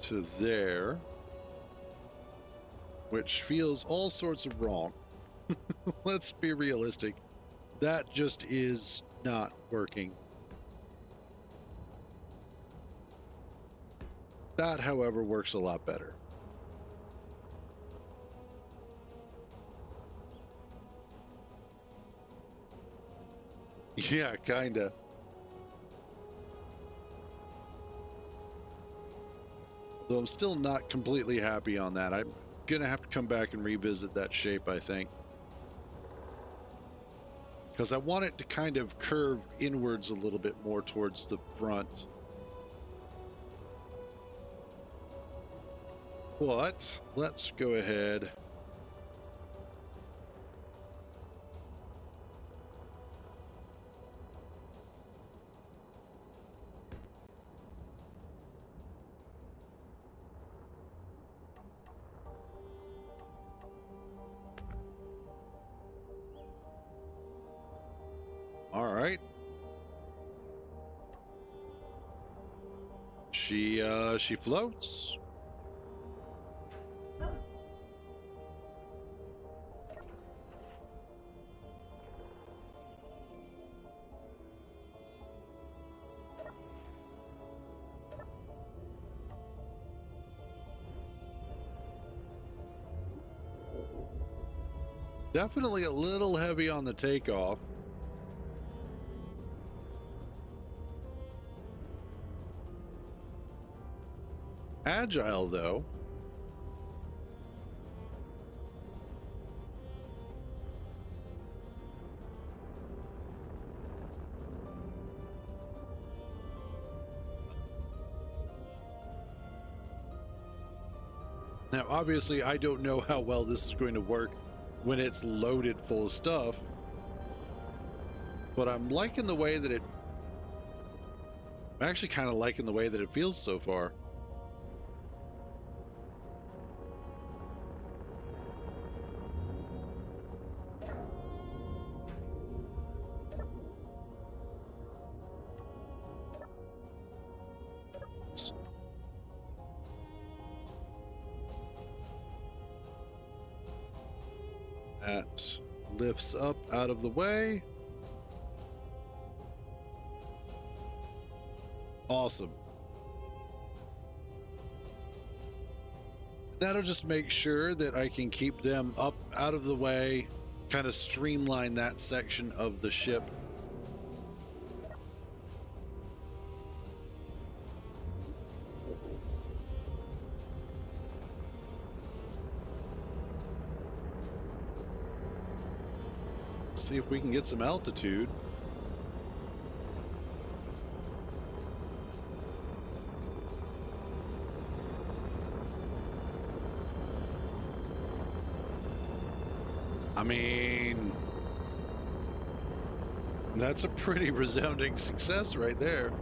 To there. Which feels all sorts of wrong. Let's be realistic. That just is not working. That, however, works a lot better. Yeah, kinda. So I'm still not completely happy on that. I'm gonna have to come back and revisit that shape, I think. Because I want it to kind of curve inwards a little bit more towards the front. But let's go ahead. All right. She floats. Definitely a little heavy on the takeoff. Agile, though. Now, obviously, I don't know how well this is going to work when it's loaded full of stuff, but I'm liking the way that I'm actually kind of liking the way that it feels so far. That lifts up out of the way. Awesome. That'll just make sure that I can keep them up out of the way, kind of streamline that section of the ship. See if we can get some altitude. I mean, that's a pretty resounding success right there.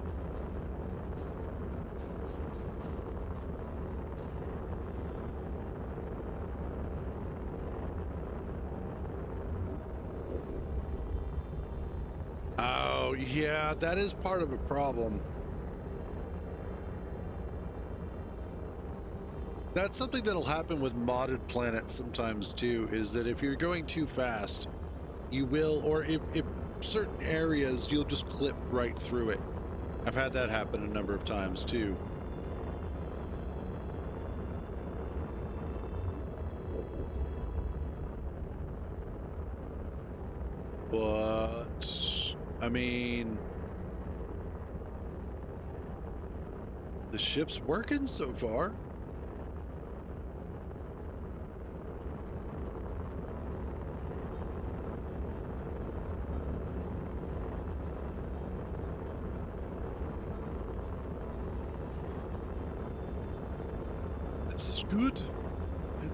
Oh, yeah, that is part of a problem. That's something that'll happen with modded planets sometimes too, is that if you're going too fast, you will, or if certain areas, you'll just clip right through it. I've had that happen a number of times too. But, I mean, the ship's working so far. This is good.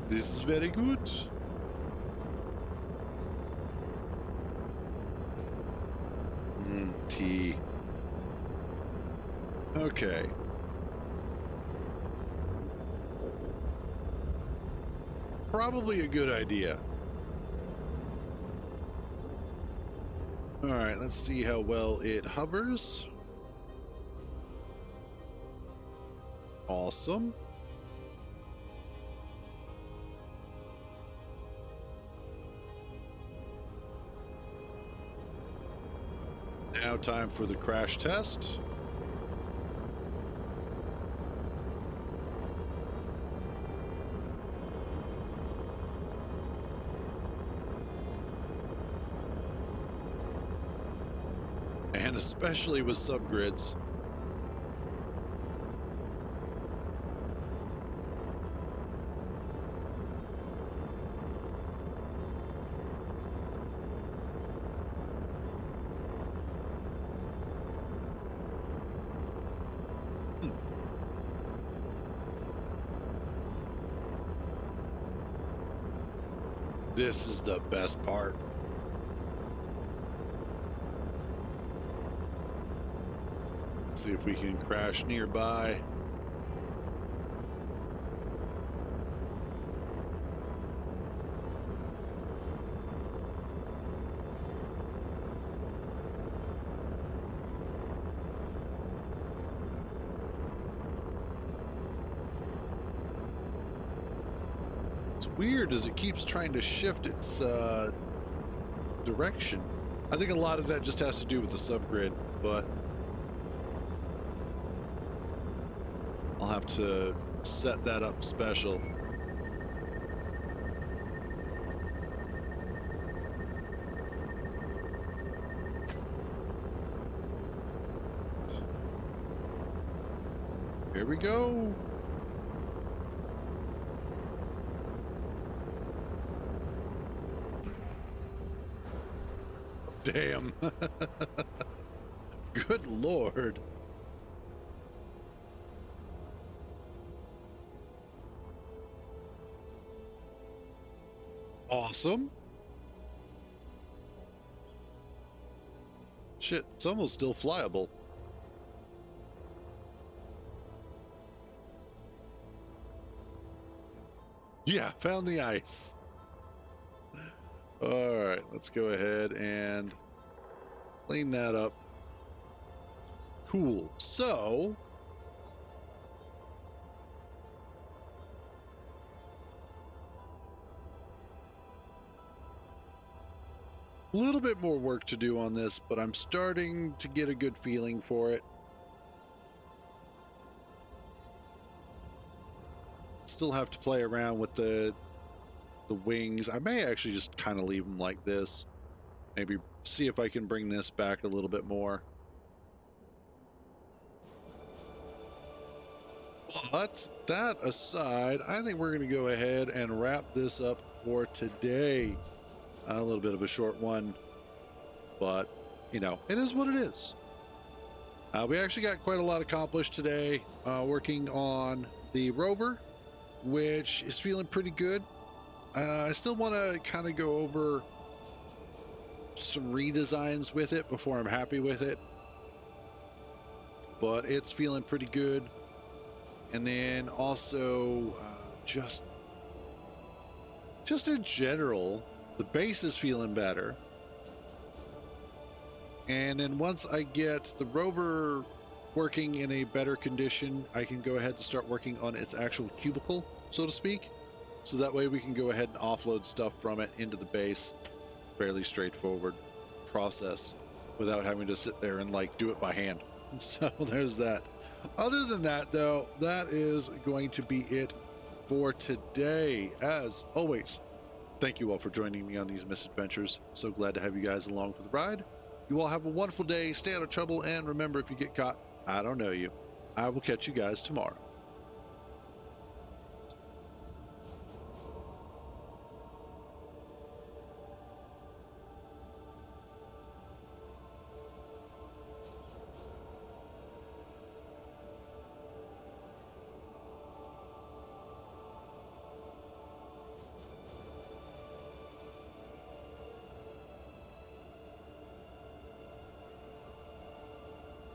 This is very good. Tea. Okay. Probably a good idea. All right, let's see how well it hovers. Awesome. Now time for the crash test. and especially with subgrids. This is the best part. Let's see if we can crash nearby. Weird as it keeps trying to shift its direction. I think a lot of that just has to do with the subgrid, but I'll have to set that up special. Here we go. Damn. Good Lord. Awesome. Shit, it's almost still flyable. Yeah, found the ice. All right, let's go ahead and clean that up. Cool. So, a little bit more work to do on this, but I'm starting to get a good feeling for it. Still have to play around with the wings. I may actually just kind of leave them like this. Maybe see if I can bring this back a little bit more. But that aside, I think we're going to go ahead and wrap this up for today. A little bit of a short one, but you know, it is what it is. We actually got quite a lot accomplished today, working on the rover, which is feeling pretty good. I still want to kind of go over some redesigns with it before I'm happy with it, but it's feeling pretty good. And then also just in general, the base is feeling better. And then once I get the rover working in a better condition, I can go ahead and start working on its actual cubicle, so to speak. So that way we can go ahead and offload stuff from it into the base. Fairly straightforward process without having to sit there and like do it by hand. So there's that. Other than that though, that is going to be it for today. As always, thank you all for joining me on these misadventures. So glad to have you guys along for the ride. You all have a wonderful day. Stay out of trouble. And remember, if you get caught, I don't know you. I will catch you guys tomorrow.